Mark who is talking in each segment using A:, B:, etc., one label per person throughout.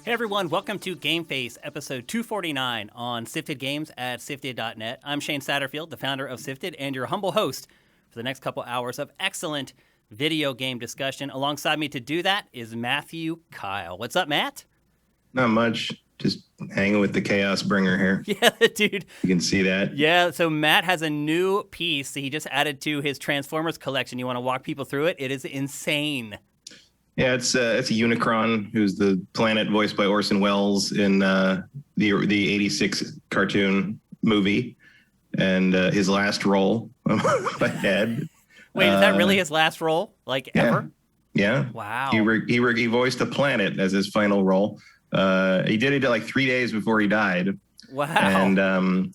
A: Hey everyone, welcome to GameFace, episode 249 on Sifted Games at Sifted.net. I'm Shane Satterfield, the founder of Sifted, and your humble host for the next couple hours of excellent video game discussion. Alongside me to do that is Matthew Kyle. What's up, Matt?
B: Not much. Just hanging with the Chaos Bringer here.
A: Yeah, dude.
B: You can see that.
A: Yeah, so Matt has a new piece he just added to his Transformers collection. You want to walk people through it? It is insane.
B: Yeah, it's a Unicron, who's the planet voiced by Orson Welles in the 86 cartoon movie, and his last role ahead.
A: Wait, is that really his last role? Like, ever?
B: Yeah.
A: Wow.
B: He voiced the planet as his final role. He did it like 3 days before he died.
A: Wow.
B: And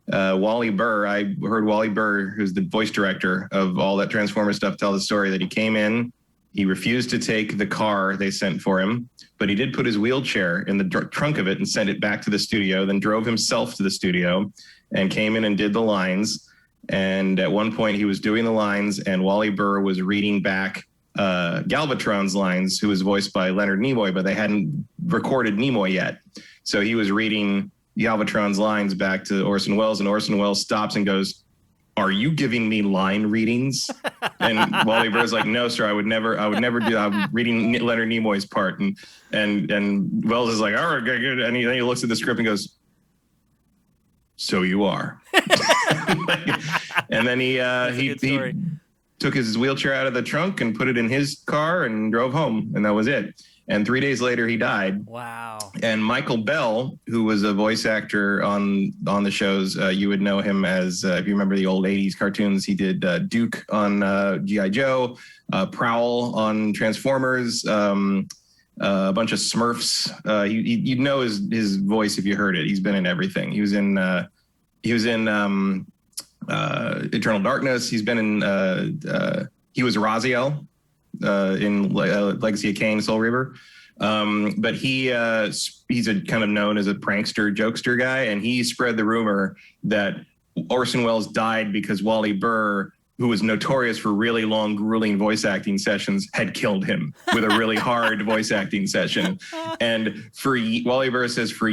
B: Wally Burr, I heard Wally Burr, who's the voice director of all that Transformers stuff, tell the story that he came in. He refused to take the car they sent for him, but he did put his wheelchair in the trunk of it and sent it back to the studio, then drove himself to the studio and came in and did the lines. And at one point he was doing the lines and Wally Burr was reading back Galvatron's lines, who was voiced by Leonard Nimoy, but they hadn't recorded Nimoy yet. So he was reading Galvatron's lines back to Orson Welles, and Orson Welles stops and goes, "Are you giving me line readings?" And Wally Burr's like, "No, sir, I would never do that. I'm reading Leonard Nimoy's part." And Wells is like, "All right, good." And then he looks at the script and goes, "So you are." And then he took his wheelchair out of the trunk and put it in his car and drove home, and that was it. And 3 days later, he died.
A: Wow. And
B: Michael Bell, who was a voice actor on the shows, you would know him as, if you remember the old 80s cartoons, he did Duke on G.I. Joe, Prowl on Transformers, a bunch of Smurfs. You'd know his voice if you heard it. He's been in everything. He was in Eternal Darkness. He's been in, he was Raziel in Legacy of Kain, Soul Reaver. But he's a kind of known as a prankster, jokester guy, and he spread the rumor that Orson Welles died because Wally Burr, who was notorious for really long, grueling voice acting sessions, had killed him with a really hard voice acting session. And Wally Burr said for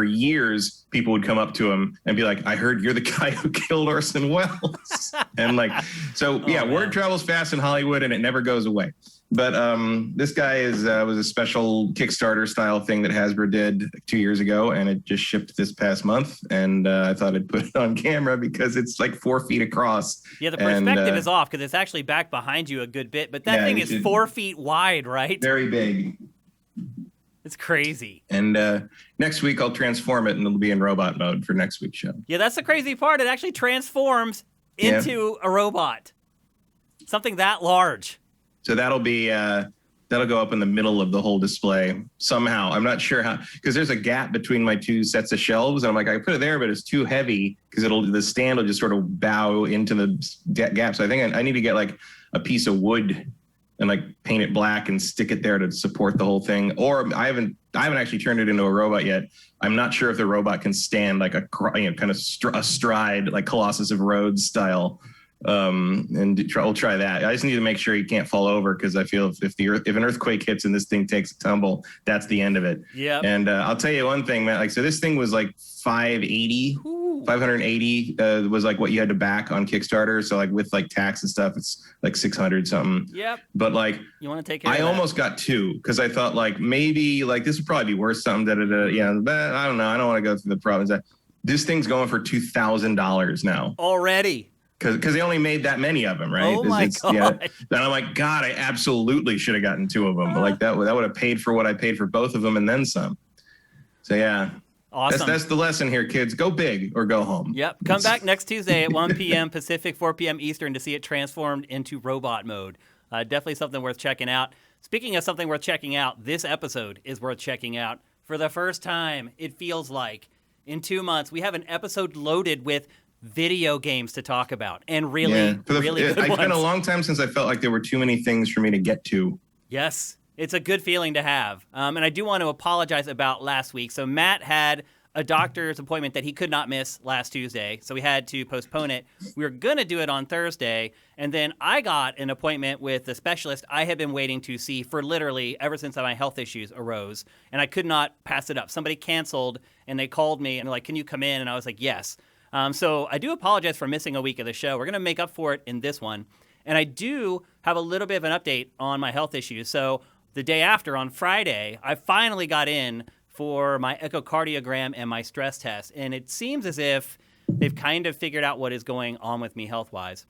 B: years, people would come up to him and be like, "I heard you're the guy who killed Orson Welles." And word travels fast in Hollywood and it never goes away. But this guy was a special Kickstarter style thing that Hasbro did 2 years ago, and it just shipped this past month. And I thought I'd put it on camera because it's like 4 feet across.
A: Yeah, the perspective is off because it's actually back behind you a good bit, but that thing is 4 feet wide, right?
B: Very big.
A: It's crazy.
B: And next week I'll transform it and it'll be in robot mode for next week's show.
A: Yeah, that's the crazy part. It actually transforms into a robot. Something that large.
B: So that'll go up in the middle of the whole display somehow. I'm not sure how, because there's a gap between my two sets of shelves. And I'm like, I put it there, but it's too heavy because the stand will just sort of bow into the gap. So I think I need to get like a piece of wood and like paint it black and stick it there to support the whole thing. Or I haven't actually turned it into a robot yet. I'm not sure if the robot can stand like a stride, like Colossus of Rhodes style. We'll try that. I just need to make sure he can't fall over because I feel if an earthquake hits and this thing takes a tumble, that's the end of it.
A: Yeah.
B: And I'll tell you one thing, Matt. So this thing was like 580 was like what you had to back on Kickstarter. So like with like tax and stuff, it's like 600 something.
A: Yep.
B: But like
A: you want to take care of
B: almost got 2 because I thought like maybe like this would probably be worth something. Yeah, but I don't know. I don't want to go through the problems. This thing's going for $2,000 now
A: already.
B: Because they only made that many of them, right?
A: Oh my God.
B: Yeah. Then I'm like, God, I absolutely should have gotten 2 of them. Like that would have paid for what I paid for both of them and then some. So yeah.
A: Awesome.
B: That's the lesson here, kids. Go big or go home.
A: Yep. Come back next Tuesday at 1 p.m. Pacific, 4 p.m. Eastern to see it transformed into robot mode. Definitely something worth checking out. Speaking of something worth checking out, this episode is worth checking out. For the first time, it feels like, in 2 months, we have an episode loaded with video games to talk about, and really good ones.
B: It's been a long time since I felt like there were too many things for me to get to.
A: Yes, it's a good feeling to have. And I do want to apologize about last week. So Matt had a doctor's appointment that he could not miss last Tuesday, so we had to postpone it. We were going to do it on Thursday, and then I got an appointment with the specialist I had been waiting to see for literally ever since my health issues arose, and I could not pass it up. Somebody canceled, and they called me, and they're like, can you come in? And I was like, yes. So I do apologize for missing a week of the show. We're going to make up for it in this one. And I do have a little bit of an update on my health issues. So the day after, on Friday, I finally got in for my echocardiogram and my stress test. And it seems as if they've kind of figured out what is going on with me health-wise.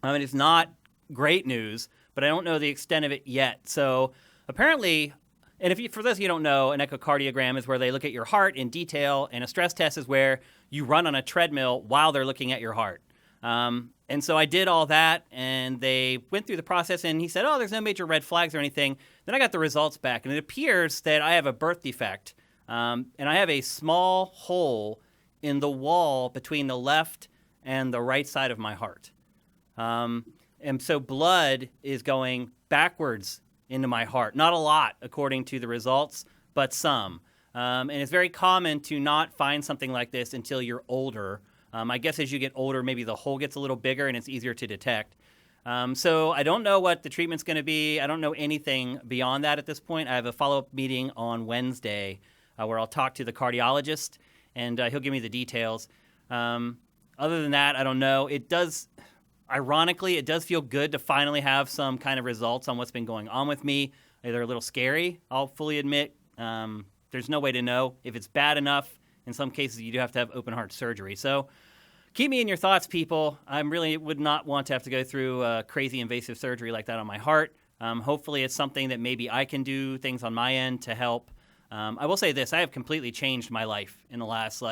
A: I mean, it's not great news, but I don't know the extent of it yet. So apparently, and for those of you who don't know, an echocardiogram is where they look at your heart in detail, and a stress test is where you run on a treadmill while they're looking at your heart. And so I did all that, and they went through the process, and he said, oh, there's no major red flags or anything. Then I got the results back, and it appears that I have a birth defect, and I have a small hole in the wall between the left and the right side of my heart. And so blood is going backwards into my heart. Not a lot, according to the results, but some. And it's very common to not find something like this until you're older. I guess as you get older, maybe the hole gets a little bigger and it's easier to detect. So I don't know what the treatment's going to be. I don't know anything beyond that at this point. I have a follow-up meeting on Wednesday where I'll talk to the cardiologist, and he'll give me the details. Other than that, I don't know. Ironically, it does feel good to finally have some kind of results on what's been going on with me. They're a little scary, I'll fully admit. There's no way to know if it's bad enough. In some cases, you do have to have open heart surgery. So keep me in your thoughts, people. I really would not want to have to go through crazy invasive surgery like that on my heart. Hopefully it's something that maybe I can do things on my end to help. I will say this. I have completely changed my life in the last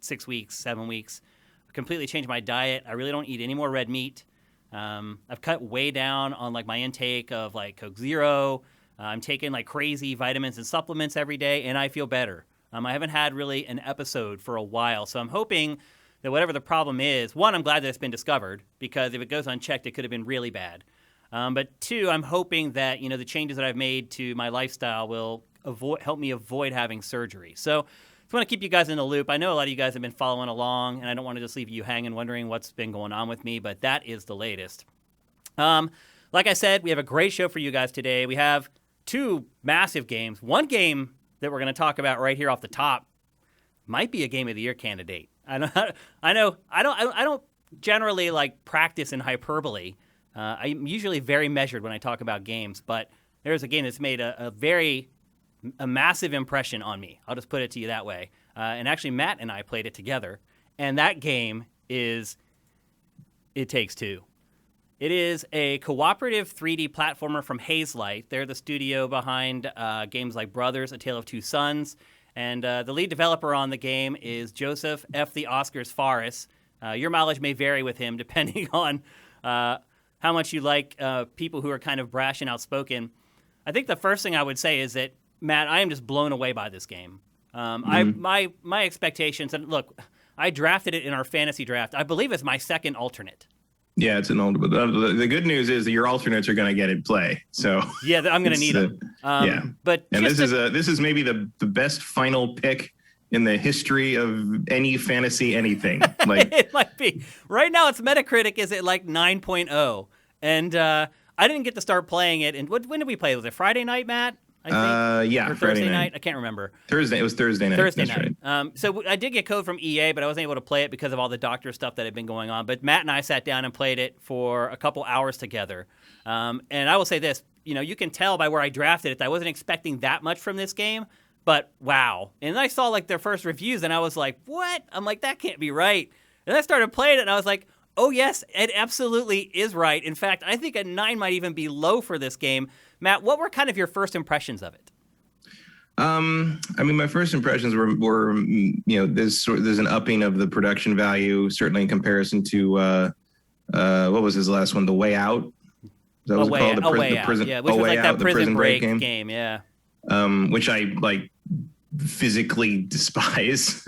A: 6 weeks, 7 weeks. I've completely changed my diet. I really don't eat any more red meat. I've cut way down on my intake of Coke Zero. I'm taking crazy vitamins and supplements every day, and I feel better. I haven't had really an episode for a while, so I'm hoping that whatever the problem is, one, I'm glad that it's been discovered, because if it goes unchecked, it could have been really bad. But two, I'm hoping that the changes that I've made to my lifestyle will help me avoid having surgery. So I just want to keep you guys in the loop. I know a lot of you guys have been following along, and I don't want to just leave you hanging wondering what's been going on with me, but that is the latest. Like I said, we have a great show for you guys today. We have two massive games. One game that we're going to talk about right here off the top might be a Game of the Year candidate. I don't generally practice in hyperbole. I'm usually very measured when I talk about games, but there's a game that's made a massive impression on me. I'll just put it to you that way. And actually, Matt and I played it together, and that game is It Takes Two. It is a cooperative 3D platformer from Hazelight. They're the studio behind games like Brothers, A Tale of Two Sons. And the lead developer on the game is Joseph F. the Oscars Fares. Your mileage may vary with him depending on how much you like people who are kind of brash and outspoken. I think the first thing I would say is that, Matt, I am just blown away by this game. My expectations, and look, I drafted it in our fantasy draft. I believe it's my second alternate.
B: Yeah, it's an old. But the good news is that your alternates are going to get in play. So
A: yeah, I'm going to need them.
B: Yeah,
A: but
B: this is maybe the best final pick in the history of any fantasy anything.
A: It might be. Right now, its Metacritic is at 9.0, and I didn't get to start playing it. And when did we play? Was it Friday night, Matt? I think?
B: Yeah,
A: or
B: Friday
A: Thursday
B: night.
A: I can't remember.
B: Thursday. It was Thursday night.
A: Thursday
B: That's
A: night.
B: Right.
A: So I did get code from EA, but I wasn't able to play it because of all the doctor stuff that had been going on. But Matt and I sat down and played it for a couple hours together. And I will say this, you can tell by where I drafted it that I wasn't expecting that much from this game, but wow. And I saw their first reviews and I was like, what? I'm like, that can't be right. And I started playing it and I was like, oh yes, it absolutely is right. In fact, I think a 9 might even be low for this game. Matt, what were kind of your first impressions of it?
B: My first impressions were there's an upping of the production value, certainly in comparison to what was his last one, The Way Out? That was called the prison.
A: Yeah, which was that prison break game. Yeah.
B: Which I physically despise.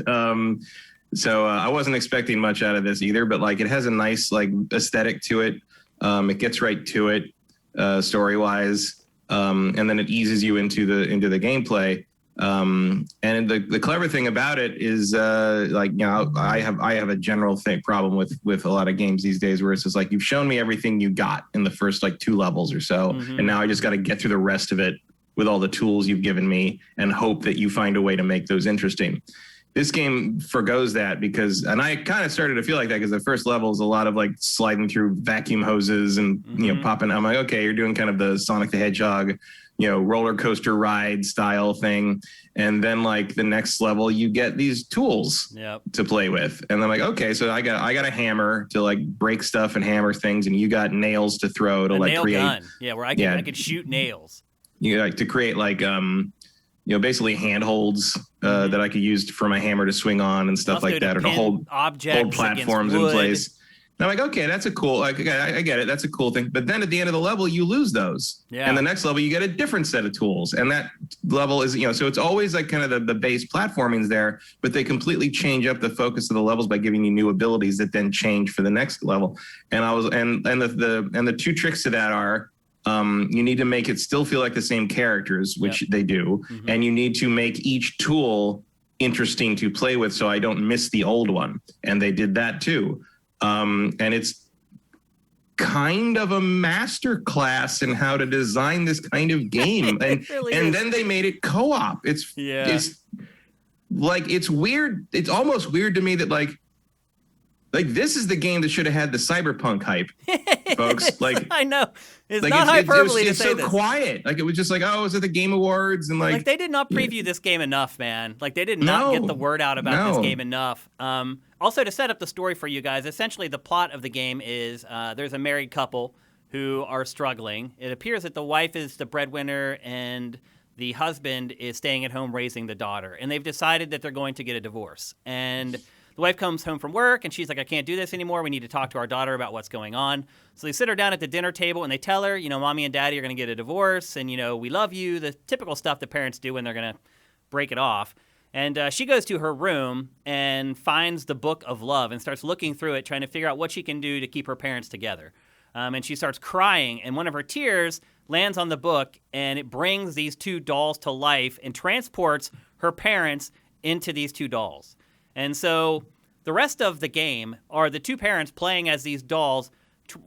B: So I wasn't expecting much out of this either, but it has a nice aesthetic to it. It gets right to it story wise. And then it eases you into the gameplay. And the clever thing about it is, like, you know, I have a general problem with a lot of games these days where it's just like, you've shown me everything you got in the first like 2 levels or so, and now I just got to get through the rest of it with all the tools you've given me and hope that you find a way to make those interesting. This game forgoes that and I kind of started to feel like that because the first level is a lot of like sliding through vacuum hoses and, you know, popping. I'm like, okay, you're doing kind of the Sonic the Hedgehog, you know, roller coaster ride style thing. And then like the next level, you get these tools to play with. And I'm like, okay, so I got a hammer to like break stuff and hammer things. And you got nails to throw to like create.
A: Gun. Yeah, where I could shoot nails.
B: You like to create like, you know, basically handholds that I could use for my hammer to swing on and stuff like that, or to hold platforms in place. And I'm like, okay, that's a cool, like, I get it. That's a cool thing. But then at the end of the level, you lose those. Yeah. And the next level, you get a different set of tools. And that level is, you know, so it's always like kind of the base platforming's there, but they completely change up the focus of the levels by giving you new abilities that then change for the next level. And the 2 tricks to that are, you need to make it still feel like the same characters, which they do. And you need to make each tool interesting to play with so I don't miss the old one. And they did that too. And it's kind of a master class in how to design this kind of game. And then they made it co-op. It's like, it's weird. It's almost weird to me that like this is the game that should have had the cyberpunk hype, folks. Like,
A: I know it's like not hyperbole to say
B: this. It's so quiet. Like, it was just like, oh, it was at the Game Awards, and like
A: they did not preview this game enough, man. Like, they did not get the word out about this game enough. Also, to set up the story for you guys, essentially the plot of the game is there's a married couple who are struggling. It appears that the wife is the breadwinner and the husband is staying at home raising the daughter, and they've decided that they're going to get a divorce. And the wife comes home from work, and she's like, I can't do this anymore. We need to talk to our daughter about what's going on. So they sit her down at the dinner table, and they tell her, you know, Mommy and Daddy are going to get a divorce, and, you know, we love you, the typical stuff that parents do when they're going to break it off. And she goes to her room and finds the Book of Love and starts looking through it, trying to figure out what she can do to keep her parents together. And she starts crying, and one of her tears lands on the book, and it brings these 2 dolls to life and transports her parents into these 2 dolls. And so the rest of the game are the 2 parents playing as these dolls.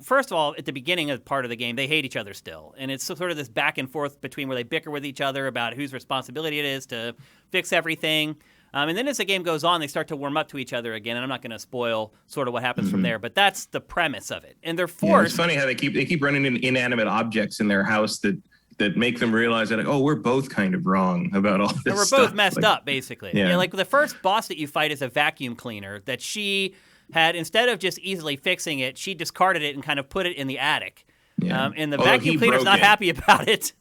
A: First of all, at the beginning of part of the game, they hate each other still. And it's sort of this back and forth between where they bicker with each other about whose responsibility it is to fix everything. And then as the game goes on, they start to warm up to each other again. And I'm not going to spoil sort of what happens from there, but that's the premise of it. And they're forced.
B: Yeah, it's funny how they keep running into inanimate objects in their house that make them realize that, like, oh, we're both kind of wrong about all this
A: and we're
B: stuff.
A: both messed up, basically. Yeah, like the first boss that you fight is a vacuum cleaner that she had, instead of just easily fixing it, she discarded it and kind of put it in the attic. Yeah. And the vacuum cleaner's not happy about it.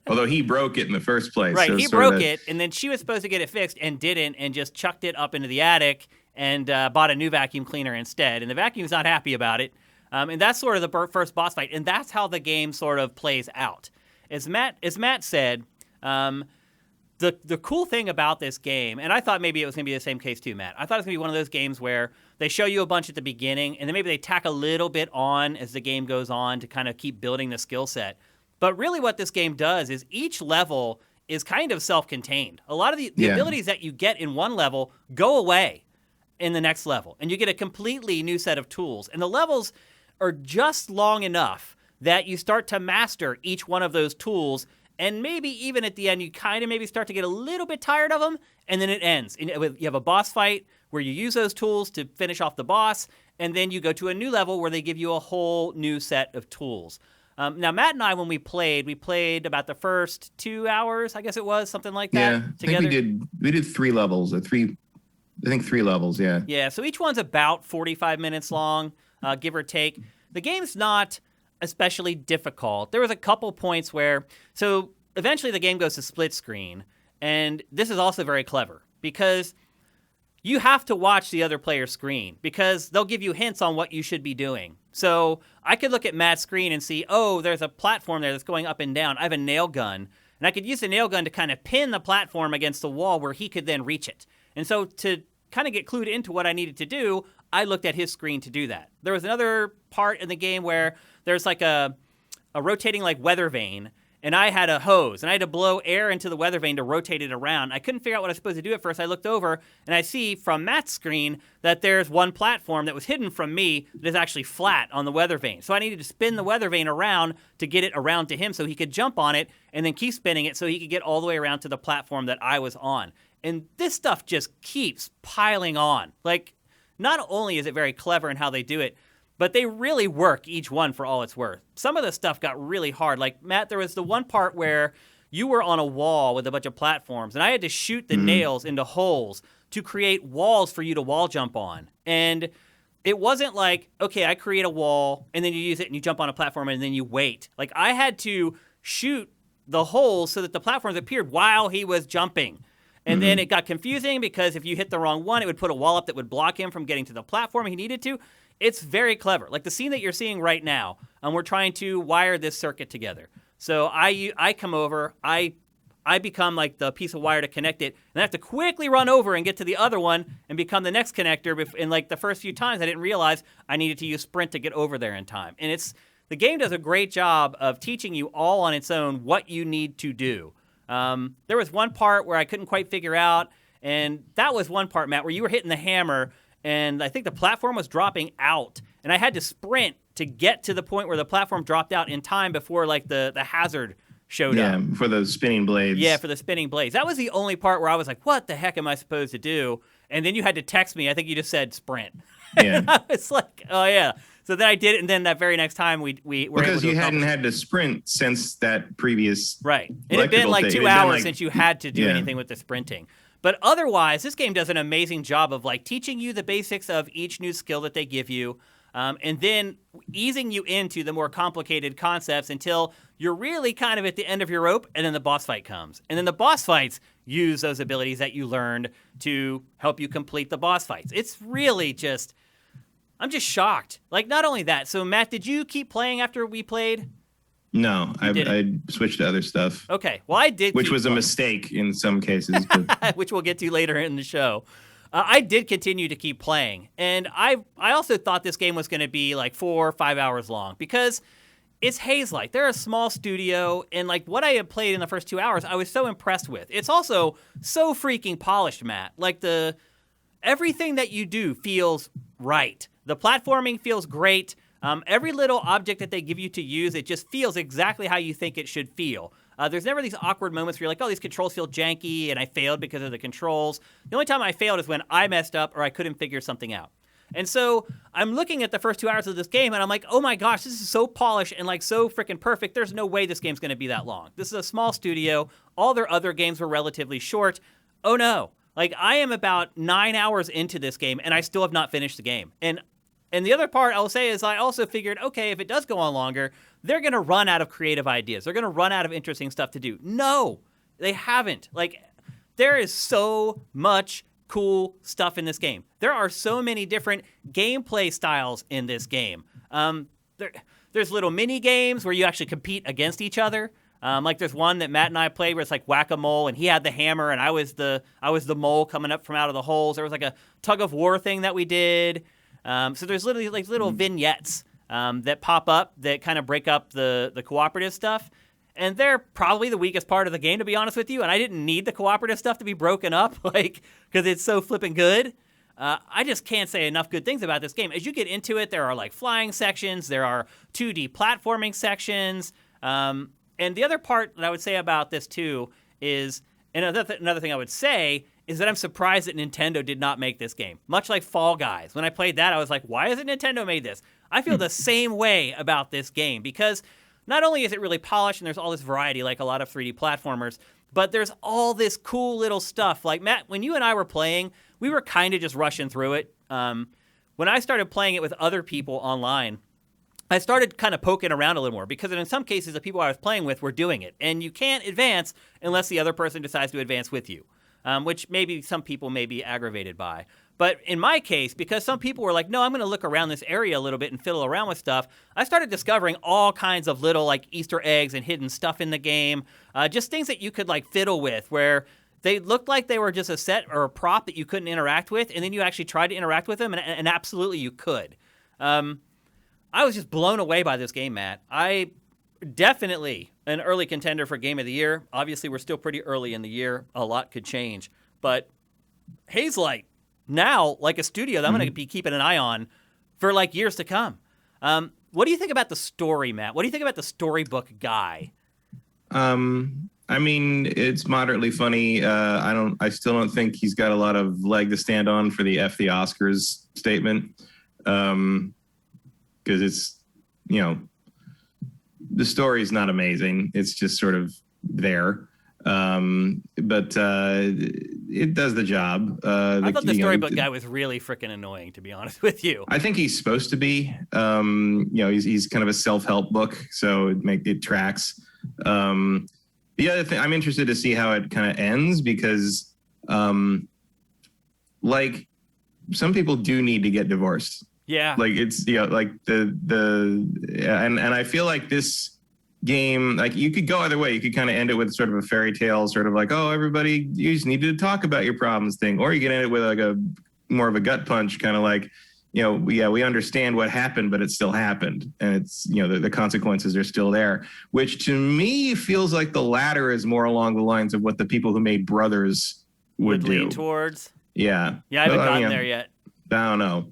B: Although he broke it in the first place.
A: Right, so he broke it, and then she was supposed to get it fixed and didn't, and just chucked it up into the attic and bought a new vacuum cleaner instead. And the vacuum's not happy about it. And that's sort of the first boss fight. And that's how the game sort of plays out. As Matt said, the cool thing about this game, and I thought maybe it was going to be the same case too, Matt. I thought it was going to be one of those games where they show you a bunch at the beginning, and then maybe they tack a little bit on as the game goes on to kind of keep building the skill set. But really what this game does is each level is kind of self-contained. A lot of the abilities that you get in one level go away in the next level, and you get a completely new set of tools. And the levels are just long enough that you start to master each one of those tools, and maybe even at the end you kind of maybe start to get a little bit tired of them, and then it ends. And you have a boss fight where you use those tools to finish off the boss, and then you go to a new level where they give you a whole new set of tools. Now, Matt and I, when we played about the first 2 hours, I guess it was, something like that.
B: Yeah, together. I think we did 3 levels, I think 3 levels, yeah.
A: Yeah, so each one's about 45 minutes long, give or take. The game's not especially difficult. There was a couple points where, so eventually the game goes to split screen, and this is also very clever because you have to watch the other player's screen because they'll give you hints on what you should be doing. So I could look at Matt's screen and see, oh, there's a platform there that's going up and down. I have a nail gun, and I could use the nail gun to kind of pin the platform against the wall where he could then reach it. And so to kind of get clued into what I needed to do, I looked at his screen to do that. There was another part in the game where there's like a rotating like weather vane, and I had a hose, and I had to blow air into the weather vane to rotate it around. I couldn't figure out what I was supposed to do at first. I looked over, and I see from Matt's screen that there's one platform that was hidden from me that is actually flat on the weather vane. So I needed to spin the weather vane around to get it around to him so he could jump on it and then keep spinning it so he could get all the way around to the platform that I was on. And this stuff just keeps piling on. Like, not only is it very clever in how they do it, but they really work each one for all it's worth. Some of the stuff got really hard. Like, Matt, there was the one part where you were on a wall with a bunch of platforms, and I had to shoot the nails into holes to create walls for you to wall jump on. And it wasn't like, okay, I create a wall, and then you use it, and you jump on a platform, and then you wait. Like, I had to shoot the holes so that the platforms appeared while he was jumping. And then it got confusing because if you hit the wrong one, it would put a wall up that would block him from getting to the platform he needed to. It's very clever. Like the scene that you're seeing right now, we're trying to wire this circuit together. So I come over, I become like the piece of wire to connect it, and I have to quickly run over and get to the other one and become the next connector. And like the first few times, I didn't realize I needed to use sprint to get over there in time. And the game does a great job of teaching you all on its own what you need to do. There was one part where I couldn't quite figure out, and that was one part, Matt, where you were hitting the hammer, and I think the platform was dropping out, and I had to sprint to get to the point where the platform dropped out in time before like the hazard showed up.
B: Yeah, for the spinning blades.
A: Yeah, for the spinning blades. That was the only part where I was like, what the heck am I supposed to do? And then you had to text me. I think you just said sprint.
B: Yeah.
A: And I was like, oh, yeah. So then I did it, and then that very next time we were able to
B: because you hadn't
A: accomplish
B: had to sprint since that previous
A: right. It had been like 2 hours since you had to do anything with the sprinting. But otherwise, this game does an amazing job of like teaching you the basics of each new skill that they give you, and then easing you into the more complicated concepts until you're really kind of at the end of your rope, and then the boss fight comes. And then the boss fights use those abilities that you learned to help you complete the boss fights. It's really just, I'm just shocked. Like, not only that, so Matt, did you keep playing after we played?
B: No, I switched to other stuff.
A: Okay, well, I did.
B: Which was a mistake in some cases. But
A: which we'll get to later in the show. I did continue to keep playing, and I also thought this game was going to be like 4 or 5 hours long because it's Hazelight. They're a small studio, and like what I had played in the first 2 hours, I was so impressed with. It's also so freaking polished, Matt. Like everything that you do feels right. The platforming feels great. Every little object that they give you to use, it just feels exactly how you think it should feel. There's never these awkward moments where you're like, oh, these controls feel janky, and I failed because of the controls. The only time I failed is when I messed up or I couldn't figure something out. And so I'm looking at the first 2 hours of this game, and I'm like, oh my gosh, this is so polished and like so freaking perfect. There's no way this game's going to be that long. This is a small studio. All their other games were relatively short. Oh no. Like, I am about 9 hours into this game, and I still have not finished the game. And the other part I will say is I also figured, okay, if it does go on longer, they're going to run out of creative ideas. They're going to run out of interesting stuff to do. No, they haven't. Like, there is so much cool stuff in this game. There are so many different gameplay styles in this game. There's little mini games where you actually compete against each other. Like there's one that Matt and I played where it's like whack-a-mole, and he had the hammer, and I was the mole coming up from out of the holes. There was like a tug of war thing that we did. So there's literally like little vignettes that pop up that kind of break up the cooperative stuff. And they're probably the weakest part of the game, to be honest with you. And I didn't need the cooperative stuff to be broken up, like, because it's so flipping good. I just can't say enough good things about this game. As you get into it, there are like flying sections, there are 2D platforming sections. And the other part that I would say about this too is, and another thing I would say is that I'm surprised that Nintendo did not make this game. Much like Fall Guys. When I played that, I was like, why hasn't Nintendo made this? I feel the same way about this game because not only is it really polished and there's all this variety like a lot of 3D platformers, but there's all this cool little stuff. Like, Matt, when you and I were playing, we were kind of just rushing through it. When I started playing it with other people online, I started kind of poking around a little more because in some cases the people I was playing with were doing it. And you can't advance unless the other person decides to advance with you, which maybe some people may be aggravated by. But in my case, because some people were like, no, I'm going to look around this area a little bit and fiddle around with stuff, I started discovering all kinds of little like Easter eggs and hidden stuff in the game, just things that you could like fiddle with where they looked like they were just a set or a prop that you couldn't interact with, and then you actually tried to interact with them, and absolutely you could. I was just blown away by this game, Matt. Definitely an early contender for Game of the Year. Obviously, we're still pretty early in the year. A lot could change. But Hazelight, now, like a studio that I'm going to be keeping an eye on for like years to come. What do you think about the story, Matt? What do you think about the storybook guy?
B: I mean, it's moderately funny. I still don't think he's got a lot of leg to stand on for the F the Oscars statement. Because it's, the story's not amazing. It's just sort of there. But it does the job.
A: I thought the storybook guy was really freaking annoying, to be honest with you.
B: I think he's supposed to be. He's kind of a self-help book, so it tracks. The other thing, I'm interested to see how it kind of ends because, like, some people do need to get divorced.
A: Yeah.
B: Like it's like and I feel like this game, like you could go either way. You could kind of end it with sort of a fairy tale, sort of like, oh, everybody, you just needed to talk about your problems thing, or you can end it with like a more of a gut punch, kind of like, we understand what happened, but it still happened, and it's the consequences are still there. Which to me feels like the latter is more along the lines of what the people who made Brothers would
A: lean
B: do.
A: Towards.
B: Yeah.
A: Yeah, I haven't gotten there yet.
B: I don't know.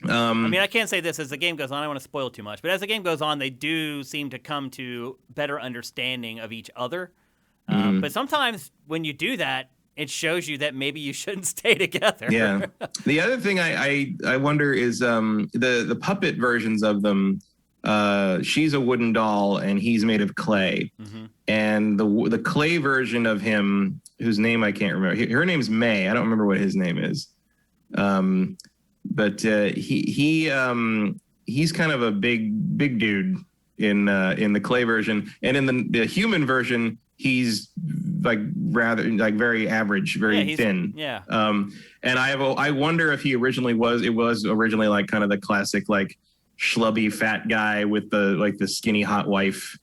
A: I mean, I can't say this as the game goes on. I don't want to spoil too much, but as the game goes on, they do seem to come to better understanding of each other. But sometimes when you do that, it shows you that maybe you shouldn't stay together.
B: Yeah. The other thing I wonder is the puppet versions of them. She's a wooden doll and he's made of clay. And the clay version of him, whose name I can't remember. Her name's May. I don't remember what his name is. But he's kind of a big dude in the clay version, and in the human version, he's like rather like very average, very thin.
A: Yeah.
B: And I wonder if he originally was originally like kind of the classic like schlubby fat guy with the skinny hot wife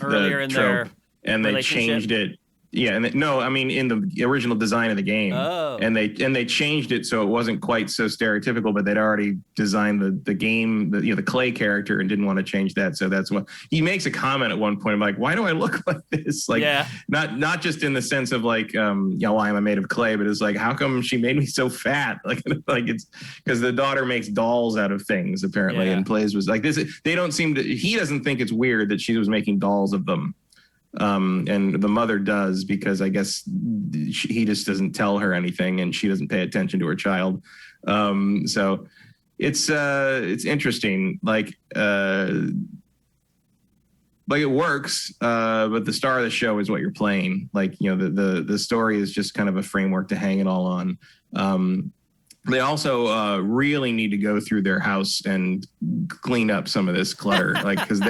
A: earlier in their
B: and they changed it. Yeah, and no, I mean in the original design of the game, and they changed it so it wasn't quite so stereotypical, but they'd already designed the game, the clay character, and didn't want to change that. So that's what he makes a comment at one point. I'm like, why do I look like this? Like, not just in the sense of like, why am I made of clay, but it's like, how come she made me so fat? Like it's because the daughter makes dolls out of things apparently, and plays was like this. They don't seem to. He doesn't think it's weird that she was making dolls of them. And the mother does, because I guess he just doesn't tell her anything and she doesn't pay attention to her child. So it's interesting. Like it works, but the star of the show is what you're playing. Like, the story is just kind of a framework to hang it all on. They also really need to go through their house and clean up some of this clutter, like, because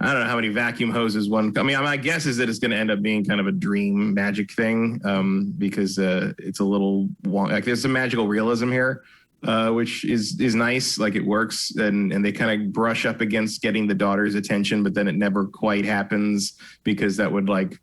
B: I don't know how many vacuum hoses one. I mean, my guess is that it's going to end up being kind of a dream magic thing, because it's a little like there's some magical realism here, which is nice. Like it works, and they kind of brush up against getting the daughter's attention, but then it never quite happens because that would like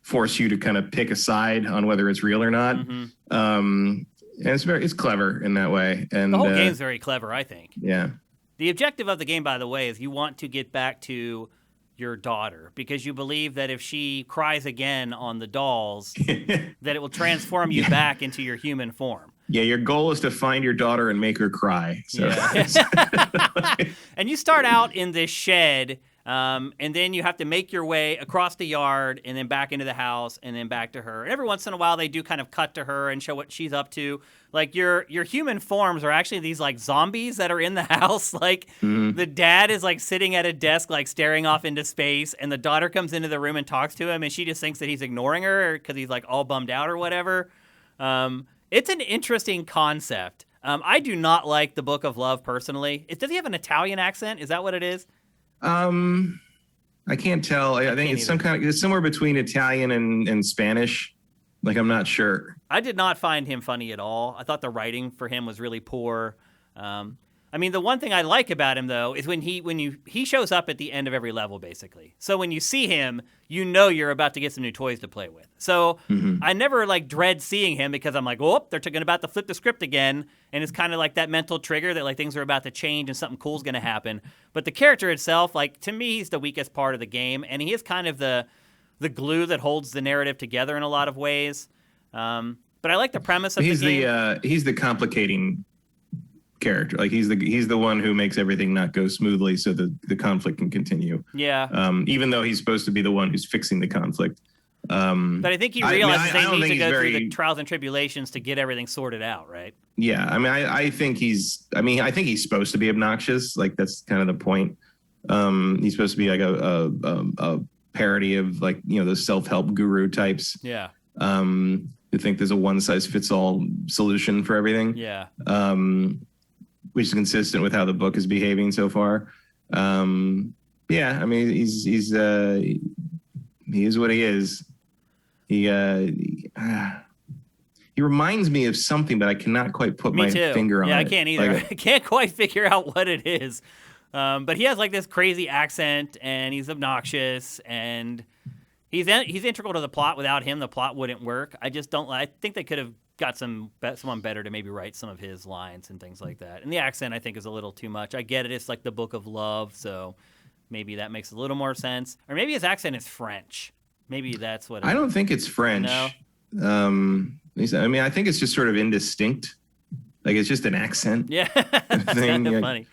B: force you to kind of pick a side on whether it's real or not. And it's clever in that way. And
A: the whole game's very clever, I think.
B: Yeah.
A: The objective of the game, by the way, is you want to get back to your daughter because you believe that if she cries again on the dolls, that it will transform you back into your human form.
B: Yeah, your goal is to find your daughter and make her cry. So.
A: Yeah. And you start out in this shed, and then you have to make your way across the yard and then back into the house and then back to her. And every once in a while, they do kind of cut to her and show what she's up to. Like your human forms are actually these like zombies that are in the house. Like the dad is like sitting at a desk, like staring off into space, and the daughter comes into the room and talks to him, and she just thinks that he's ignoring her because he's like all bummed out or whatever. It's an interesting concept. I do not like the Book of Love personally. Does he have an Italian accent? Is that what it is?
B: I can't tell. I think it's it's somewhere between Italian and Spanish. Like, I'm not sure.
A: I did not find him funny at all. I thought the writing for him was really poor. I I mean, the one thing I like about him though is when he shows up at the end of every level, basically. So when you see him, you know you're about to get some new toys to play with. So I never like dread seeing him because I'm like, oh, they're about to flip the script again, and it's kind of like that mental trigger that like things are about to change and something cool's going to happen. But the character itself, like to me, he's the weakest part of the game, and he is kind of the glue that holds the narrative together in a lot of ways. But I like the premise of the game.
B: He's the complicating character. Like he's the one who makes everything not go smoothly so the conflict can continue.
A: Yeah.
B: Even though he's supposed to be the one who's fixing the conflict.
A: But I think he realizes they need to go through the trials and tribulations to get everything sorted out, right?
B: Yeah. I mean, I think he's supposed to be obnoxious. Like that's kind of the point. He's supposed to be like a parody of like, those self-help guru types.
A: Yeah.
B: Who think there's a one-size-fits-all solution for everything.
A: Yeah.
B: Which is consistent with how the book is behaving so far. Yeah, I mean, he is what he is. He reminds me of something, but I cannot quite put my finger on it.
A: Yeah, I can't either. Like, I can't quite figure out what it is. But he has like this crazy accent, and he's obnoxious, and he's integral to the plot. Without him, the plot wouldn't work. I think they could have got someone better to maybe write some of his lines and things like that. And the accent, I think, is a little too much. I get it. It's like the Book of Love, so maybe that makes a little more sense. Or maybe his accent is French. Maybe that's what.
B: I don't think it's French.
A: No.
B: I mean, I think it's just sort of indistinct. Like it's just an accent.
A: Yeah, that's kind of funny.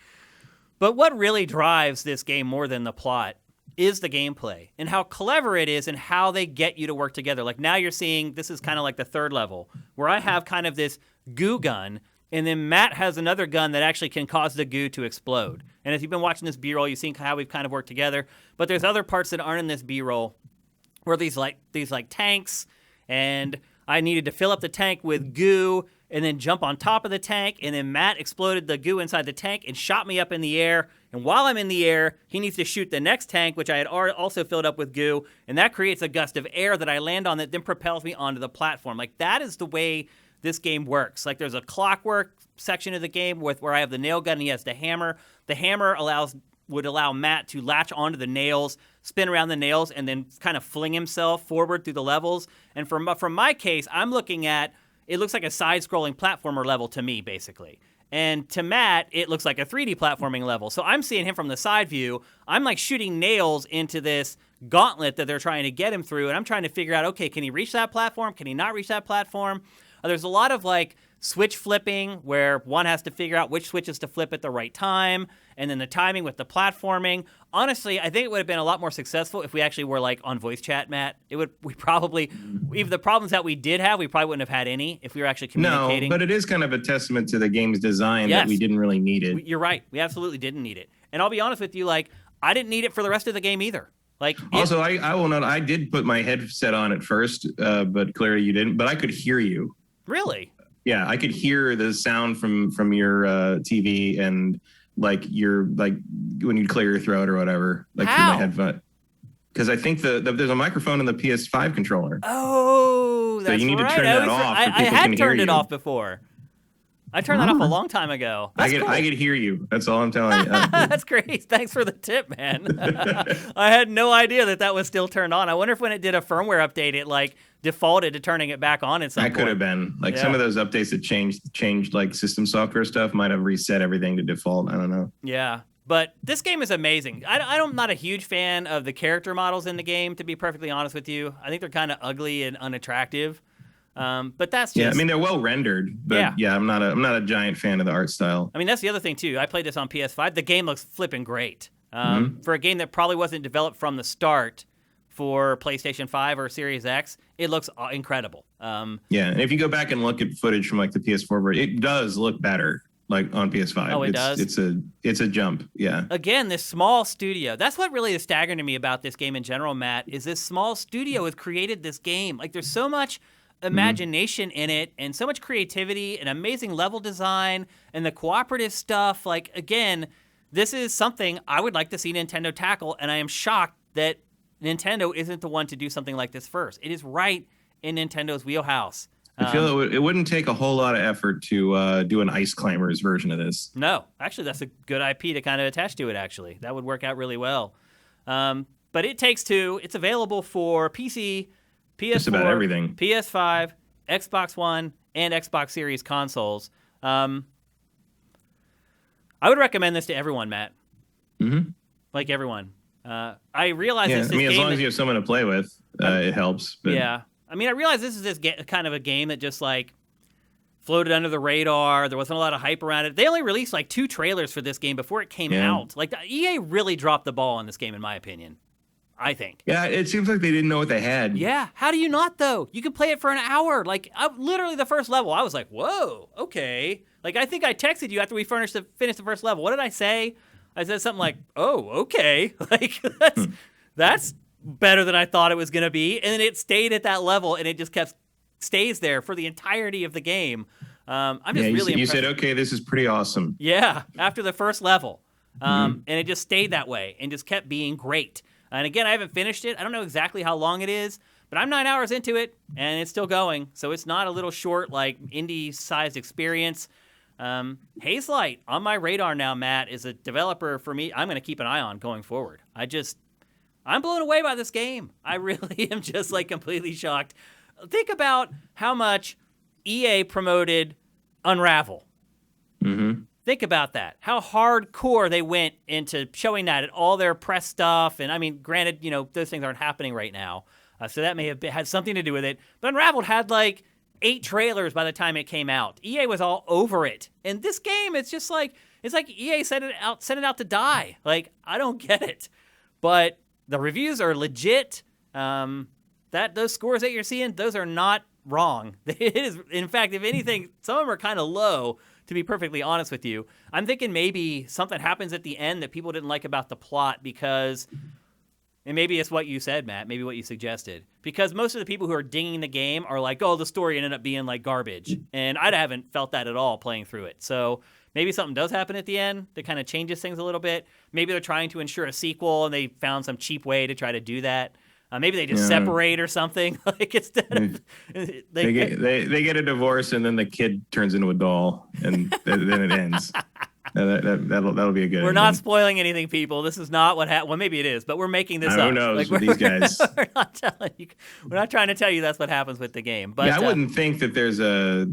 A: But what really drives this game more than the plot is the gameplay and how clever it is and how they get you to work together. Like now you're seeing, this is kind of like the third level where I have kind of this goo gun, and then Matt has another gun that actually can cause the goo to explode. And if you've been watching this B-roll, you've seen how we've kind of worked together. But there's other parts that aren't in this B-roll where these tanks, and I needed to fill up the tank with goo and then jump on top of the tank, and then Matt exploded the goo inside the tank and shot me up in the air. And while I'm in the air, he needs to shoot the next tank, which I had also filled up with goo, and that creates a gust of air that I land on that then propels me onto the platform. Like, that is the way this game works. Like, there's a clockwork section of the game where I have the nail gun and he has the hammer. The hammer would allow Matt to latch onto the nails, spin around the nails, and then kind of fling himself forward through the levels. And from my case, I'm looking at, it looks like a side-scrolling platformer level to me, basically. And to Matt, it looks like a 3D platforming level. So I'm seeing him from the side view. I'm like shooting nails into this gauntlet that they're trying to get him through, and I'm trying to figure out, okay, can he reach that platform? Can he not reach that platform? There's a lot of like switch flipping where one has to figure out which switches to flip at the right time, and then the timing with the platforming. Honestly, I think it would have been a lot more successful if we actually were like on voice chat, Matt. Even the problems that we did have, we probably wouldn't have had any if we were actually communicating.
B: No, but it is kind of a testament to the game's design that we didn't really need it.
A: You're right. We absolutely didn't need it. And I'll be honest with you, like, I didn't need it for the rest of the game either. Like,
B: also, I will note, I did put my headset on at first, but clearly you didn't. But I could hear you.
A: Really?
B: Yeah, I could hear the sound from your TV and like when you clear your throat or whatever, like through my headphone. Because I think there's a microphone in the PS5 controller.
A: Oh, that's right.
B: So you need to turn that off.
A: I had turned it off before. I turned that off a long time ago.
B: I could hear you. That's all I'm telling you.
A: That's great. Thanks for the tip, man. I had no idea that was still turned on. I wonder if when it did a firmware update, it like defaulted to turning it back on at some point.
B: That could have been. Like some of those updates that changed like system software stuff might have reset everything to default. I don't know.
A: Yeah. But this game is amazing. I'm not a huge fan of the character models in the game, to be perfectly honest with you. I think they're kind of ugly and unattractive. But that's just...
B: Yeah, I mean, they're well rendered, but I'm not a giant fan of the art style.
A: I mean, that's the other thing, too. I played this on PS5. The game looks flipping great. For a game that probably wasn't developed from the start for PlayStation 5 or Series X, it looks incredible.
B: And if you go back and look at footage from like the PS4 version, it does look better. Like on PS5.
A: Oh, it does?
B: It's a jump, yeah.
A: Again, this small studio. That's what really is staggering to me about this game in general, Matt, is this small studio has created this game. Like, there's so much imagination in it and so much creativity and amazing level design and the cooperative stuff. Like, again, this is something I would like to see Nintendo tackle, and I am shocked that Nintendo isn't the one to do something like this first. It is right in Nintendo's wheelhouse.
B: I feel it wouldn't take a whole lot of effort to do an Ice Climbers version of this.
A: No, actually, that's a good IP to kind of attach to it, actually. That would work out really well. But It Takes Two, it's available for PC, PS4,
B: Just about everything.
A: PS5, Xbox One, and Xbox Series consoles. I would recommend this to everyone, Matt.
B: Mm-hmm.
A: Like everyone. I realize this
B: I mean, as long as you have someone to play with, it helps. But.
A: Yeah. I mean, I realize this is kind of a game that just, like, floated under the radar. There wasn't a lot of hype around it. They only released, like, 2 trailers for this game before it came out. Like, EA really dropped the ball on this game, in my opinion. I think.
B: Yeah, it seems like they didn't know what they had.
A: Yeah. How do you not, though? You can play it for an hour. Like, literally the first level, I was like, whoa, okay. Like, I think I texted you after we finished the first level. What did I say? I said something like, oh, okay. Like, that's better than I thought it was going to be. And then it stayed at that level, and it just stays there for the entirety of the game. I'm just really impressed.
B: You said, okay, this is pretty awesome.
A: Yeah, after the first level. And it just stayed that way and just kept being great. And again, I haven't finished it. I don't know exactly how long it is, but I'm 9 hours into it, and it's still going. So it's not a little short, like, indie-sized experience. Hazelight, on my radar now, Matt, is a developer for me I'm going to keep an eye on going forward. I'm blown away by this game. I really am just, like, completely shocked. Think about how much EA promoted Unravel.
B: Mm-hmm.
A: Think about that. How hardcore they went into showing that at all their press stuff. And, I mean, granted, those things aren't happening right now. So that may have had something to do with it. But Unraveled had, like, 8 trailers by the time it came out. EA was all over it. And this game, it's just like, it's like EA sent it out to die. Like, I don't get it. But the reviews are legit. Those scores that you're seeing, those are not wrong. It is, in fact, if anything, some of them are kind of low, to be perfectly honest with you. I'm thinking maybe something happens at the end that people didn't like about the plot because, and maybe it's what you said, Matt, maybe what you suggested, because most of the people who are dinging the game are like, oh, the story ended up being like garbage. And I haven't felt that at all playing through it. So maybe something does happen at the end that kind of changes things a little bit. Maybe they're trying to ensure a sequel and they found some cheap way to try to do that. Maybe they just separate or something. Like instead of
B: they get a divorce and then the kid turns into a doll and then it ends. That'll be a good.
A: We're not spoiling anything, people. This is not what happened. Well, maybe it is, but we're making this up.
B: Who knows with these guys?
A: We're not telling you. We're not trying to tell you that's what happens with the game. But
B: I wouldn't think that there's a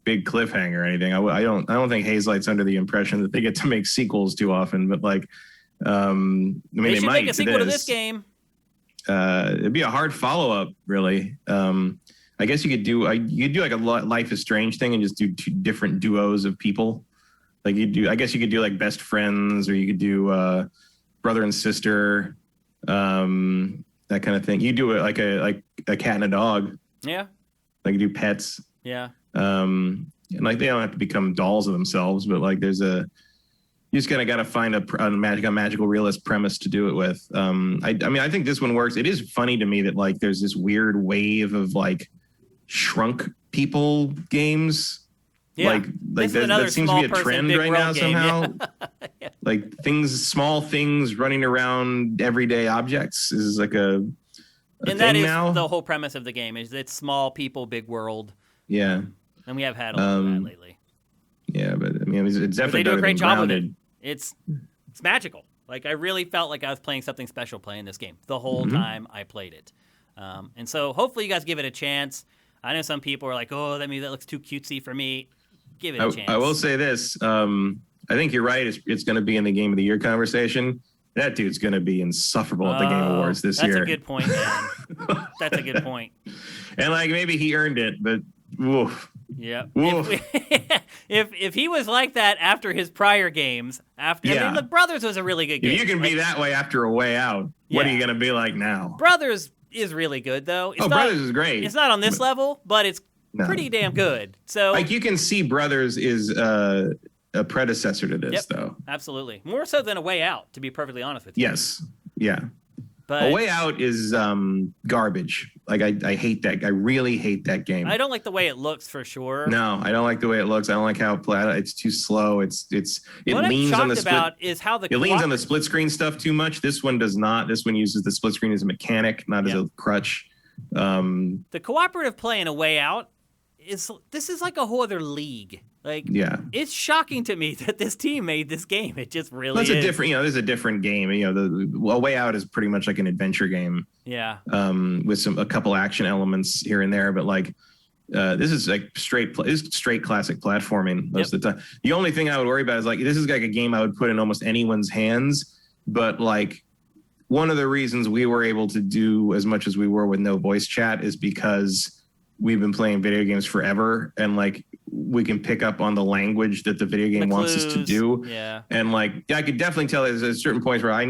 B: big cliffhanger or anything. I don't think Hazelight's under the impression that they get to make sequels too often. But like, I mean, they
A: should
B: might
A: make a sequel to this game.
B: It'd be a hard follow-up, really. I guess you could do like a Life is Strange thing and just do 2 different duos of people. Like I guess you could do like best friends, or you could do brother and sister, that kind of thing. You do it like a cat and a dog.
A: Yeah.
B: Like you do pets.
A: Yeah.
B: And like they don't have to become dolls of themselves, but like you just gotta find a magical realist premise to do it with. I mean, I think this one works. It is funny to me that like there's this weird wave of like shrunk people games.
A: Yeah.
B: Like that seems to be a trend right now somehow. Yeah. Like small things running around everyday objects is like a
A: and that is now. The whole premise of the game is it's small people, big world.
B: Yeah.
A: And we have had a lot of that lately.
B: Yeah, but I mean, it's definitely
A: they do a great job with
B: grounded.
A: it. It's magical. Like I really felt like I was playing something special playing this game the whole time I played it. And so hopefully you guys give it a chance. I know some people are like, oh, that looks too cutesy for me. Give it a chance.
B: I will say this. I think you're right. It's going to be in the Game of the Year conversation. That dude's going to be insufferable at the Game Awards this year.
A: That's a good point, man. That's a good point.
B: And like maybe he earned it, but woof.
A: Yeah. If he was like that after his prior games, I mean, look, Brothers was a really good game.
B: If you can be that way after A Way Out, what are you going to be like now?
A: Brothers is really good, though.
B: Brothers is great.
A: It's not on this level, but it's pretty damn good. So,
B: like, you can see Brothers is a predecessor to this, though.
A: Absolutely. More so than A Way Out, to be perfectly honest with you.
B: Yes. Yeah.
A: But
B: A Way Out is garbage. Like I hate that. I really hate that game.
A: I don't like the way it looks for sure.
B: No, I don't like the way it looks. I don't like how it's too slow. It
A: what
B: leans
A: I'm
B: on the
A: shocked
B: split.
A: About is how
B: it leans on the split screen stuff too much. This one does not. This one uses the split screen as a mechanic, not as a crutch.
A: The cooperative play in A Way Out this is like a whole other league. Like,
B: Yeah.
A: it's shocking to me that this team made this game. It just really
B: is. This is a different game. A Way Out is pretty much like an adventure game.
A: Yeah.
B: With a couple action elements here and there, but like this is like straight classic platforming most of the time. The only thing I would worry about is like this is like a game I would put in almost anyone's hands, but like one of the reasons we were able to do as much as we were with no voice chat is because we've been playing video games forever, and like we can pick up on the language that the video game wants us to do.
A: Yeah.
B: And like, I could definitely tell there's certain points where I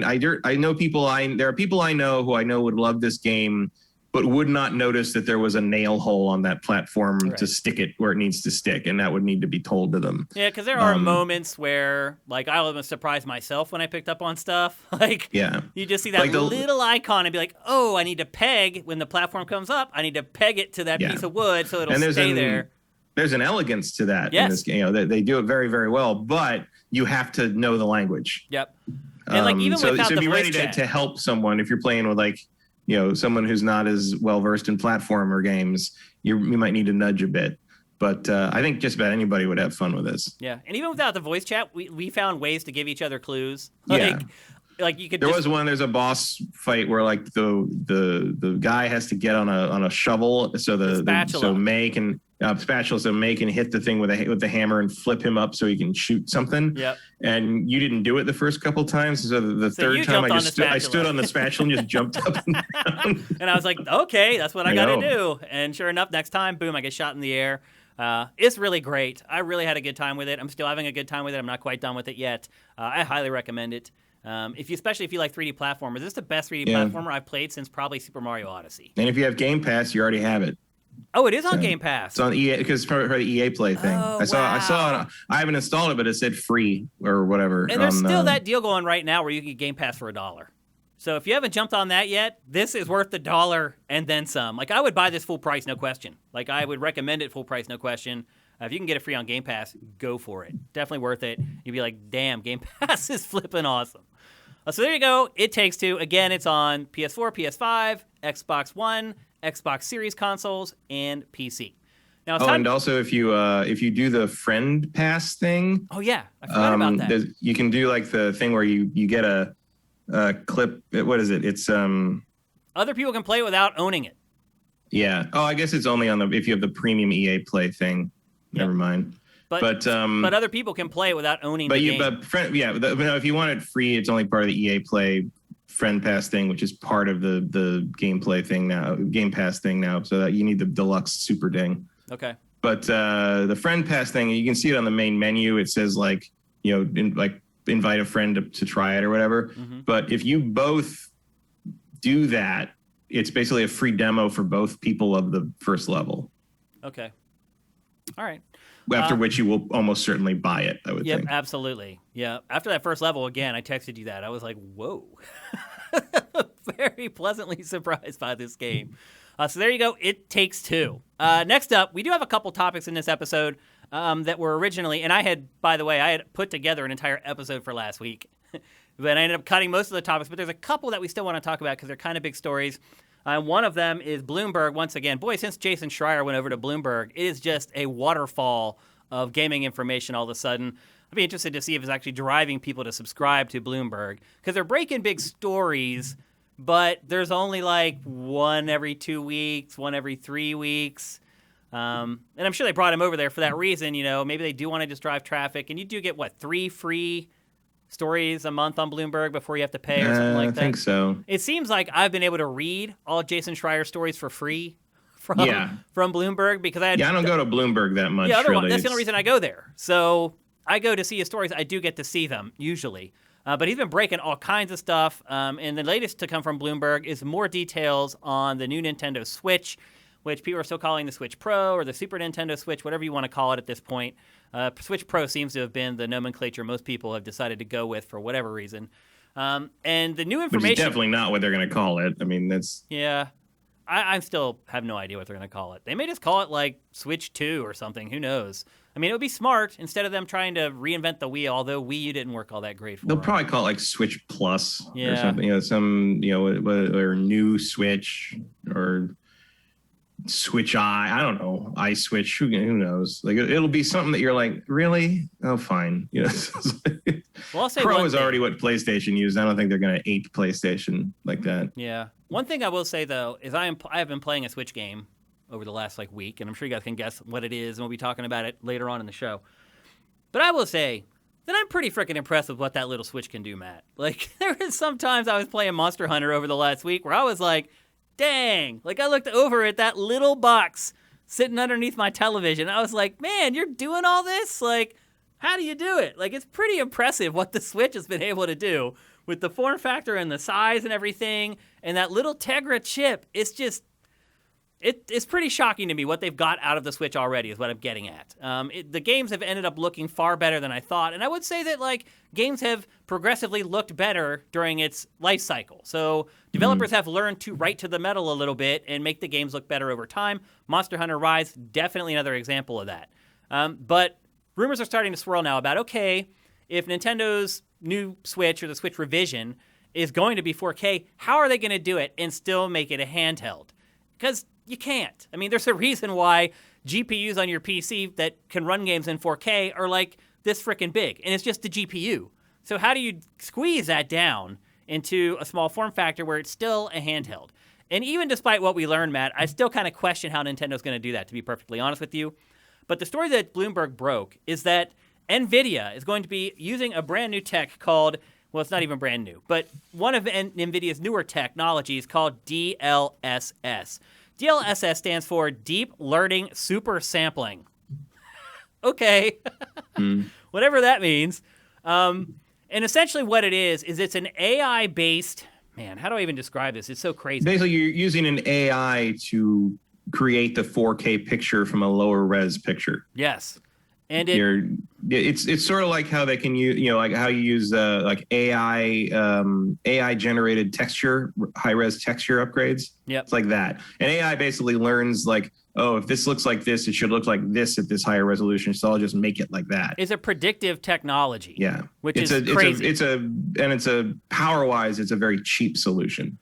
B: know people there are people I know who I know would love this game, but would not notice that there was a nail hole on that platform to stick it where it needs to stick, and that would need to be told to them.
A: Yeah, because there are moments where, like, I was surprised myself when I picked up on stuff. Like, you just see that like little icon and be like, oh, I need to peg, when the platform comes up, I need to peg it to that piece of wood so it'll stay there.
B: There's an elegance to that in this game. They do it very, very well, but you have to know the language.
A: Yep. And like, even without the
B: be
A: voice
B: ready
A: chat.
B: to help someone if you're playing with like, someone who's not as well versed in platformer games, you might need to nudge a bit. But I think just about anybody would have fun with this.
A: Yeah, and even without the voice chat, we found ways to give each other clues. Like you could.
B: There's a boss fight where like the guy has to get on a shovel, so May can hit the thing with the hammer and flip him up so he can shoot something.
A: Yep.
B: And you didn't do it the first couple times, so the third time I stood on the spatula and just jumped up and down.
A: And I was like, okay, that's what I got to do. And sure enough, next time, boom, I get shot in the air. It's really great. I really had a good time with it. I'm still having a good time with it. I'm not quite done with it yet. I highly recommend it. Especially if you like 3D platformers. This is the best 3D platformer I've played since probably Super Mario Odyssey.
B: And if you have Game Pass, you already have it.
A: Oh, it is on Game Pass.
B: It's on EA because for the EA Play thing. I saw it. I haven't installed it, but it said free or whatever.
A: And there's still that deal going right now where you can get Game Pass for $1. So if you haven't jumped on that yet, this is worth $1 and then some. Like, I would buy this full price, no question. Like, I would recommend it full price, no question. If you can get it free on Game Pass, go for it. Definitely worth it. You'd be like, damn, Game Pass is flipping awesome. So there you go. It Takes Two. Again, it's on PS4, PS5, Xbox One, Xbox Series consoles, and PC. Now,
B: and also if you do the friend pass thing.
A: Oh yeah, I forgot about that.
B: You can do like the thing where you get a clip. What is it? It's
A: other people can play without owning it.
B: Yeah. Oh, I guess it's only on if you have the premium EA Play thing. Never mind. But
A: other people can play without owning the game.
B: If you want it free, it's only part of the EA Play friend pass thing, which is part of the gameplay thing now, Game Pass thing now. So that you need the deluxe super ding.
A: Okay.
B: But the friend pass thing, you can see it on the main menu. It says like, invite a friend to try it or whatever. Mm-hmm. But if you both do that, it's basically a free demo for both people of the first level.
A: Okay. All right.
B: After which you will almost certainly buy it, I would think.
A: Yep, absolutely. Yeah. After that first level, again, I texted you that. I was like, whoa. Very pleasantly surprised by this game. So there you go. It Takes Two. Next up, we do have a couple topics in this episode that were originally, and I had put together an entire episode for last week. But I ended up cutting most of the topics, but there's a couple that we still want to talk about because they're kind of big stories. One of them is Bloomberg once again. Boy, since Jason Schreier went over to Bloomberg, it is just a waterfall of gaming information all of a sudden. I'd be interested to see if it's actually driving people to subscribe to Bloomberg because they're breaking big stories, but there's only like one every 2 weeks, one every 3 weeks. And I'm sure they brought him over there for that reason. Maybe they do want to just drive traffic. And you do get, 3 free stories a month on Bloomberg before you have to pay or something like that?
B: I think so.
A: It seems like I've been able to read all Jason Schreier stories for free from Bloomberg because I don't
B: go to Bloomberg that much.
A: Yeah,
B: really.
A: That's the only reason I go there. So I go to see his stories. I do get to see them usually. But he's been breaking all kinds of stuff. And the latest to come from Bloomberg is more details on the new Nintendo Switch, which people are still calling the Switch Pro or the Super Nintendo Switch, whatever you want to call it at this point. Switch Pro seems to have been the nomenclature most people have decided to go with for whatever reason. And the new information...
B: Which is definitely not what they're going to call it. I mean, that's...
A: Yeah. I still have no idea what they're going to call it. They may just call it, like, Switch 2 or something. Who knows? I mean, it would be smart instead of them trying to reinvent the Wii, although Wii U didn't work all that great for
B: They'll
A: them.
B: probably call it, like, Switch Plus or something. Or new Switch or... Switch Eye. I don't know. Eye Switch. Who knows? Like it'll be something that you're like, really? Oh, fine. You know,
A: Well, I'll say
B: Pro
A: one
B: is
A: thing.
B: already what PlayStation used. I don't think they're going to ape PlayStation like that.
A: Yeah. One thing I will say though is I have been playing a Switch game over the last week, and I'm sure you guys can guess what it is, and we'll be talking about it later on in the show. But I will say that I'm pretty freaking impressed with what that little Switch can do, Matt. Like, there is sometimes I was playing Monster Hunter over the last week where I was like, dang. Like, I looked over at that little box sitting underneath my television. I was like, man, you're doing all this? Like, how do you do it? Like, it's pretty impressive what the Switch has been able to do with the form factor and the size and everything. And that little Tegra chip, it's just... It's pretty shocking to me what they've got out of the Switch already is what I'm getting at. The games have ended up looking far better than I thought, and I would say that like games have progressively looked better during its life cycle. So developers have learned to write to the metal a little bit and make the games look better over time. Monster Hunter Rise, definitely another example of that. But rumors are starting to swirl now about, okay, if Nintendo's new Switch or the Switch revision is going to be 4K, how are they going to do it and still make it a handheld? Because you can't. I mean, there's a reason why GPUs on your PC that can run games in 4K are like this freaking big, and it's just the GPU. So how do you squeeze that down into a small form factor where it's still a handheld? And even despite what we learned, Matt, I still kind of question how Nintendo's going to do that, to be perfectly honest with you. But the story that Bloomberg broke is that NVIDIA is going to be using a brand new tech called, well, it's not even brand new, but one of NVIDIA's newer technologies called DLSS. DLSS stands for Deep Learning Super Sampling. Okay. Whatever that means. And essentially what it is it's an AI-based, man, how do I even describe this? It's so crazy.
B: Basically, you're using an AI to create the 4K picture from a lower res picture.
A: Yes. And
B: it's sort of like how they can use, like how you use like AI generated texture, high res texture upgrades.
A: Yep.
B: It's like that. And AI basically learns like, oh, if this looks like this, it should look like this at this higher resolution. So I'll just make it like that.
A: It's a predictive technology.
B: Yeah.
A: Which is crazy.
B: It's a power wise, it's a very cheap solution.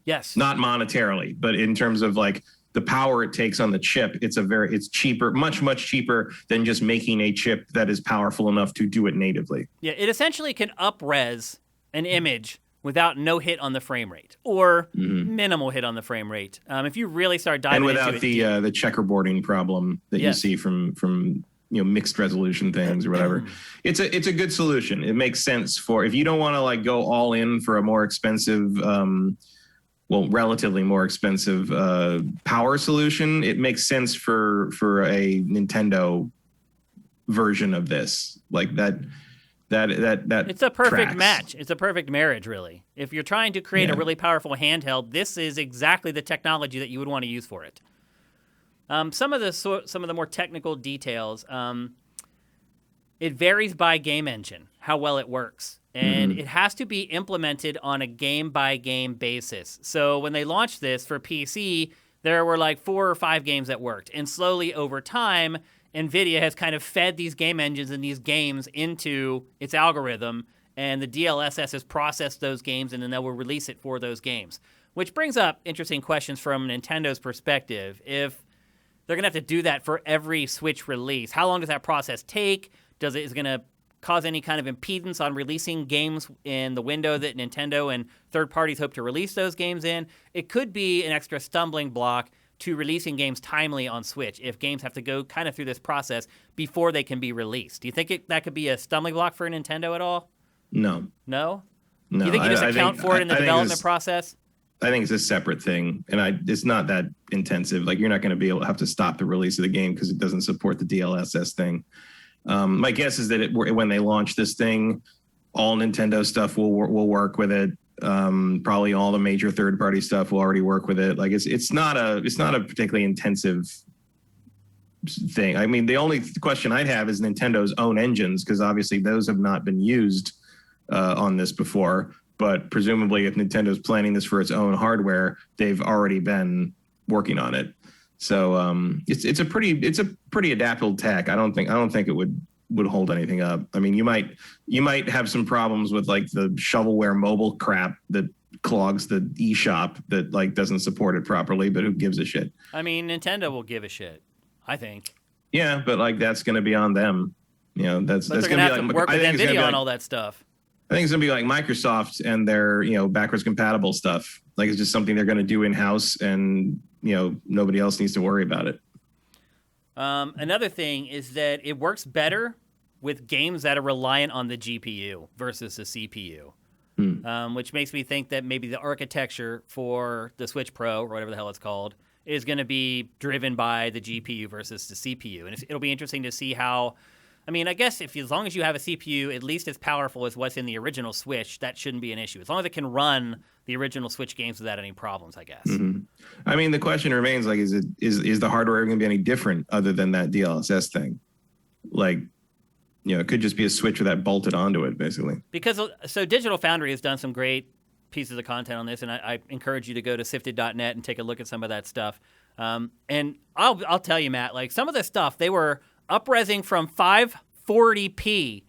A: Yes.
B: Not monetarily, but in terms of like the power it takes on the chip, it's cheaper, much cheaper than just making a chip that is powerful enough to do it natively.
A: Yeah, it essentially can up-res an image without no hit on the frame rate or minimal hit on the frame rate. If you really start diving into it,
B: and without the checkerboarding problem that you see from mixed resolution things or whatever. It's a good solution. It makes sense for if you don't want to like go all in for a more expensive relatively more expensive power solution. It makes sense for a Nintendo version of this. Like that
A: it's a perfect
B: tracks.
A: match. It's a perfect marriage, really. If you're trying to create a really powerful handheld, this is exactly the technology that you would want to use for it. Some of the more technical details. It varies by game engine, how well it works. And it has to be implemented on a game-by-game basis. So when they launched this for PC, there were like 4 or 5 games that worked. And slowly over time, NVIDIA has kind of fed these game engines and these games into its algorithm, and the DLSS has processed those games, and then they will release it for those games. Which brings up interesting questions from Nintendo's perspective. If they're going to have to do that for every Switch release, how long does that process take? Is it going to cause any kind of impedance on releasing games in the window that Nintendo and third parties hope to release those games in? It could be an extra stumbling block to releasing games timely on Switch if games have to go kind of through this process before they can be released. Do you think that could be a stumbling block for Nintendo at all?
B: No.
A: No?
B: No.
A: You think you just account for it in the development process?
B: I think it's a separate thing, and it's not that intensive. Like, you're not going to be able to have to stop the release of the game because it doesn't support the DLSS thing. My guess is that when they launch this thing, all Nintendo stuff will work with it. Probably all the major third-party stuff will already work with it. Like it's not a particularly intensive thing. I mean, the only question I'd have is Nintendo's own engines, because obviously those have not been used on this before. But presumably, if Nintendo's planning this for its own hardware, they've already been working on it. So it's a pretty adaptable tech. I don't think it would hold anything up. I mean, you might have some problems with like the shovelware mobile crap that clogs the eShop that like doesn't support it properly, but who gives a shit?
A: I mean, Nintendo will give a shit, I think.
B: Yeah, but like that's going to be on them. You know, that's
A: But they're
B: going
A: gonna have to work with NVIDIA on all that stuff.
B: I think it's going to be like Microsoft and their, you know, backwards compatible stuff. Like it's just something they're going to do in-house and, you know, nobody else needs to worry about it.
A: Another thing is that it works better with games that are reliant on the GPU versus the CPU, which makes me think that maybe the architecture for the Switch Pro, or whatever the hell it's called, is going to be driven by the GPU versus the CPU. And it'll be interesting to see how... I mean, I guess as long as you have a CPU at least as powerful as what's in the original Switch, that shouldn't be an issue. As long as it can run the original Switch games without any problems, I guess.
B: Mm-hmm. I mean, the question remains, like, is the hardware going to be any different other than that DLSS thing? Like, you know, it could just be a Switch with that bolted onto it, basically.
A: So Digital Foundry has done some great pieces of content on this, and I encourage you to go to sifted.net and take a look at some of that stuff. And I'll tell you, Matt, like some of the stuff, they were up-resing from 540p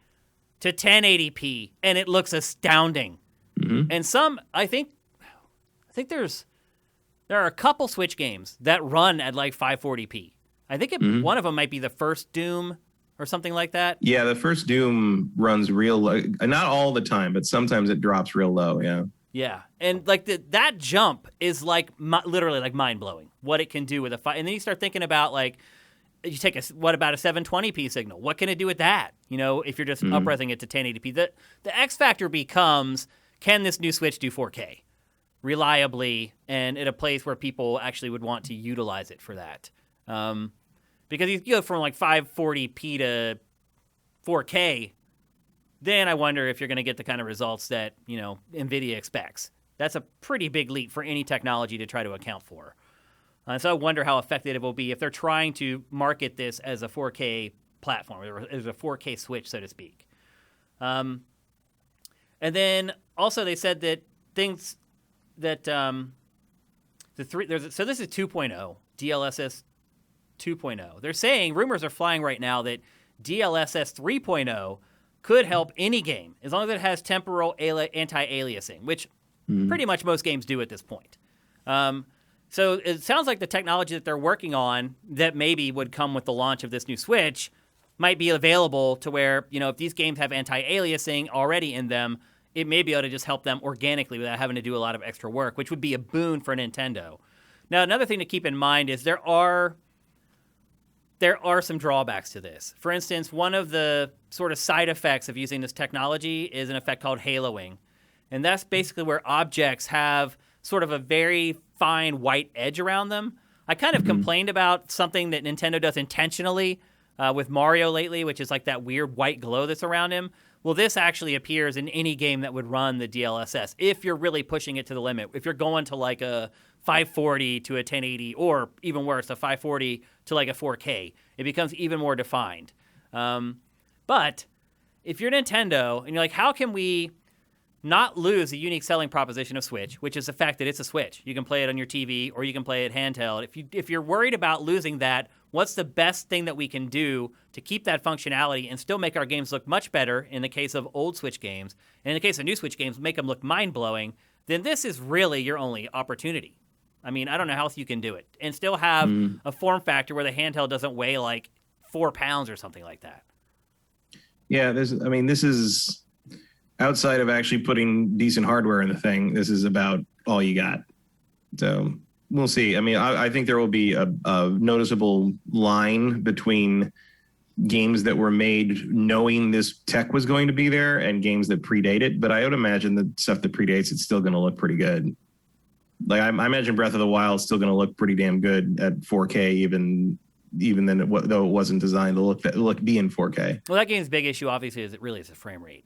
A: to 1080p, and it looks astounding. Mm-hmm. And some, I think there are a couple Switch games that run at like 540p. I think one of them might be the first Doom or something like that.
B: Yeah, the first Doom runs real low. Not all the time, but sometimes it drops real low, yeah.
A: Yeah, and like that jump is like literally like mind-blowing, what it can do with a... And then you start thinking about like, you take what about a 720p signal? What can it do with that? You know, if you're just up-resing it to 1080p. The X factor becomes, can this new Switch do 4K reliably and at a place where people actually would want to utilize it for that? Because you go from like 540p to 4K, then I wonder if you're going to get the kind of results that, you know, NVIDIA expects. That's a pretty big leap for any technology to try to account for. So I wonder how effective it will be if they're trying to market this as a 4K platform, or as a 4K Switch, so to speak. And then also they said that things that so this is 2.0, DLSS 2.0. They're saying, rumors are flying right now that DLSS 3.0 could help any game as long as it has temporal anti-aliasing, which pretty much most games do at this point. So it sounds like the technology that they're working on that maybe would come with the launch of this new Switch might be available to where, you know, if these games have anti-aliasing already in them, it may be able to just help them organically without having to do a lot of extra work, which would be a boon for Nintendo. Now, another thing to keep in mind is there are some drawbacks to this. For instance, one of the sort of side effects of using this technology is an effect called haloing. And that's basically where objects have sort of a very fine white edge around them. I kind of complained about something that Nintendo does intentionally with Mario lately, which is like that weird white glow that's around him. Well, this actually appears in any game that would run the DLSS if you're really pushing it to the limit. If you're going to like a 540 to a 1080, or even worse, a 540 to like a 4K, it becomes even more defined. But if you're Nintendo and you're like, how can we not lose the unique selling proposition of Switch, which is the fact that it's a Switch. You can play it on your TV or you can play it handheld. If you're worried about losing that, what's the best thing that we can do to keep that functionality and still make our games look much better in the case of old Switch games, and in the case of new Switch games, make them look mind-blowing, then this is really your only opportunity. I mean, I don't know how else you can do it and still have a form factor where the handheld doesn't weigh like 4 pounds or something like that.
B: Yeah, this is... outside of actually putting decent hardware in the thing, this is about all you got. So we'll see. I mean, I think there will be a noticeable line between games that were made knowing this tech was going to be there and games that predate it. But I would imagine the stuff that predates it's still going to look pretty good. Like I imagine Breath of the Wild is still going to look pretty damn good at 4K, even then, though it wasn't designed to be in 4K.
A: Well, that game's big issue obviously is a frame rate.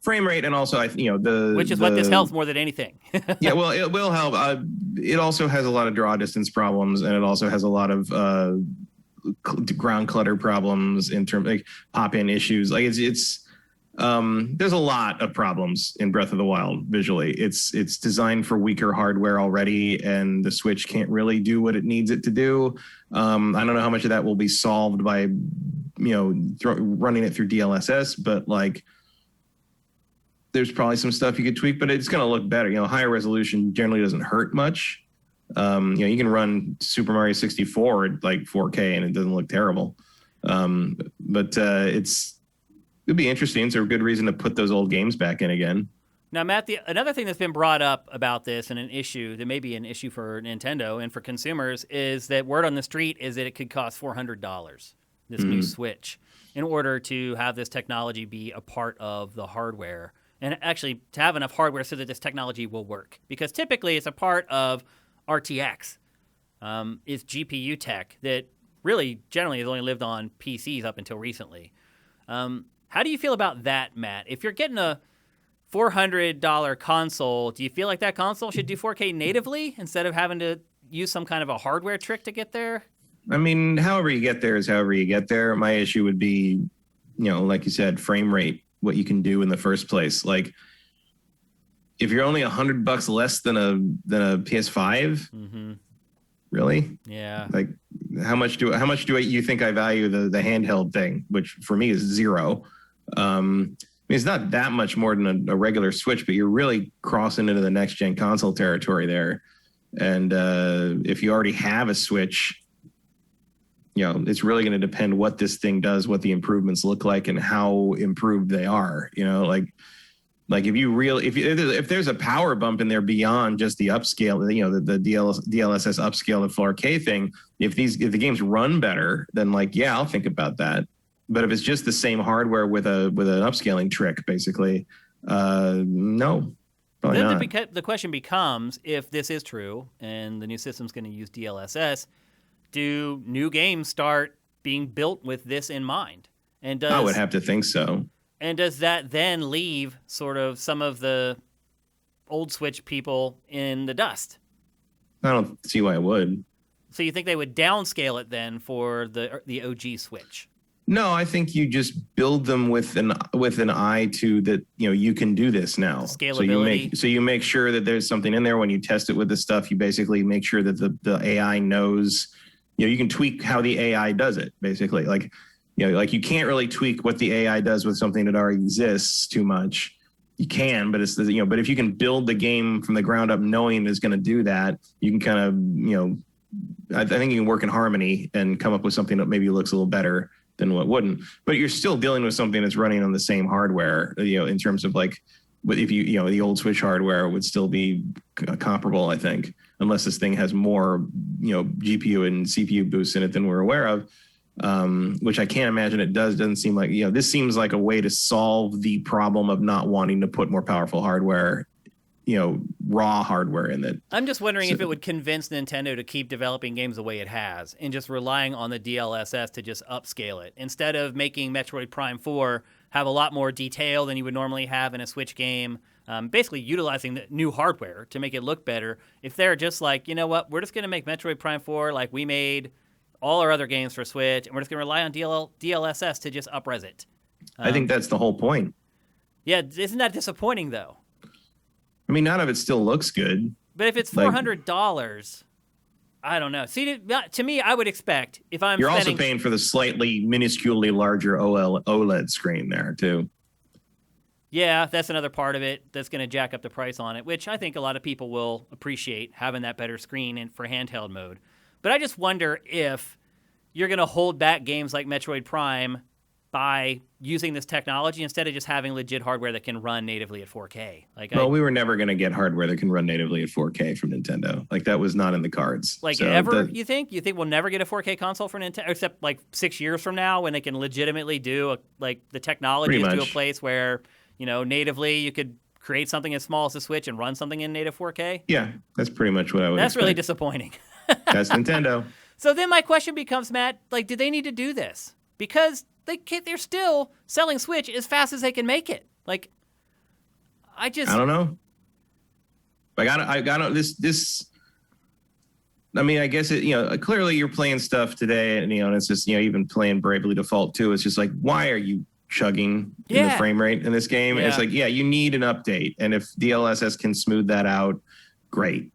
B: Frame rate, and also
A: which is what this helps more than anything.
B: Yeah, well, it will help. It also has a lot of draw distance problems, and it also has a lot of ground clutter problems in terms like pop-in issues. Like it's there's a lot of problems in Breath of the Wild visually. It's designed for weaker hardware already, and the Switch can't really do what it needs it to do. I don't know how much of that will be solved by running it through DLSS, but like. there's probably some stuff you could tweak, but it's going to look better. Higher resolution generally doesn't hurt much. You can run Super Mario 64 at like 4K and it doesn't look terrible. But it'd be interesting. It's a good reason to put those old games back in again.
A: Now, Matt, another thing that's been brought up about this and an issue that may be an issue for Nintendo and for consumers is that word on the street is that it could cost $400, this new Switch, in order to have this technology be a part of the hardware and actually to have enough hardware so that this technology will work. Because typically it's a part of RTX, is GPU tech that really generally has only lived on PCs up until recently. How do you feel about that, Matt? If you're getting a $400 console, do you feel like that console should do 4K natively instead of having to use some kind of a hardware trick to get there?
B: I mean, however you get there is however you get there. My issue would be, like you said, frame rate, what you can do in the first place. Like, if you're only $100 less than a PS5, really?
A: Yeah.
B: Like, how much do you think I value the handheld thing, which for me is zero? It's not that much more than a regular Switch, but you're really crossing into the next gen console territory there. And if you already have a Switch, it's really going to depend what this thing does, what the improvements look like, and how improved they are. Like if there's a power bump in there beyond just the upscale, the DLSS upscale to 4K thing, if the games run better, then I'll think about that. But if it's just the same hardware with an upscaling trick, basically, no, probably
A: then
B: not.
A: The question becomes, if this is true and the new system's going to use DLSS, do new games start being built with this in mind? And
B: I would have to think so.
A: And does that then leave sort of some of the old Switch people in the dust?
B: I don't see why it would.
A: So you think they would downscale it then for the OG Switch?
B: No, I think you just build them with an eye to that. You can do this now.
A: Scalability.
B: So you make sure that there's something in there when you test it with the stuff. You basically make sure that the AI knows. You can tweak how the AI does it. Basically, like you can't really tweak what the AI does with something that already exists too much. You can, but it's but if you can build the game from the ground up, knowing it's going to do that, you can kind of I think you can work in harmony and come up with something that maybe looks a little better than what wouldn't. But you're still dealing with something that's running on the same hardware. In terms of like, if the old Switch hardware would still be comparable, I think, unless this thing has more GPU and CPU boosts in it than we're aware of. Which I can't imagine it does. Doesn't seem like, this seems like a way to solve the problem of not wanting to put more powerful hardware, raw hardware in it.
A: I'm just wondering if it would convince Nintendo to keep developing games the way it has and just relying on the DLSS to just upscale it. Instead of making Metroid Prime 4 have a lot more detail than you would normally have in a Switch game, basically utilizing the new hardware to make it look better. If they're just like, we're just going to make Metroid Prime 4 like we made all our other games for Switch, and we're just going to rely on DLSS to just up-res it.
B: I think that's the whole point.
A: Yeah, isn't that disappointing, though?
B: I mean, none of it still looks good.
A: But if it's $400, I don't know. See, to me, I would expect if I'm
B: You're also paying for the slightly minusculely larger OLED screen there, too.
A: Yeah, that's another part of it that's going to jack up the price on it, which I think a lot of people will appreciate, having that better screen for handheld mode. But I just wonder if you're going to hold back games like Metroid Prime by using this technology instead of just having legit hardware that can run natively at 4K.
B: We were never going to get hardware that can run natively at 4K from Nintendo. That was not in the cards.
A: You think? You think we'll never get a 4K console for Nintendo, except 6 years from now when they can legitimately do the technology is to a place where natively you could create something as small as a Switch and run something in native 4K?
B: Yeah, that's pretty much what I would expect.
A: Really disappointing.
B: That's Nintendo.
A: So then my question becomes, Matt, do they need to do this? Because they're still selling Switch as fast as they can make it. I don't
B: know. I got this. I mean, I guess clearly you're playing stuff today, and and it's just even playing Bravely Default 2. It's just like, why are you chugging in the frame rate in this game? Yeah. It's like, you need an update, and if DLSS can smooth that out, great.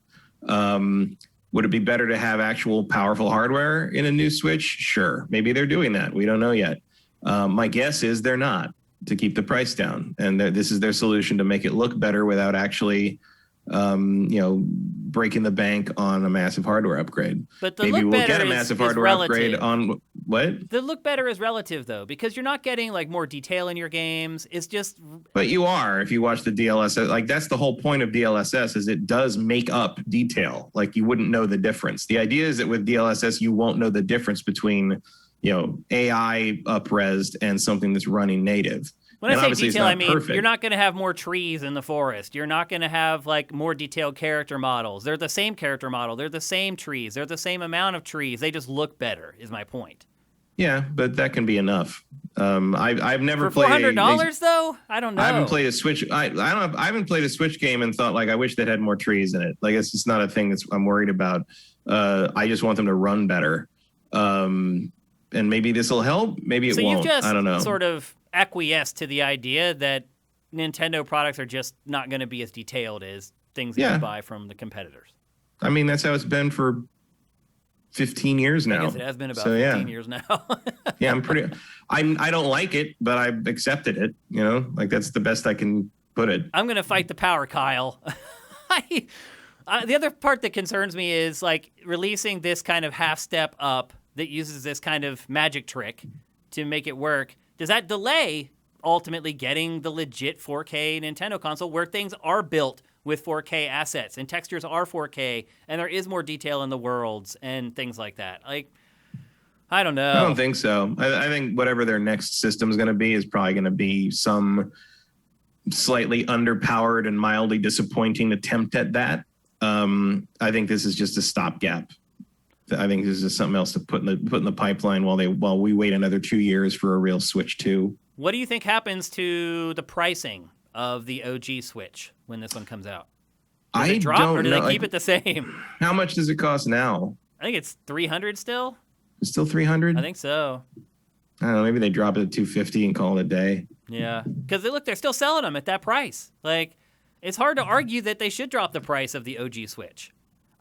B: Would it be better to have actual powerful hardware in a new Switch? Sure. Maybe they're doing that. We don't know yet. My guess is they're not. to keep the price down. And this is their solution to make it look better without actually, breaking the bank on a massive hardware upgrade.
A: But the
B: maybe
A: look
B: we'll
A: better
B: get a massive hardware upgrade on what?
A: The look better is relative, though, because you're not getting like more detail in your games. It's just.
B: But you are, if you watch the DLSS, like that's the whole point of DLSS is it does make up detail. Like you wouldn't know the difference. The idea is that with DLSS, you won't know the difference between, AI up-resed and something that's running native.
A: When I say detail, I mean perfect. You're not going to have more trees in the forest. You're not going to have like more detailed character models. They're the same character model. They're the same trees. They're the same amount of trees. They just look better, is my point.
B: Yeah, but that can be enough. I've never
A: played $400 though. I don't know.
B: I haven't played a Switch. I haven't played a Switch game and thought like I wish that had more trees in it. Like it's just not a thing I'm worried about. I just want them to run better. And maybe this will help. Maybe it won't.
A: You've just
B: I don't know.
A: Sort of acquiesce to the idea that Nintendo products are just not going to be as detailed as things that you buy from the competitors.
B: I mean, that's how it's been for 15 years now.
A: I guess it has been about 15 years now.
B: Yeah, I don't like it, but I've accepted it, like that's the best I can put it.
A: I'm going to fight the power, Kyle. The other part that concerns me is like releasing this kind of half step up that uses this kind of magic trick to make it work. Does that delay ultimately getting the legit 4K Nintendo console where things are built with 4K assets and textures are 4K and there is more detail in the worlds and things like that? Like, I don't know.
B: I don't think so. I think whatever their next system is going to be is probably going to be some slightly underpowered and mildly disappointing attempt at that. I think this is just a stopgap. I think this is something else to put in the pipeline while we wait another 2 years for a real Switch 2.
A: What do you think happens to the pricing of the OG Switch when this one comes out? Does it drop or do they keep it the same?
B: How much does it cost now?
A: I think it's $300 still.
B: It's still $300?
A: I think so.
B: I don't know. Maybe they drop it at $250 and call it a day.
A: Yeah, because they're still selling them at that price. Like, it's hard to argue that they should drop the price of the OG Switch.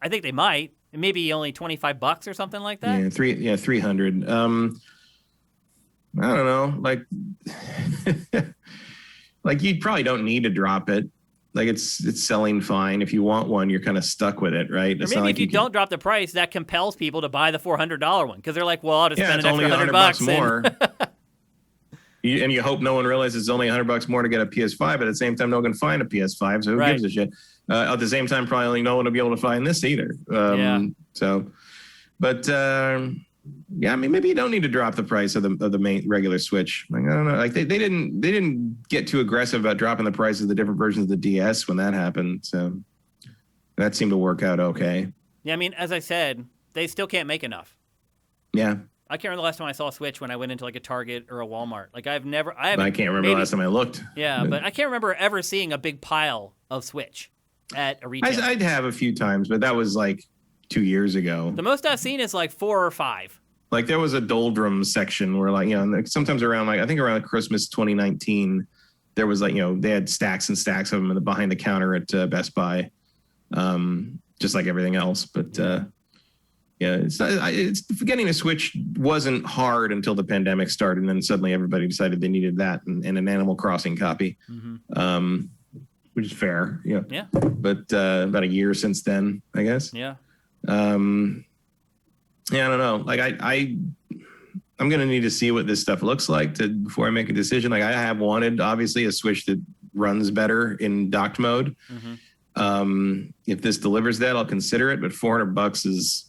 A: I think they might. Maybe only $25 or something like that.
B: Yeah, 300. I don't know. Like, like you probably don't need to drop it. Like it's selling fine. If you want one, you're kind of stuck with it, right?
A: Or maybe if you don't drop the price, that compels people to buy the $400 one because they're like, well, I'll just spend an extra $100
B: more. And you hope no one realizes it's only $100 more to get a PS5. But at the same time, no one can find a PS5, so who gives a shit? At the same time, probably no one will be able to find this either. So, but I mean, maybe you don't need to drop the price of the main regular Switch. Like, I don't know. Like they didn't get too aggressive about dropping the price of the different versions of the DS when that happened. So that seemed to work out okay.
A: Yeah, I mean, as I said, they still can't make enough.
B: Yeah.
A: I can't remember the last time I saw a Switch when I went into like a Target or a Walmart. Like I can't remember
B: the last time I looked.
A: Yeah, but I can't remember ever seeing a big pile of Switch at a retailer.
B: I'd have a few times, but that was like 2 years ago.
A: The most I've seen is like 4 or 5.
B: Like there was a doldrums section where sometimes around I think around Christmas 2019, there was they had stacks and stacks of them behind the counter at Best Buy, just like everything else. But it's getting a Switch wasn't hard until the pandemic started, and then suddenly everybody decided they needed that and an Animal Crossing copy, which is fair. Yeah. Yeah. But about a year since then, I guess.
A: Yeah.
B: Yeah, I don't know. Like I'm gonna need to see what this stuff looks like before I make a decision. Like I have wanted obviously a Switch that runs better in docked mode. If this delivers that, I'll consider it. But $400 is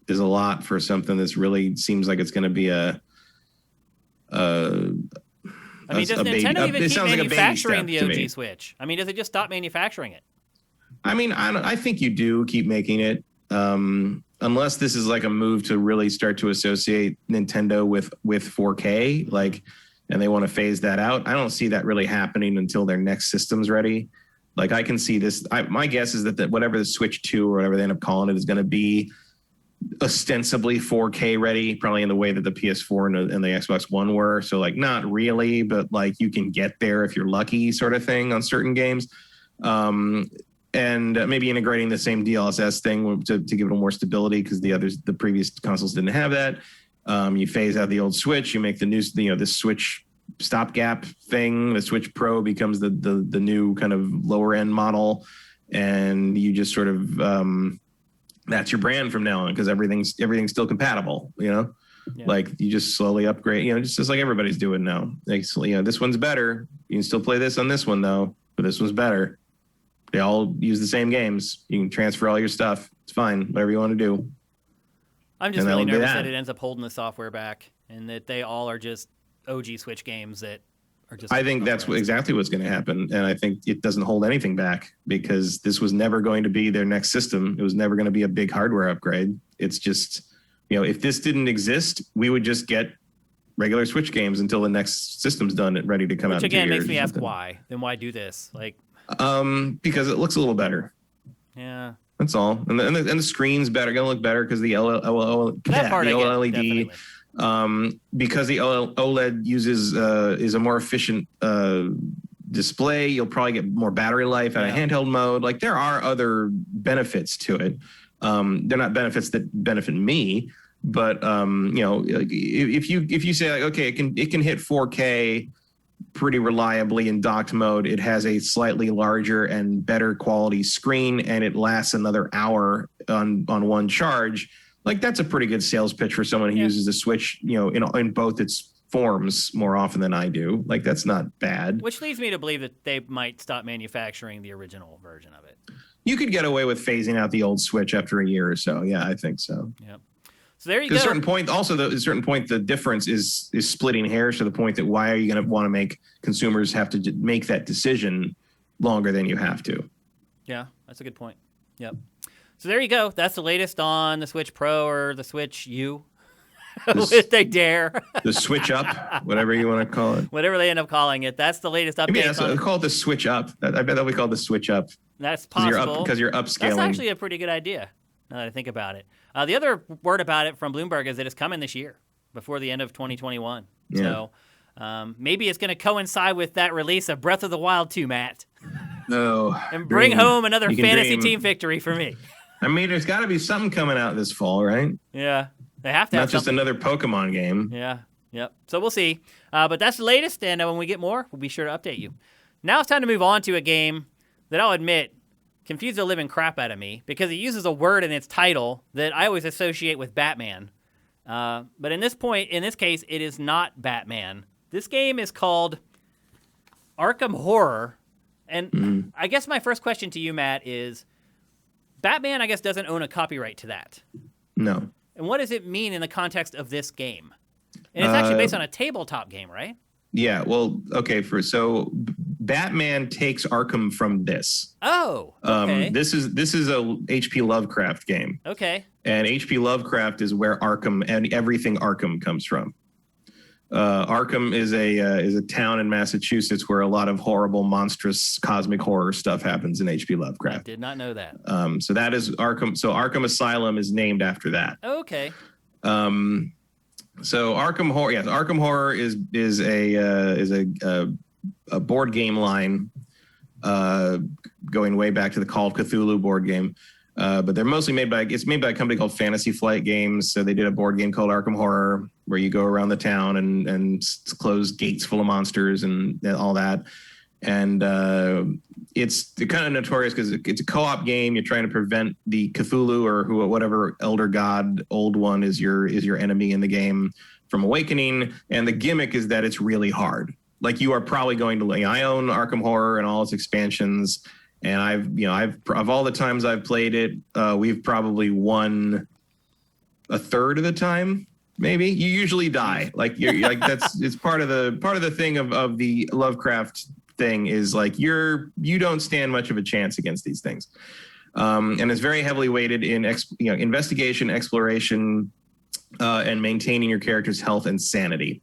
B: a lot for something that's really seems like it's going to be
A: I mean, does Nintendo even keep manufacturing the OG Switch? I mean, does it just stop manufacturing it?
B: I mean, I think you do keep making it, unless this is like a move to really start to associate Nintendo with 4K, and they want to phase that out. I don't see that really happening until their next system's ready. Like I can see this. My guess is that whatever the Switch 2 or whatever they end up calling it is going to be ostensibly 4K ready, probably in the way that the PS4 and the Xbox One were. So like not really, but like you can get there if you're lucky, sort of thing on certain games. And maybe integrating the same DLSS thing to give it a little more stability because the previous consoles didn't have that. You phase out the old Switch, you make the new, this Switch stopgap thing. The Switch Pro becomes the new kind of lower end model, and you just sort of that's your brand from now on because everything's still compatible. Like you just slowly upgrade. Just like everybody's doing now. Like this one's better. You can still play this on this one though, but this one's better. They all use the same games. You can transfer all your stuff. It's fine. Whatever you want to do.
A: I'm just really nervous that it ends up holding the software back and that they all are just OG Switch games that are just...
B: I think that's exactly what's going to happen. And I think it doesn't hold anything back because this was never going to be their next system. It was never going to be a big hardware upgrade. It's just, if this didn't exist, we would just get regular Switch games until the next system's done and ready to come out.
A: Which again makes me ask why. Then why do this?
B: Because it looks a little better.
A: Yeah.
B: That's all. And the screen's better, going to look better because the OLED. Because the OLED is a more efficient display. You'll probably get more battery life out of handheld mode. Like there are other benefits to it. They're not benefits that benefit me, but if you say like, okay, it can hit 4K pretty reliably in docked mode. It has a slightly larger and better quality screen, and it lasts another hour on one charge. Like that's a pretty good sales pitch for someone who uses the Switch, in both its forms more often than I do. Like that's not bad.
A: Which leads me to believe that they might stop manufacturing the original version of it.
B: You could get away with phasing out the old Switch after a year or so. Yeah, I think so.
A: Yep. So there you go.
B: At a certain point, the difference is splitting hairs to the point that why are you going to want to make consumers have to make that decision longer than you have to?
A: Yeah, that's a good point. Yep. So there you go. That's the latest on the Switch Pro or the Switch U, if they dare.
B: The Switch Up, whatever you want to call it.
A: Whatever they end up calling it. That's the latest update.
B: Maybe call it the Switch Up. I bet that'll be called the Switch Up.
A: That's possible.
B: Because you're upscaling.
A: That's actually a pretty good idea, now that I think about it. The other word about it from Bloomberg is that it's coming this year, before the end of 2021. Yeah. So maybe it's going to coincide with that release of Breath of the Wild 2, Matt.
B: No.
A: And bring home another fantasy team victory for me.
B: I mean, there's got to be something coming out this fall, right?
A: Yeah. They have to have
B: Not just another Pokemon game.
A: Yeah. Yep. So we'll see. But that's the latest, and when we get more, we'll be sure to update you. Now it's time to move on to a game that I'll admit confused the living crap out of me because it uses a word in its title that I always associate with Batman. But in this case, it is not Batman. This game is called Arkham Horror. And I guess my first question to you, Matt, is Batman, I guess, doesn't own a copyright to that.
B: No.
A: And what does it mean in the context of this game? And it's actually based on a tabletop game, right?
B: Yeah, well, okay. So Batman takes Arkham from this.
A: Oh, okay.
B: This is a H.P. Lovecraft game.
A: Okay.
B: And H.P. Lovecraft is where Arkham and everything Arkham comes from. Arkham is a town in Massachusetts where a lot of horrible, monstrous, cosmic horror stuff happens in H.P. Lovecraft.
A: I did not know that.
B: So that is Arkham. So Arkham Asylum is named after that.
A: Okay.
B: So Arkham Horror, yes, Arkham Horror is a board game line, going way back to the Call of Cthulhu board game. But they're mostly made by a company called Fantasy Flight Games. So they did a board game called Arkham Horror, where you go around the town and close gates full of monsters and all that. And it's kind of notorious because it's a co-op game. You're trying to prevent the Cthulhu or whatever elder god, old one is your enemy in the game from awakening. And the gimmick is that it's really hard. Like you are probably going to. I own Arkham Horror and all its expansions. And I've of all the times I've played it, we've probably won a third of the time. Maybe you usually die. Like it's part of the thing of the Lovecraft thing is like you don't stand much of a chance against these things. And it's very heavily weighted in investigation, exploration, and maintaining your character's health and sanity.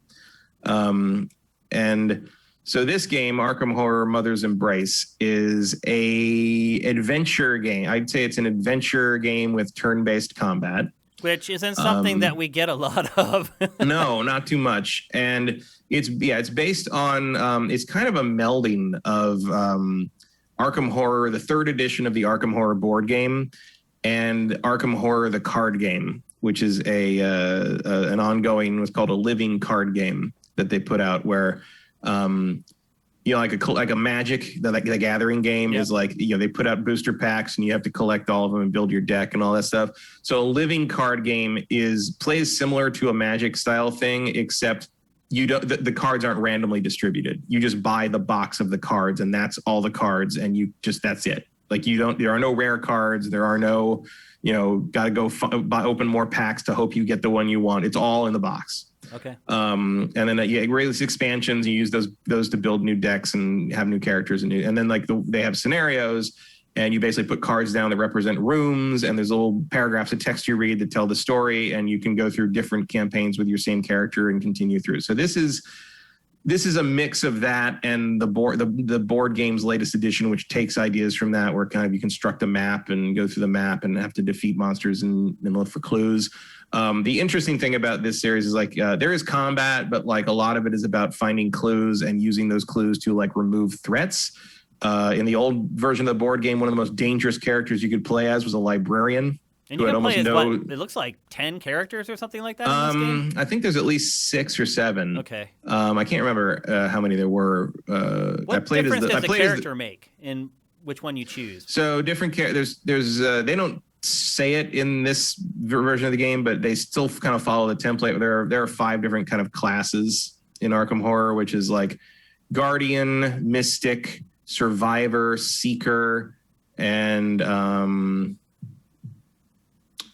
B: And so this game, Arkham Horror Mother's Embrace, is a adventure game. I'd say it's an adventure game with turn-based combat.
A: Which isn't something that we get a lot of.
B: No, not too much. And it's based on, it's kind of a melding of Arkham Horror, the third edition of the Arkham Horror board game, and Arkham Horror, the card game, which is an ongoing, what's called a living card game that they put out where Like a Magic, the Gathering game is like, they put out booster packs and you have to collect all of them and build your deck and all that stuff. So a living card game plays similar to a Magic style thing, except the cards aren't randomly distributed. You just buy the box of the cards and that's all the cards, and that's it. Like there are no rare cards. There are no, got to go open more packs to hope you get the one you want. It's all in the box.
A: Okay.
B: And then release expansions. You use those to build new decks and have new characters and then they have scenarios, and you basically put cards down that represent rooms, and there's little paragraphs of text you read that tell the story, and you can go through different campaigns with your same character and continue through. So this is a mix of that and the board game's latest edition, which takes ideas from that, where kind of you construct a map and go through the map and have to defeat monsters and look for clues. The interesting thing about this series is there is combat, but like a lot of it is about finding clues and using those clues to like remove threats. In the old version of the board game, one of the most dangerous characters you could play as was a librarian.
A: And you can play as it looks like 10 characters or something like that in this game?
B: I think there's at least 6 or 7.
A: Okay.
B: I can't remember how many there were.
A: What difference does the character make in which one you choose?
B: So different characters. There's they don't say it in this version of the game, but they still kind of follow the template. There are 5 different kind of classes in Arkham Horror, which is like Guardian, Mystic, Survivor, Seeker, and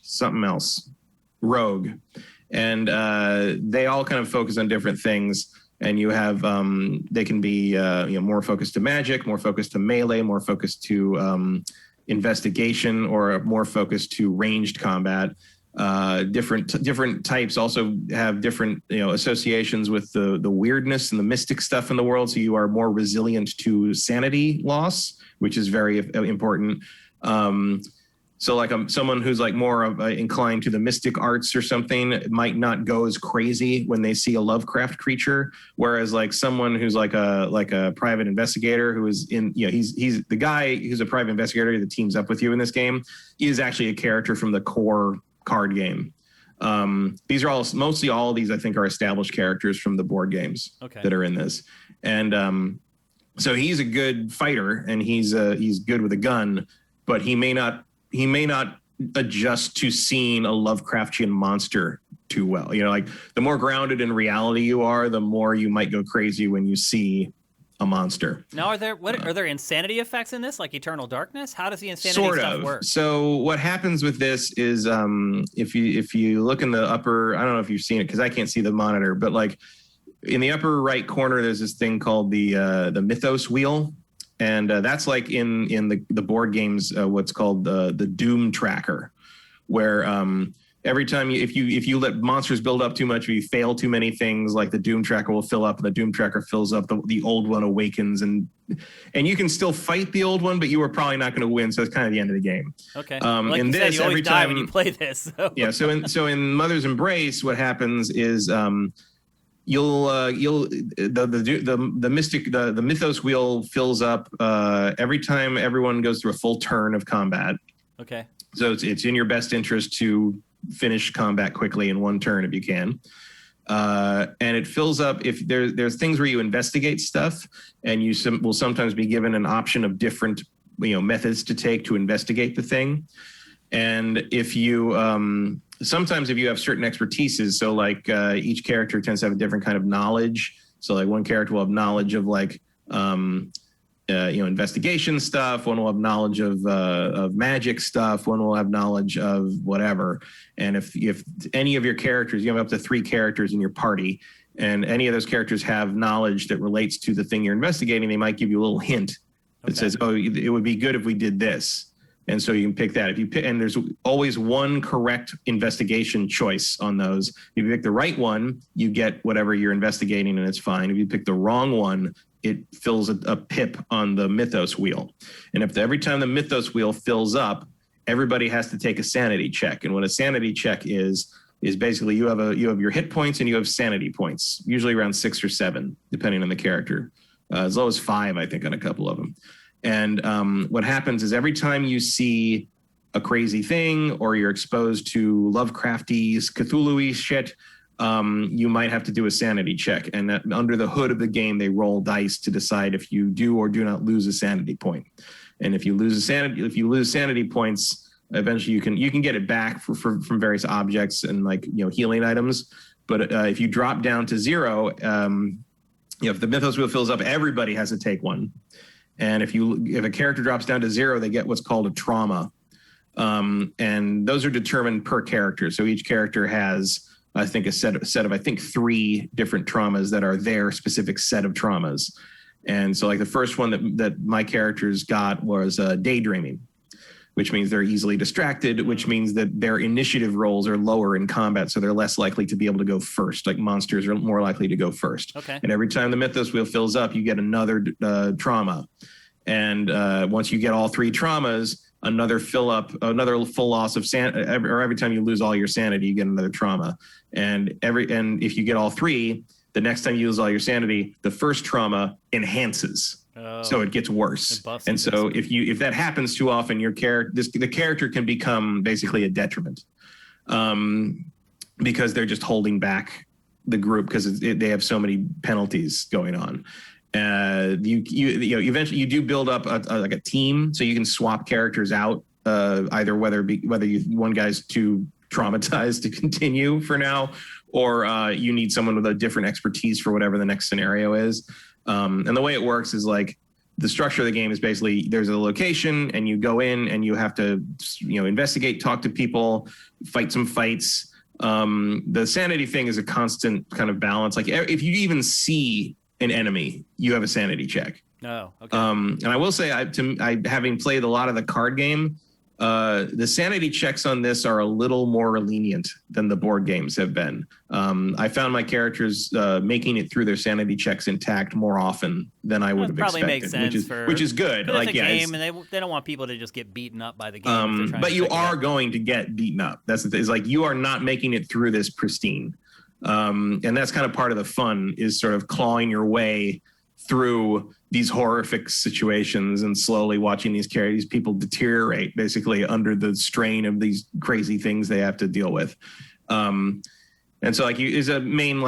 B: something else, Rogue. And they all kind of focus on different things. And you have, they can be more focused to magic, more focused to melee, more focused to investigation, or more focused to ranged combat. Different types also have different associations with the weirdness and the mystic stuff in the world. So you are more resilient to sanity loss, which is very important. So like someone who's like more inclined to the mystic arts or something might not go as crazy when they see a Lovecraft creature, whereas like someone who's like a private investigator who is he's the guy who's a private investigator that teams up with you in this game is actually a character from the core card game. These are mostly all of these I think are established characters from the board games that are in this, and so he's a good fighter and he's good with a gun, but he may not adjust to seeing a Lovecraftian monster too well. Like the more grounded in reality you are, the more you might go crazy when you see a monster.
A: Now, are there insanity effects in this, like Eternal Darkness? How does the insanity stuff work?
B: So what happens with this is if you look in the upper, I don't know if you've seen it because I can't see the monitor, but like in the upper right corner, there's this thing called the Mythos wheel. And that's like in the board games, what's called the Doom tracker, where every time if you let monsters build up too much, or you fail too many things, like the Doom tracker will fill up, and the Doom tracker fills up, the old one awakens, and you can still fight the old one, but you are probably not going to win. So it's kind of the end of the game.
A: Okay. Like in this, you always die when you play this. So.
B: Yeah. So in Mother's Embrace, what happens is the Mythos wheel fills up every time everyone goes through a full turn of combat.
A: Okay.
B: So it's in your best interest to finish combat quickly in one turn if you can. And it fills up if there's things where you investigate stuff, and you will sometimes be given an option of different methods to take to investigate the thing. And if you sometimes if you have certain expertises, so like each character tends to have a different kind of knowledge. So like one character will have knowledge of like investigation stuff. One will have knowledge of magic stuff. One will have knowledge of whatever. And if any of your characters, you have up to 3 characters in your party, and any of those characters have knowledge that relates to the thing you're investigating, they might give you a little hint that says, "Oh, it would be good if we did this." And so you can pick that. If you pick, and there's always one correct investigation choice on those. If you pick the right one, you get whatever you're investigating, and it's fine. If you pick the wrong one, it fills a pip on the Mythos wheel. And if every time the Mythos wheel fills up, everybody has to take a sanity check. And what a sanity check is basically you have your hit points and you have sanity points, usually around 6 or 7, depending on the character, as low as 5, I think, on a couple of them. And what happens is every time you see a crazy thing, or you're exposed to Lovecrafty, Cthulhu-y shit, you might have to do a sanity check. And that, under the hood of the game, they roll dice to decide if you do or do not lose a sanity point. And if you lose sanity points, eventually you can get it back from various objects and like, healing items. But if you drop down to 0, if the Mythos wheel fills up, everybody has to take one. And if a character drops down to 0, they get what's called a trauma. And those are determined per character. So each character has, I think, a set of I think 3 different traumas that are their specific set of traumas. And so like the first one that my characters got was daydreaming, which means they're easily distracted, which means that their initiative rolls are lower in combat, so they're less likely to be able to go first. Like monsters are more likely to go first.
A: Okay.
B: And every time the Mythos wheel fills up, you get another trauma. And once you get all 3 traumas, another full loss of sanity, or every time you lose all your sanity, you get another trauma. And if you get all 3, the next time you lose all your sanity, the first trauma enhances. So it gets worse. And so if that happens too often, the character can become basically a detriment, because they're just holding back the group because they have so many penalties going on. Eventually you do build up a team, so you can swap characters out, either whether one guy's too traumatized to continue for now, or you need someone with a different expertise for whatever the next scenario is. And the way it works is like the structure of the game is basically there's a location and you go in and you have to, investigate, talk to people, fight some fights. The sanity thing is a constant kind of balance. Like if you even see an enemy, you have a sanity check.
A: Oh, okay.
B: And I will say, I having played a lot of the card game, the sanity checks on this are a little more lenient than the board games have been. I found my characters making it through their sanity checks intact more often than I would have expected. Probably makes sense, which is good.
A: Like, it's a game, and they don't want people to just get beaten up by the game.
B: But you are going to get beaten up. That's the thing. It's like you are not making it through this pristine. And that's kind of part of the fun, is sort of clawing your way through these horrific situations and slowly watching these people deteriorate basically under the strain of these crazy things they have to deal with. And so is a main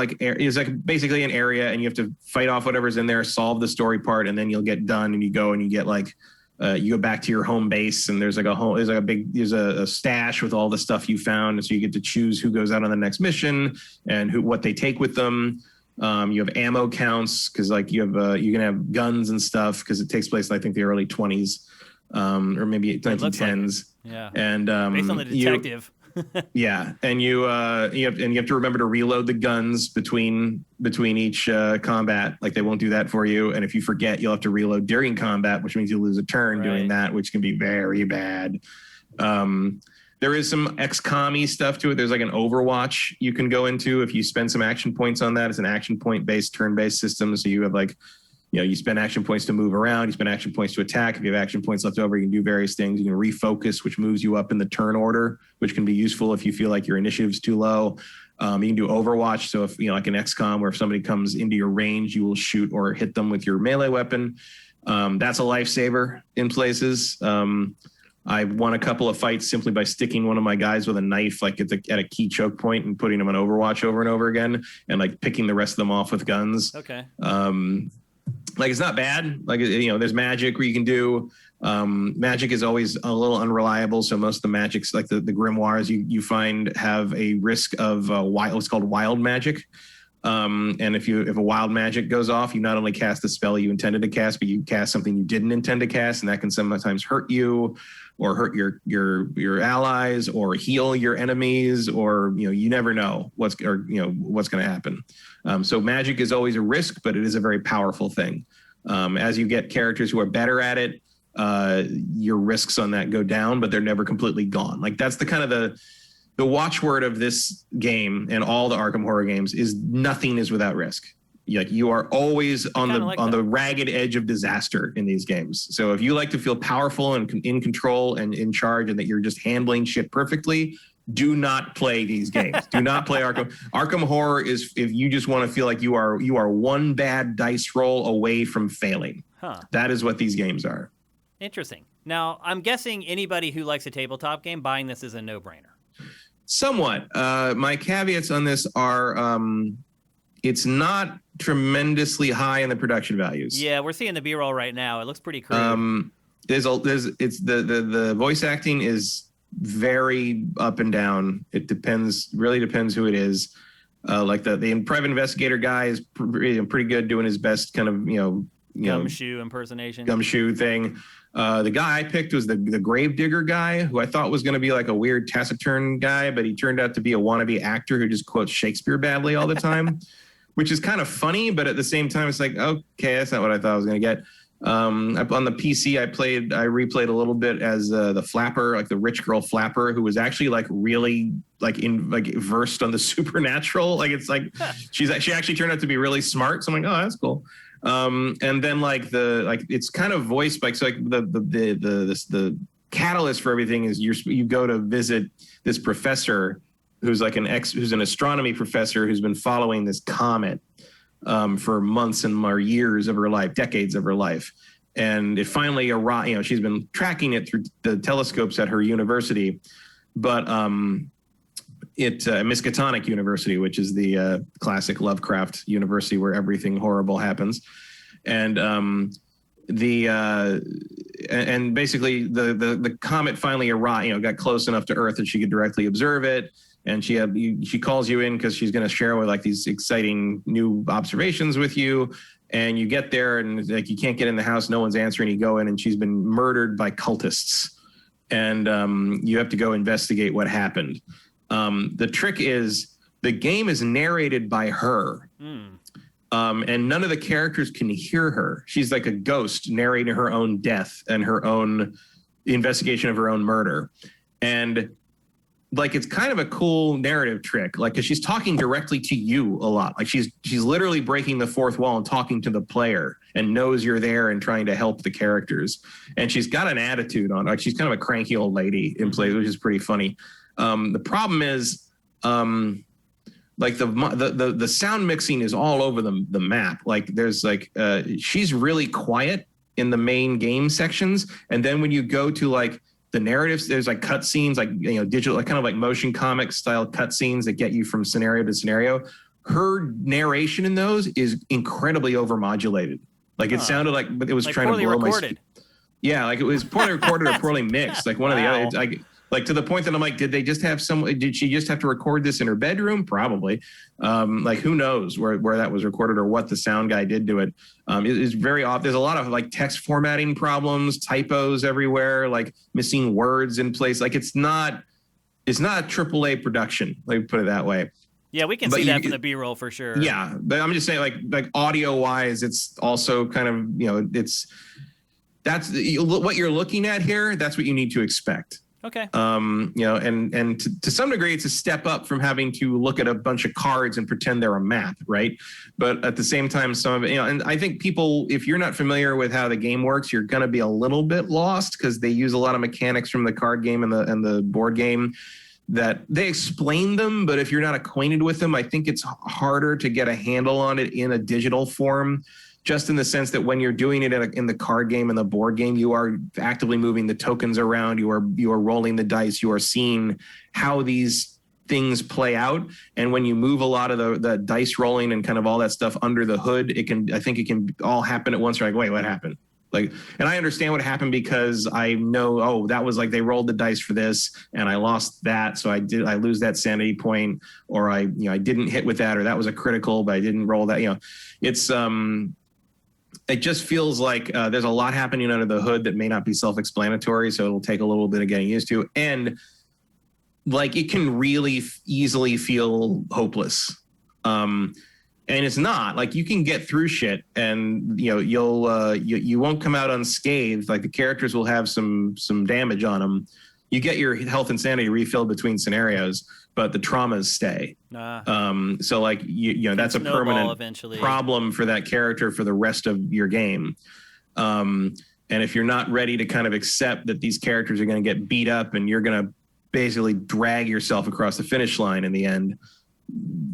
B: basically an area, and you have to fight off whatever's in there, solve the story part, and then you'll get done and you go and you get you go back to your home base, and there's a stash with all the stuff you found. And so you get to choose who goes out on the next mission and what they take with them. You have ammo counts because you can have guns and stuff because it takes place, I think, the early 20s or maybe 1910s.
A: Like yeah.
B: And
A: based on the detective.
B: Yeah, and you have to remember to reload the guns between each combat. Like they won't do that for you, and if you forget, you'll have to reload during combat, which means you lose a turn doing that, which can be very bad. There is some XCOM-y stuff to it. There's like an Overwatch you can go into if you spend some action points on that. It's an action point-based, turn-based system, so you have you spend action points to move around, you spend action points to attack. If you have action points left over, you can do various things. You can refocus, which moves you up in the turn order, which can be useful if you feel like your initiative's too low. You can do Overwatch. So if, like an XCOM, where if somebody comes into your range, you will shoot or hit them with your melee weapon. That's a lifesaver in places. I won a couple of fights simply by sticking one of my guys with a knife, at a key choke point, and putting them on Overwatch over and over again, and picking the rest of them off with guns.
A: Okay.
B: It's not bad. There's magic where you can do. Magic is always a little unreliable, so most of the magics, like the grimoires you find, have a risk of what's called wild magic. And if a wild magic goes off, you not only cast the spell you intended to cast, but you cast something you didn't intend to cast, and that can sometimes hurt you, or hurt your allies, or heal your enemies, or you never know what's going to happen. So magic is always a risk, but it is a very powerful thing. As you get characters who are better at it, your risks on that go down, but they're never completely gone. That's the kind of the watchword of this game and all the Arkham Horror games is nothing is without risk. You are always on the ragged edge of disaster in these games. So if you like to feel powerful and in control and in charge, and that you're just handling shit perfectly, do not play these games. Do not play Arkham. Arkham Horror is if you just want to feel like you are one bad dice roll away from failing.
A: Huh.
B: That is what these games are.
A: Interesting. Now, I'm guessing anybody who likes a tabletop game, buying this is a no-brainer.
B: Somewhat. My caveats on this are it's not tremendously high in the production values.
A: Yeah, we're seeing the B-roll right now. It looks pretty crude.
B: The voice acting is very up and down. It really depends who it is. Like the private investigator guy is pretty good, doing his best kind of
A: Gumshoe impersonation.
B: Gumshoe thing. The guy I picked was the Gravedigger guy, who I thought was going to be like a weird taciturn guy, but he turned out to be a wannabe actor who just quotes Shakespeare badly all the time, which is kind of funny, but at the same time, it's like, okay, that's not what I thought I was going to get. On the PC, I replayed a little bit as the flapper, like the rich girl flapper, who was actually like really versed on the supernatural. Like it's like she actually turned out to be really smart. So I'm like, oh, that's cool. And then it's kind of voiced by the catalyst for everything is you go to visit this professor who's like who's an astronomy professor who's been following this comet for months or years of her life, decades of her life. And it finally arrived, she's been tracking it through the telescopes at her university, but Miskatonic University, which is the classic Lovecraft university where everything horrible happens. And basically the comet finally arrived, got close enough to Earth that she could directly observe it. And she calls you in because she's going to share with like these exciting new observations with you. And you get there and like you can't get in the house, no one's answering. You go in and she's been murdered by cultists, and you have to go investigate what happened. The trick is the game is narrated by her, and none of the characters can hear her. She's like a ghost narrating her own death and her own investigation of her own murder, and like it's kind of a cool narrative trick, like because she's talking directly to you a lot. Like she's literally breaking the fourth wall and talking to the player and knows you're there and trying to help the characters. And she's got an attitude on, like she's kind of a cranky old lady in play, which is pretty funny. The problem is like the sound mixing is all over the map. Like there's like she's really quiet in the main game sections, and then when you go to like the narratives, there's like cut scenes, like digital, like kind of like motion comic style cut scenes that get you from scenario to scenario. Her narration in those is incredibly overmodulated. Like it sounded like it was like trying to blow recorded. Yeah, like it was poorly recorded or poorly mixed. Like one of the other. Like to the point that I'm like, did she just have to record this in her bedroom? Probably. Like who knows where that was recorded or what the sound guy did to it. It is very off. There's a lot of like text formatting problems, typos everywhere, like missing words in place. Like it's not a AAA production. Let me put it that way.
A: Yeah, we can see that from the B-roll for sure.
B: Yeah, but I'm just saying like audio wise, it's also kind of, that's what you're looking at here. That's what you need to expect.
A: Okay.
B: And to some degree, it's a step up from having to look at a bunch of cards and pretend they're a map, right? But at the same time, some of it, and I think people, if you're not familiar with how the game works, you're going to be a little bit lost because they use a lot of mechanics from the card game and the board game that they explain them. But if you're not acquainted with them, I think it's harder to get a handle on it in a digital form. Just in the sense that when you're doing it in the card game and the board game, you are actively moving the tokens around. You are rolling the dice. You are seeing how these things play out. And when you move a lot of the dice rolling and kind of all that stuff under the hood, I think it can all happen at once. You're like, wait, what happened? Like, and I understand what happened because I know, that was like they rolled the dice for this and I lost that, so I lose that sanity point, or I didn't hit with that, or that was a critical, but I didn't roll that. It's it just feels like there's a lot happening under the hood that may not be self-explanatory, so it'll take a little bit of getting used to. And like it can really easily feel hopeless. And it's not. Like you can get through shit and you won't come out unscathed. Like the characters will have some damage on them. You get your health and sanity refilled between scenarios, but the traumas stay. So like that's a permanent problem for that character for the rest of your game. And if you're not ready to kind of accept that these characters are going to get beat up and you're going to basically drag yourself across the finish line in the end,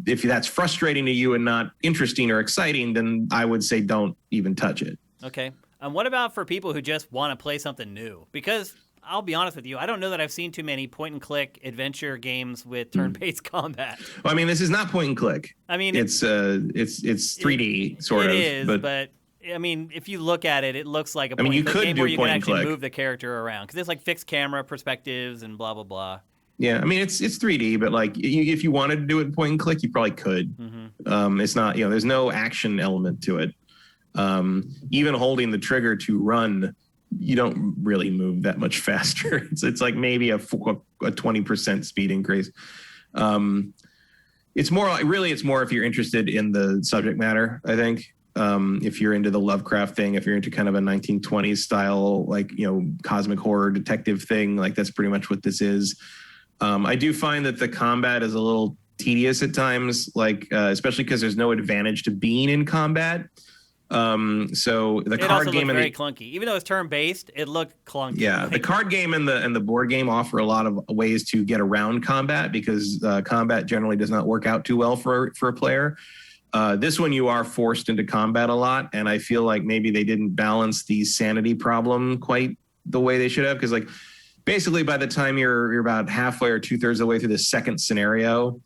B: if that's frustrating to you and not interesting or exciting, then I would say don't even touch it.
A: Okay. And what about for people who just want to play something new? Because I'll be honest with you. I don't know that I've seen too many point-and-click adventure games with turn-based combat.
B: Well, I mean, this is not point and click.
A: I mean,
B: it's 3D sort of.
A: It is, but I mean, if you look at it, it looks like a point-and-click game where you can actually move the character around because it's like fixed camera perspectives and blah blah blah.
B: Yeah, I mean, it's 3D, but like if you wanted to do it point and click, you probably could. Mm-hmm. It's not, there's no action element to it. Even holding the trigger to run, you don't really move that much faster. It's like maybe a 20% speed increase. It's more if you're interested in the subject matter, I think. If you're into the Lovecraft thing, if you're into kind of a 1920s style, like, cosmic horror detective thing, like that's pretty much what this is. I do find that the combat is a little tedious at times, like especially because there's no advantage to being in combat. So the card game
A: very clunky. Even though it's turn-based, it looked clunky.
B: Yeah, the card game and the board game offer a lot of ways to get around combat because combat generally does not work out too well for a player. This one you are forced into combat a lot, and I feel like maybe they didn't balance the sanity problem quite the way they should have, because like basically by the time you're about halfway or 2/3 of the way through the second scenario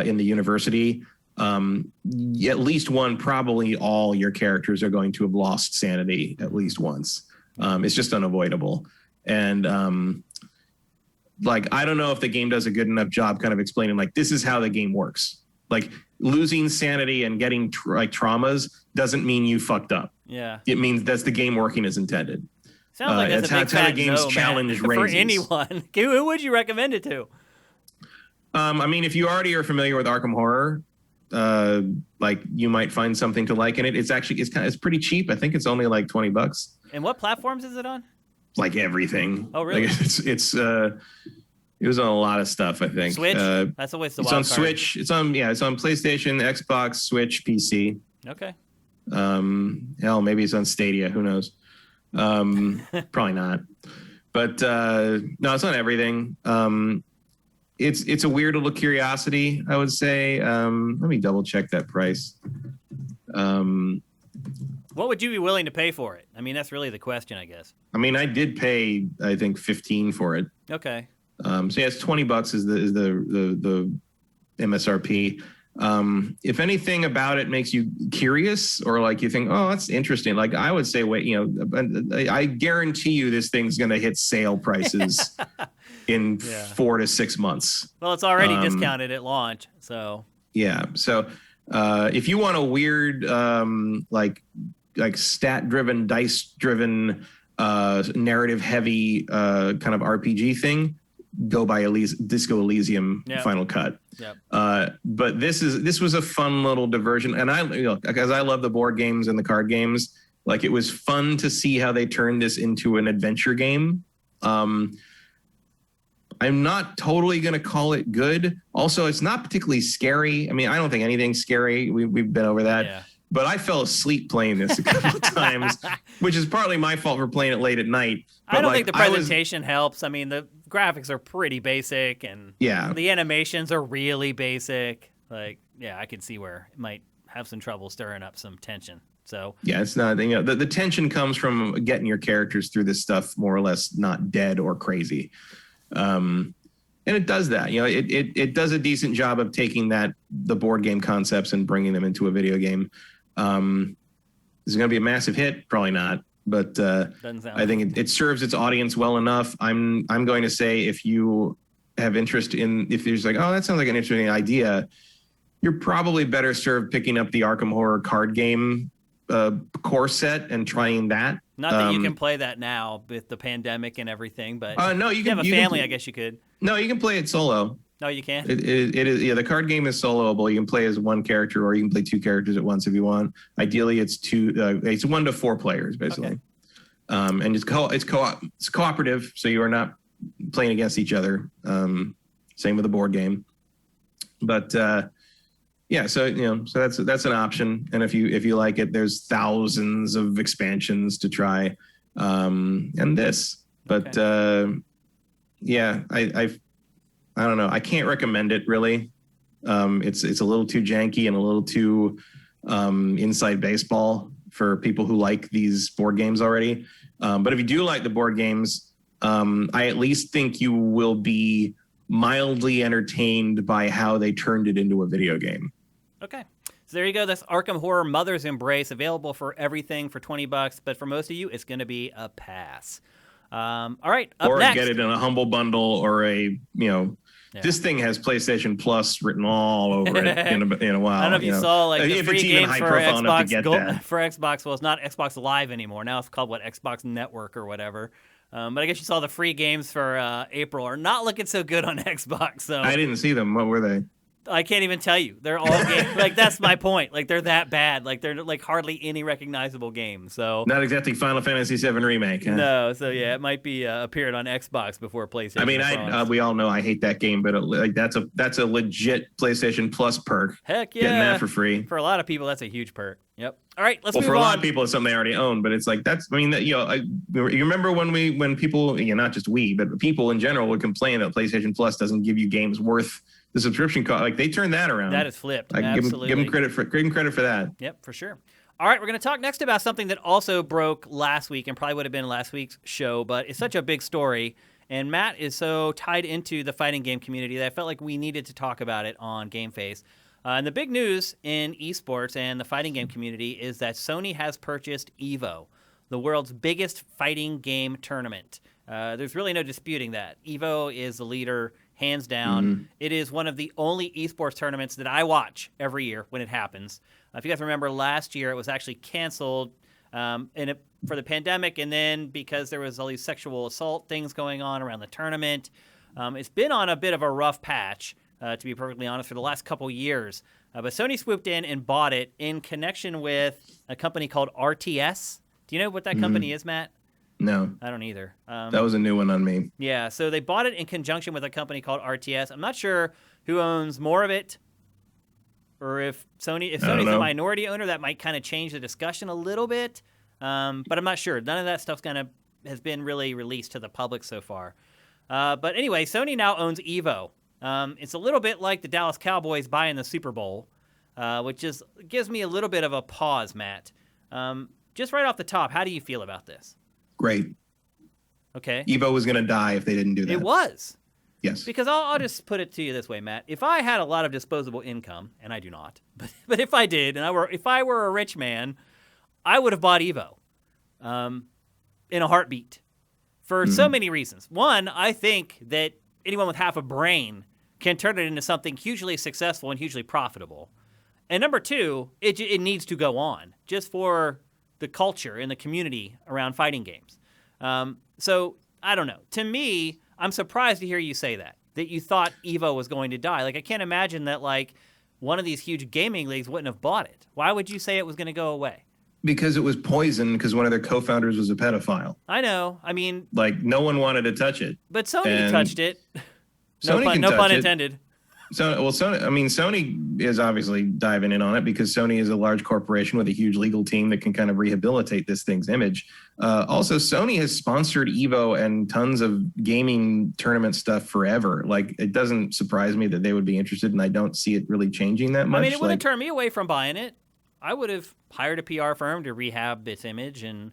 B: in the university, at least one, probably all your characters are going to have lost sanity at least once. It's just unavoidable. And like, I don't know if the game does a good enough job kind of explaining, like, this is how the game works. Like, losing sanity and getting traumas doesn't mean you fucked up.
A: Yeah.
B: It means that's the game working as intended.
A: Sounds like that's a big
B: how the game's challenge
A: for
B: raises.
A: anyone. Who would you recommend it to?
B: I mean, if you already are familiar with Arkham Horror, like you might find something to like in it. It's pretty cheap. I think it's only like $20.
A: And what platforms is it on?
B: Like everything.
A: Oh, really?
B: Like it was on a lot of stuff, I think.
A: Switch? That's always the wild
B: card. It's on
A: Switch.
B: It's on PlayStation, Xbox, Switch, PC.
A: Okay.
B: Hell, maybe it's on Stadia. Who knows? Probably not. But no, it's on everything. It's a weird little curiosity, I would say. Let me double check that price.
A: What would you be willing to pay for it? I mean, that's really the question, I guess.
B: I mean, I did pay, I think, $15 for it.
A: Okay.
B: So yeah, it's $20 is the MSRP. If anything about it makes you curious, or like you think, oh, that's interesting, like I would say, wait, I guarantee you this thing's going to hit sale prices in 4 to 6 months.
A: Well, it's already discounted at launch, so.
B: Yeah. So if you want a weird, like stat-driven, dice-driven, narrative-heavy kind of RPG thing, go buy Disco Elysium Final Cut. Yep. But this was a fun little diversion, and because I love the board games and the card games, like it was fun to see how they turned this into an adventure game. I'm not totally going to call it good. Also, it's not particularly scary. I mean, I don't think anything's scary. We've been over that. Yeah. But I fell asleep playing this a couple of times, which is partly my fault for playing it late at night. But
A: I don't think the presentation helps. I mean, the graphics are pretty basic, and the animations are really basic. Like, I can see where it might have some trouble stirring up some tension. So
B: it's not. The tension comes from getting your characters through this stuff more or less not dead or crazy. And it does that. It does a decent job of taking the board game concepts and bringing them into a video game. Is it going to be a massive hit? Probably not. But I think it serves its audience well enough. I'm going to say, if you have interest if there's like, oh, that sounds like an interesting idea, you're probably better served picking up the Arkham Horror card game core set and trying that.
A: Not that you can play that now with the pandemic and everything, but
B: no,
A: you have a family, I guess you could.
B: No, you can play it solo.
A: No, you can't.
B: It is. Yeah, the card game is soloable. You can play as one character, or you can play two characters at once if you want. Ideally, it's two. It's 1 to 4 players basically, okay. And it's cooperative, so you are not playing against each other. Same with the board game, but so that's an option. And if you like it, there's thousands of expansions to try, and this. But I don't know. I can't recommend it really. It's a little too janky and a little too inside baseball for people who like these board games already. But if you do like the board games, I at least think you will be mildly entertained by how they turned it into a video game.
A: Okay. So there you go. That's Arkham Horror Mother's Embrace, available for everything for $20. But for most of you, it's going to be a pass. All right. Up
B: or
A: next.
B: Get it in a humble bundle or this thing has PlayStation Plus written all over it in a while.
A: I don't know if you saw like the free games for Xbox. Well, it's not Xbox Live anymore. Now it's called Xbox Network or whatever. But I guess you saw the free games for April are not looking so good on Xbox. So
B: I didn't see them. What were they?
A: I can't even tell you. They're all games. Like, that's my point. Like, they're that bad. Like, they're like hardly any recognizable games. So
B: not exactly Final Fantasy VII Remake. Huh?
A: No. So yeah, it might be appeared on Xbox before PlayStation.
B: I mean, we all know I hate that game, but that's a legit PlayStation Plus perk.
A: Heck yeah,
B: getting that for free.
A: For a lot of people, that's a huge perk. Yep. All right, let's move on.
B: For a lot of people, it's something they already own, but it's like you remember when people, not just we, but people in general would complain that PlayStation Plus doesn't give you games worth the subscription cost. Like, they turned that around.
A: That is flipped.
B: Absolutely. Give them credit for that.
A: Yep, for sure. All right, we're going to talk next about something that also broke last week and probably would have been last week's show, but it's such a big story. And Matt is so tied into the fighting game community that I felt like we needed to talk about it on GameFace. And the big news in esports and the fighting game community is that Sony has purchased EVO, the world's biggest fighting game tournament. There's really no disputing that. EVO is the leader, hands down. Mm-hmm. It is one of the only esports tournaments that I watch every year when it happens. If you guys remember, last year it was actually canceled for the pandemic, and then because there was all these sexual assault things going on around the tournament. It's been on a bit of a rough patch, to be perfectly honest, for the last couple years. But Sony swooped in and bought it in connection with a company called RTS. Do you know what that company is, Matt?
B: No.
A: I don't either.
B: That was a new one on me.
A: Yeah, so they bought it in conjunction with a company called RTS. I'm not sure who owns more of it, or if Sony's the minority owner, that might kind of change the discussion a little bit. But I'm not sure. None of that stuff's has been really released to the public so far. But anyway, Sony now owns EVO. It's a little bit like the Dallas Cowboys buying the Super Bowl, which gives me a little bit of a pause, Matt. Just right off the top, how do you feel about this?
B: Great.
A: Okay.
B: EVO was going to die if they didn't do that.
A: It was.
B: Yes.
A: Because I'll just put it to you this way, Matt. If I had a lot of disposable income, and I do not, but if I did, and if I were a rich man, I would have bought EVO in a heartbeat for so many reasons. One, I think that anyone with half a brain can turn it into something hugely successful and hugely profitable. And number two, it needs to go on just for the culture and the community around fighting games. So I don't know. To me, I'm surprised to hear you say that you thought EVO was going to die. Like, I can't imagine that one of these huge gaming leagues wouldn't have bought it. Why would you say it was going to go away?
B: Because it was poisoned because one of their co-founders was a pedophile.
A: I know. I mean,
B: no one wanted to touch it.
A: But Sony touched it.
B: No
A: pun intended.
B: Sony is obviously diving in on it because Sony is a large corporation with a huge legal team that can kind of rehabilitate this thing's image. Also, Sony has sponsored EVO and tons of gaming tournament stuff forever. It doesn't surprise me that they would be interested, and I don't see it really changing that much.
A: I mean, it wouldn't turn me away from buying it. I would have hired a PR firm to rehab its image, and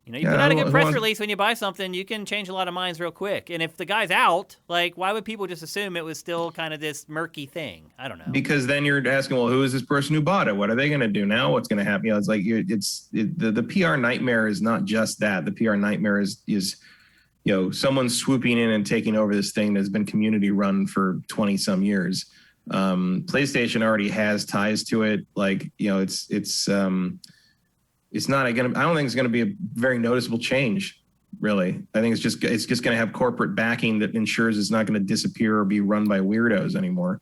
A: you put out a good press release when you buy something, you can change a lot of minds real quick. And if the guy's out, why would people just assume it was still kind of this murky thing? I don't know. Because
B: then you're asking, well, who is this person who bought it? What are they going to do now? What's going to happen? The PR nightmare is not just that. The PR nightmare is someone swooping in and taking over this thing that's been community run for 20 some years. PlayStation already has ties to it. It's not I don't think it's going to be a very noticeable change, really. I think it's just going to have corporate backing that ensures it's not going to disappear or be run by weirdos anymore.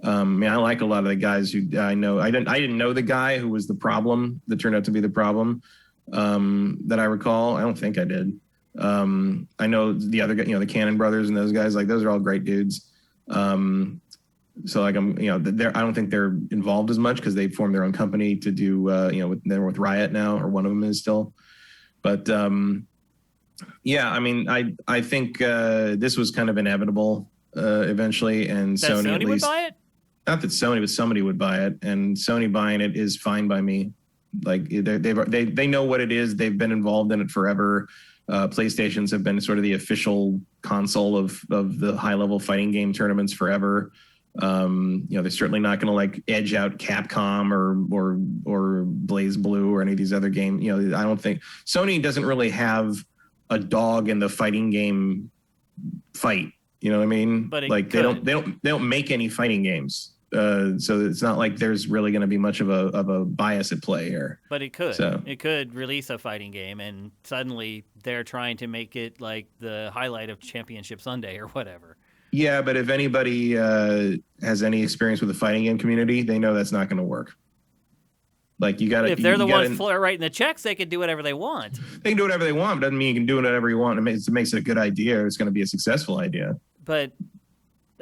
B: I like a lot of the guys who I know. I didn't know the guy who was the problem that turned out to be the problem that I recall. I don't think I did. I know the other guy, the Cannon brothers and those guys. Those are all great dudes. So I don't think they're involved as much because they formed their own company to do, they're with Riot now, or one of them is still. But I think this was kind of inevitable eventually, and
A: that
B: Sony at least
A: would buy it.
B: Not that Sony, but somebody would buy it, and Sony buying it is fine by me. They know what it is. They've been involved in it forever. PlayStations have been sort of the official console of the high-level fighting game tournaments forever. They're certainly not going to like edge out Capcom or Blaze Blue or any of these other games. I don't think Sony doesn't really have a dog in the fighting game fight. You know what I mean?
A: But
B: like they don't make any fighting games. So it's not like there's really going to be much of a bias at play here.
A: But it could release a fighting game, and suddenly they're trying to make it like the highlight of Championship Sunday or whatever.
B: Yeah, but if anybody has any experience with the fighting game community, they know that's not going to work. Like if
A: they're the ones writing the checks, they can do whatever they want.
B: They can do whatever they want, but doesn't mean you can do whatever you want. It makes it a good idea. Or it's going to be a successful idea.
A: But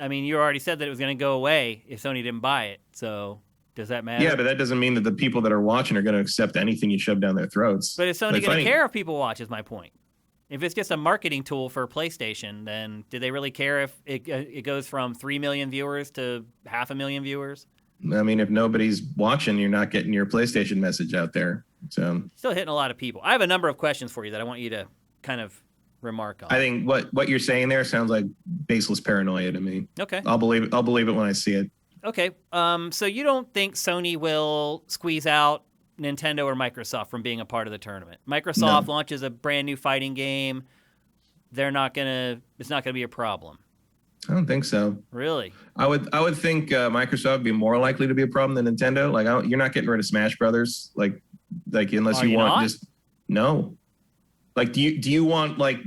A: I mean, you already said that it was going to go away if Sony didn't buy it. So does that matter?
B: Yeah, but that doesn't mean that the people that are watching are going to accept anything you shove down their throats.
A: But is Sony going to care if people watch, is my point. If it's just a marketing tool for PlayStation, then do they really care if it goes from 3 million viewers to 500,000 viewers?
B: I mean, if nobody's watching, you're not getting your PlayStation message out there. So
A: still hitting a lot of people. I have a number of questions for you that I want you to kind of remark on.
B: I think what you're saying there sounds like baseless paranoia to me.
A: Okay.
B: I'll believe it when I see it.
A: Okay. So you don't think Sony will squeeze out Nintendo or Microsoft from being a part of the tournament? Microsoft launches a brand new fighting game. It's not gonna be a problem.
B: I don't think so.
A: Really?
B: I would think Microsoft would be more likely to be a problem than Nintendo. Like you're not getting rid of Smash Brothers. Like unless you want just no. Like, do you want like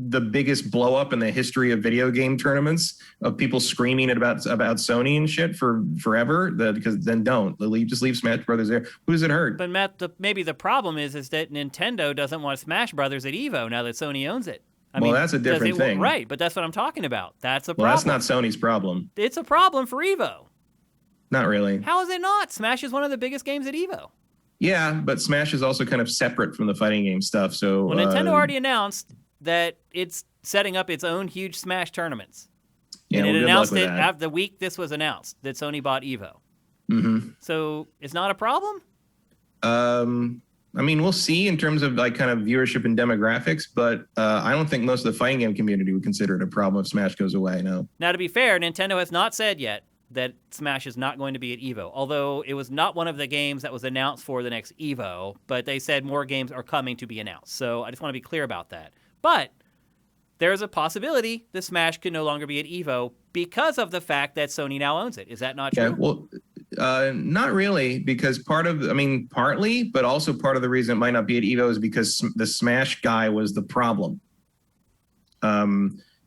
B: the biggest blow up in the history of video game tournaments of people screaming about Sony and shit for forever? Because then don't just leave Smash Brothers there. Who does it hurt?
A: But Matt, maybe the problem is that Nintendo doesn't want Smash Brothers at EVO now that Sony owns it. I mean,
B: that's a different thing,
A: right? But that's what I'm talking about. That's a problem.
B: Well, that's not Sony's problem.
A: It's a problem for EVO.
B: Not really.
A: How is it not? Smash is one of the biggest games at EVO.
B: Yeah, but Smash is also kind of separate from the fighting game stuff. So
A: well, Nintendo already announced that it's setting up its own huge Smash tournaments.
B: Yeah,
A: and it announced it after the week this was announced that Sony bought EVO.
B: Mm-hmm.
A: So it's not a problem?
B: I mean, we'll see in terms of like kind of viewership and demographics, but I don't think most of the fighting game community would consider it a problem if Smash goes away. No.
A: Now, to be fair, Nintendo has not said yet that Smash is not going to be at EVO, although it was not one of the games that was announced for the next EVO, but they said more games are coming to be announced. So I just want to be clear about that. But there is a possibility that Smash could no longer be at EVO because of the fact that Sony now owns it. Is that not true?
B: Yeah, well, not really, because partly, but also part of the reason it might not be at EVO is because the Smash guy was the problem.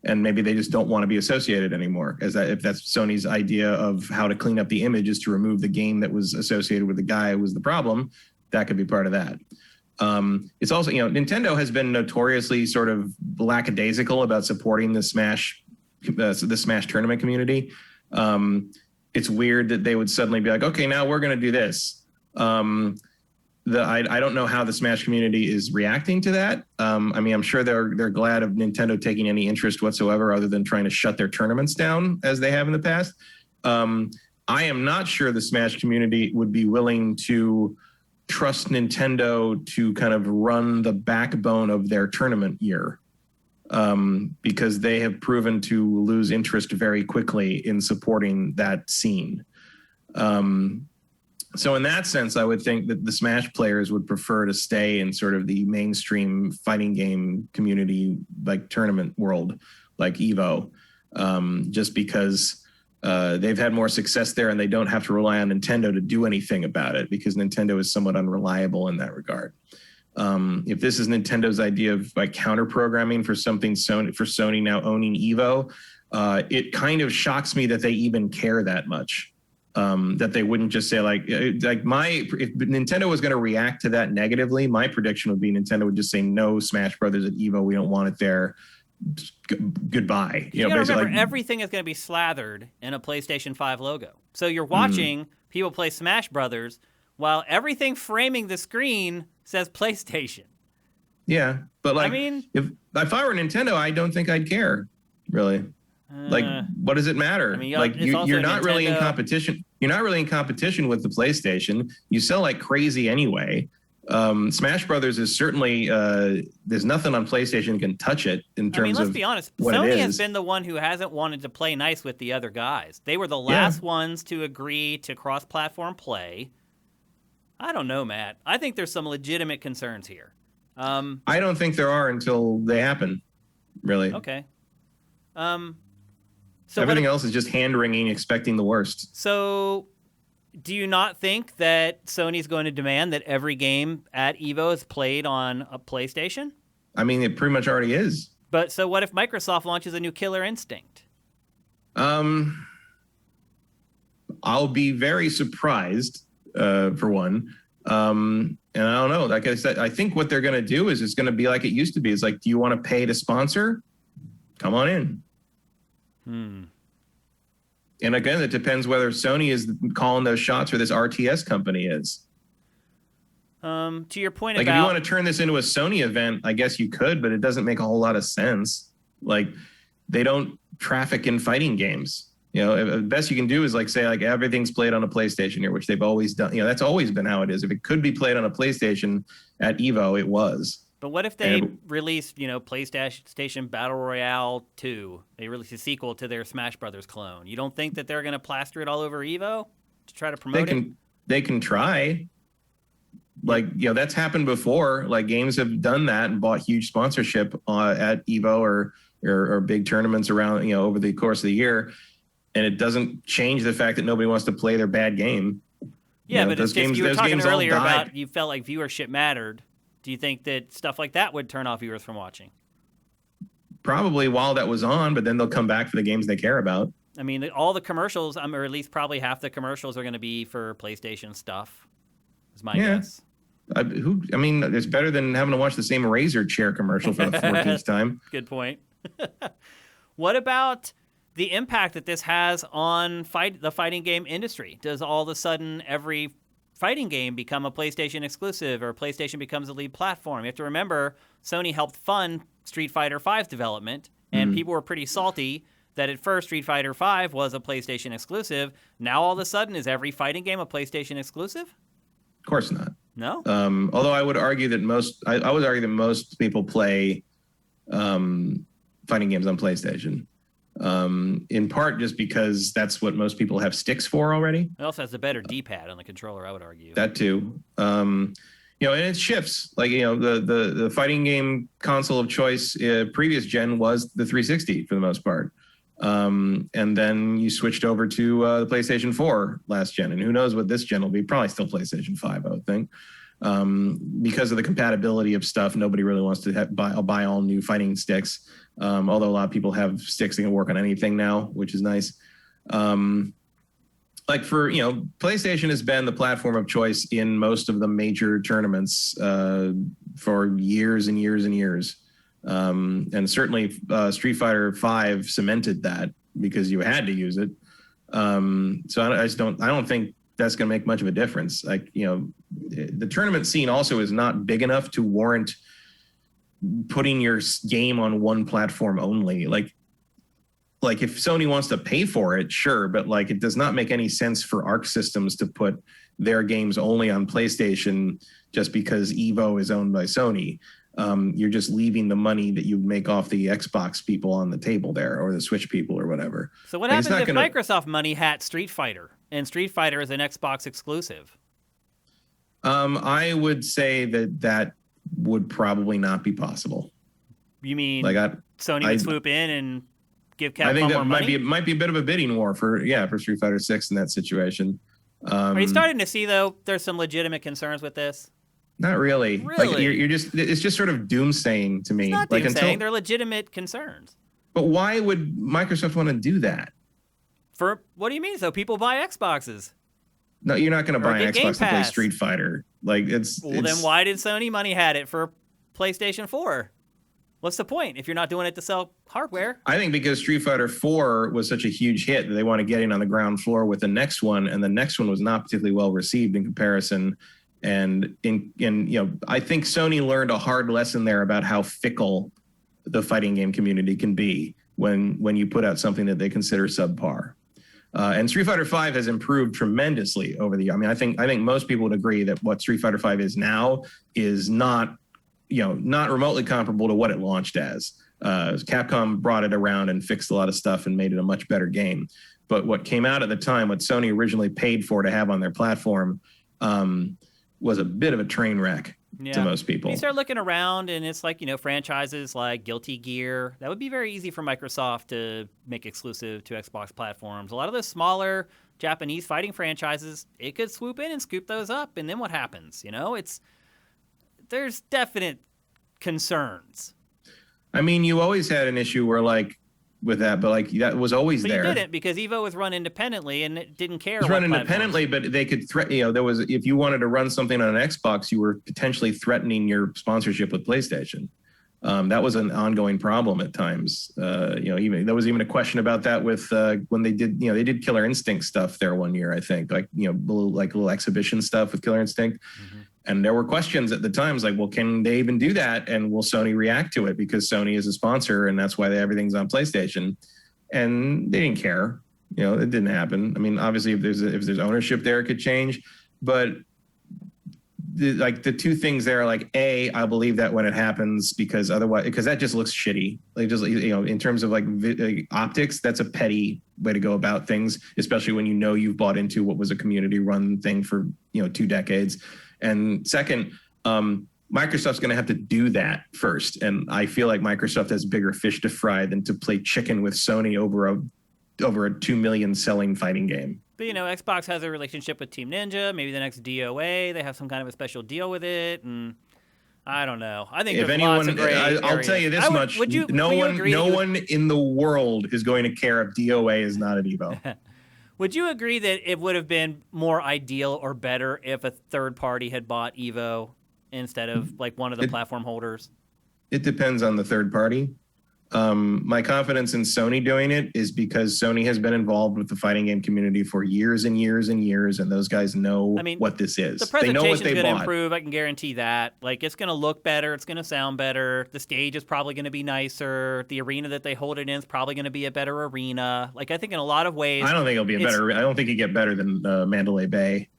B: And maybe they just don't want to be associated anymore. If that's Sony's idea of how to clean up the image is to remove the game that was associated with the guy who was the problem, that could be part of that. It's also, Nintendo has been notoriously sort of lackadaisical about supporting the Smash tournament community. It's weird that they would suddenly be like, okay, now we're going to do this. I don't know how the Smash community is reacting to that. I'm sure they're glad of Nintendo taking any interest whatsoever other than trying to shut their tournaments down as they have in the past. I am not sure the Smash community would be willing to trust Nintendo to kind of run the backbone of their tournament year, because they have proven to lose interest very quickly in supporting that scene. So in that sense, I would think that the Smash players would prefer to stay in sort of the mainstream fighting game community, like tournament world, like EVO, just because they've had more success there and they don't have to rely on Nintendo to do anything about it because Nintendo is somewhat unreliable in that regard. If this is Nintendo's idea of like counter programming for Sony now owning EVO, it kind of shocks me that they even care that much. That they wouldn't just say if Nintendo was going to react to that negatively, my prediction would be Nintendo would just say no Smash Brothers at EVO. We don't want it there. Goodbye.
A: You gotta remember, everything is going to be slathered in a PlayStation 5 logo. So you're watching people play Smash Brothers while everything framing the screen says PlayStation.
B: Yeah, but if I were Nintendo, I don't think I'd care, really. What does it matter? You're not really in competition. You're not really in competition with the PlayStation. You sell like crazy anyway. Smash Brothers is certainly there's nothing on PlayStation can touch it in terms
A: let's
B: of
A: be honest.
B: what
A: Sony
B: it
A: has
B: is.
A: been the one who hasn't wanted to play nice with the other guys. They were the last ones to agree to cross-platform play. I don't know, Matt. I think there's some legitimate concerns here.
B: I don't think there are until they happen, really.
A: Okay.
B: So everything else is just hand-wringing, expecting the worst.
A: So do you not think that Sony's going to demand that every game at EVO is played on a PlayStation?
B: I mean, it pretty much already is.
A: But so what if Microsoft launches a new Killer Instinct?
B: I'll be very surprised, for one. And I don't know. Like I said, I think what they're going to do is it's going to be like it used to be. It's like, do you want to pay to sponsor? Come on in. And again, it depends whether Sony is calling those shots or this RTS company is.
A: To your point
B: like, if you want to turn this into a Sony event, I guess you could, but it doesn't make a whole lot of sense. Like, they don't traffic in fighting games. You know, the best you can do is like say like everything's played on a PlayStation here, which they've always done. You know, that's always been how it is. If it could be played on a PlayStation at EVO, it was.
A: But what if they release, PlayStation Battle Royale 2? They release a sequel to their Smash Brothers clone. You don't think that they're going to plaster it all over EVO to try to promote it?
B: They can try. Like, that's happened before. Like, games have done that and bought huge sponsorship at EVO or big tournaments around, over the course of the year. And it doesn't change the fact that nobody wants to play their bad game.
A: Yeah, but it's just, you were talking earlier about you felt like viewership mattered. Do you think that stuff like that would turn off viewers from watching?
B: Probably while that was on, but then they'll come back for the games they care about.
A: I mean, all the commercials, or at least probably half the commercials are going to be for PlayStation stuff, is my guess.
B: It's better than having to watch the same Razer chair commercial for the 14th time.
A: Good point. What about the impact that this has on the fighting game industry? Does all of a sudden every fighting game become a PlayStation exclusive, or PlayStation becomes a lead platform? You have to remember, Sony helped fund Street Fighter V's development, and people were pretty salty that at first Street Fighter V was a PlayStation exclusive. Now all of a sudden, is every fighting game a PlayStation exclusive?
B: Of course not.
A: No?
B: Although I would argue that most people play fighting games on PlayStation. In part just because that's what most people have sticks for already.
A: It also has a better D-pad on the controller, I would argue.
B: That too. And it shifts. Like, the fighting game console of choice previous gen was the 360 for the most part. And then you switched over to the PlayStation 4 last gen. And who knows what this gen will be. Probably still PlayStation 5, I would think. Because of the compatibility of stuff, nobody really wants to buy all new fighting sticks. Although a lot of people have sticks that can work on anything now, which is nice. PlayStation has been the platform of choice in most of the major tournaments for years and years and years. And certainly Street Fighter V cemented that because you had to use it. So I don't think that's going to make much of a difference. The tournament scene also is not big enough to warrant putting your game on one platform only. Like if Sony wants to pay for it, sure, but it does not make any sense for Arc Systems to put their games only on PlayStation just because EVO is owned by Sony. You're just leaving the money that you make off the Xbox people on the table there, or the Switch people or whatever.
A: So what happens if Microsoft money hat Street Fighter, and Street Fighter is an Xbox exclusive?
B: I would say that would probably not be possible.
A: You mean Sony would swoop in and give Capcom more money? I think that
B: might be a bit of a bidding war for Street Fighter 6 in that situation.
A: Are you starting to see, though, there's some legitimate concerns with this?
B: Not really. Really? It's just sort of doomsaying to me.
A: It's not doomsaying. They're legitimate concerns.
B: But why would Microsoft want to do that?
A: For what do you mean? So people buy Xboxes.
B: No, you're not going to buy an Xbox to play Street Fighter.
A: Then why did Sony money had it for PlayStation 4? What's the point if you're not doing it to sell hardware?
B: I think because Street Fighter 4 was such a huge hit that they want to get in on the ground floor with the next one, and the next one was not particularly well received in comparison. And I think Sony learned a hard lesson there about how fickle the fighting game community can be when you put out something that they consider subpar. And Street Fighter V has improved tremendously over the year. I mean, I think most people would agree that what Street Fighter V is now is not remotely comparable to what it launched as. Capcom brought it around and fixed a lot of stuff and made it a much better game. But what came out at the time, what Sony originally paid for to have on their platform, was a bit of a train wreck to most people.
A: You start looking around, and it's like, franchises like Guilty Gear. That would be very easy for Microsoft to make exclusive to Xbox platforms. A lot of the smaller Japanese fighting franchises, it could swoop in and scoop those up, and then what happens? There's definite concerns.
B: I mean, you always had an issue where, with that, but that was always there.
A: You didn't, because EVO was run independently and it didn't care.
B: It was run independently, but they could threaten. There was, if you wanted to run something on an Xbox, you were potentially threatening your sponsorship with PlayStation. That was an ongoing problem at times. Even there was even a question about that with when they did Killer Instinct stuff there one year, I think, little exhibition stuff with Killer Instinct. Mm-hmm. And there were questions at the times well, can they even do that? And will Sony react to it? Because Sony is a sponsor and that's why everything's on PlayStation. And they didn't care. It didn't happen. I mean, obviously, if there's ownership there, it could change. But the two things there, I believe that when it happens, because that just looks shitty. In terms of optics, that's a petty way to go about things, especially when you've bought into what was a community-run thing for 2 decades. And second, Microsoft's going to have to do that first. And I feel like Microsoft has bigger fish to fry than to play chicken with Sony over a 2 million selling fighting game.
A: But, Xbox has a relationship with Team Ninja. Maybe the next DOA, they have some kind of a special deal with it. And I don't know. I think lots of gray areas.
B: I'll tell you this much. No one in the world is going to care if DOA is not at EVO.
A: Would you agree that it would have been more ideal or better if a third party had bought EVO instead of one of the platform holders?
B: It depends on the third party. My confidence in Sony doing it is because Sony has been involved with the fighting game community for years and years and years, and those guys know what this is.
A: The presentation's going to improve. I can guarantee that. It's going to look better. It's going to sound better. The stage is probably going to be nicer. The arena that they hold it in is probably going to be a better arena. I think in a lot of ways,
B: I don't think it'll be I don't think you get better than Mandalay Bay.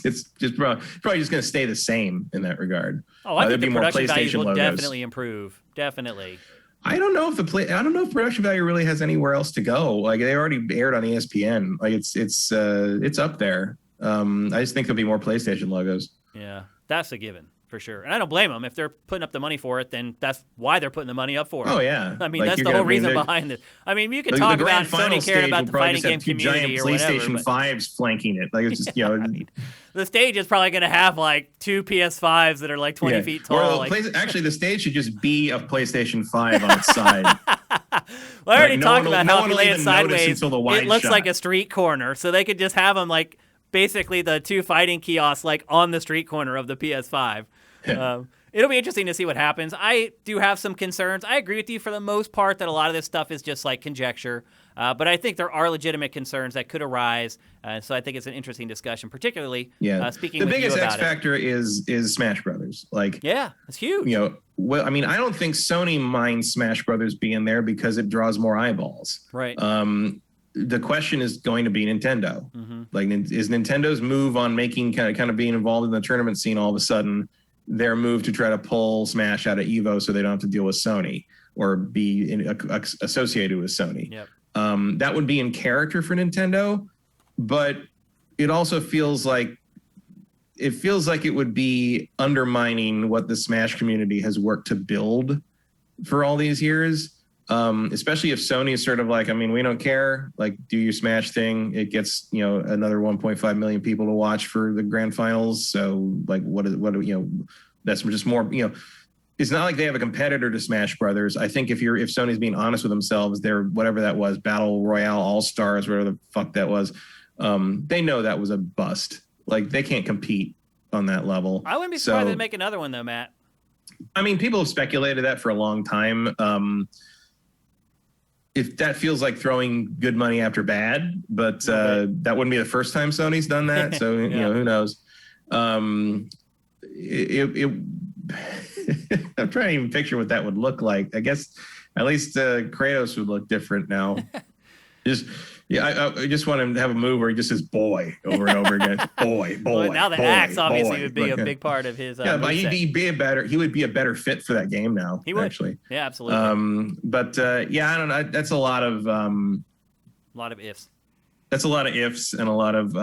B: It's just probably just going to stay the same in that regard.
A: Oh, I think the production value will definitely improve. Definitely.
B: I don't know if production value really has anywhere else to go. They already aired on ESPN. It's up there. I just think there'll be more PlayStation logos.
A: Yeah, that's a given for sure. And I don't blame them. If they're putting up the money for it, then that's why they're putting the money up for it.
B: Oh yeah.
A: I mean, that's the whole reason behind it. I mean, you could talk about Sony caring about the fighting game community or whatever.
B: PlayStation 5s flanking it. It's just
A: the stage is probably going to have 2 PS5s that are 20 feet tall.
B: Actually, the stage should just be a PlayStation 5 on its side.
A: Well, I already talked about how if you lay it sideways, it looks
B: shot.
A: like a street corner. So they could just have them basically the 2 fighting kiosks on the street corner of the PS5. It'll be interesting to see what happens. I do have some concerns. I agree with you for the most part that a lot of this stuff is just conjecture. But I think there are legitimate concerns that could arise. So I think it's an interesting discussion, particularly speaking
B: the
A: with
B: biggest
A: you about
B: X factor is Smash Brothers.
A: Yeah, it's huge.
B: I mean, I don't think Sony minds Smash Brothers being there because it draws more eyeballs.
A: Right.
B: The question is going to be Nintendo. Mm-hmm. Is Nintendo's move on making kind of being involved in the tournament scene all of a sudden their move to try to pull Smash out of EVO so they don't have to deal with Sony or be associated with Sony?
A: Yep.
B: That would be in character for Nintendo, but it also feels like it would be undermining what the Smash community has worked to build for all these years. Especially if Sony is sort of we don't care, do your Smash thing. It gets, another 1.5 million people to watch for the grand finals. So that's just more, it's not like they have a competitor to Smash Brothers. I think if Sony's being honest with themselves, they're whatever that was, Battle Royale All-Stars, whatever the fuck that was. They know that was a bust. They can't compete on that level.
A: I wouldn't be surprised they'd make another one though, Matt.
B: I mean, people have speculated that for a long time. If that feels like throwing good money after bad, but that wouldn't be the first time Sony's done that. So, who knows? I'm trying to even picture what that would look like. I guess at least Kratos would look different now. Just Yeah, I just want him to have a move where he just says "boy" over and over again. Boy.
A: Well, now the axe obviously
B: boy.
A: would be a big part of his.
B: Yeah, but
A: moveset.
B: he would be a better fit for that game now.
A: He would
B: actually.
A: Yeah, absolutely.
B: But yeah, I don't know. That's a lot of
A: ifs.
B: That's a lot of ifs and a lot of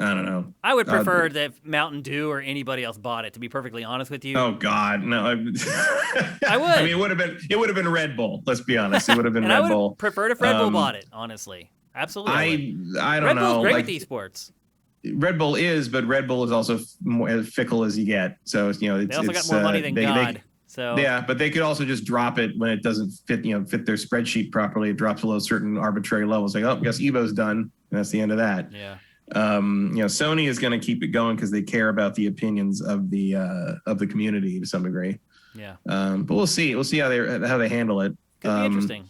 B: I don't know.
A: I would prefer that Mountain Dew or anybody else bought it. To be perfectly honest with you.
B: Oh God, no!
A: I would.
B: I mean, it would have been Red Bull. Let's be honest, it would have been Red Bull.
A: Preferred if Red Bull bought it. Honestly, absolutely.
B: I don't
A: Red
B: know.
A: Bull's great with esports.
B: Red Bull is, but Red Bull is also more as fickle as you get. So
A: they also got more money than God. So
B: yeah, but they could also just drop it when it doesn't fit their spreadsheet properly. It drops below certain arbitrary levels. Like, oh, I guess Evo's done, and that's the end of that.
A: Yeah.
B: Sony is going to keep it going because they care about the opinions of the community to some degree.
A: Yeah.
B: But we'll see. We'll see how they handle it.
A: Could be interesting.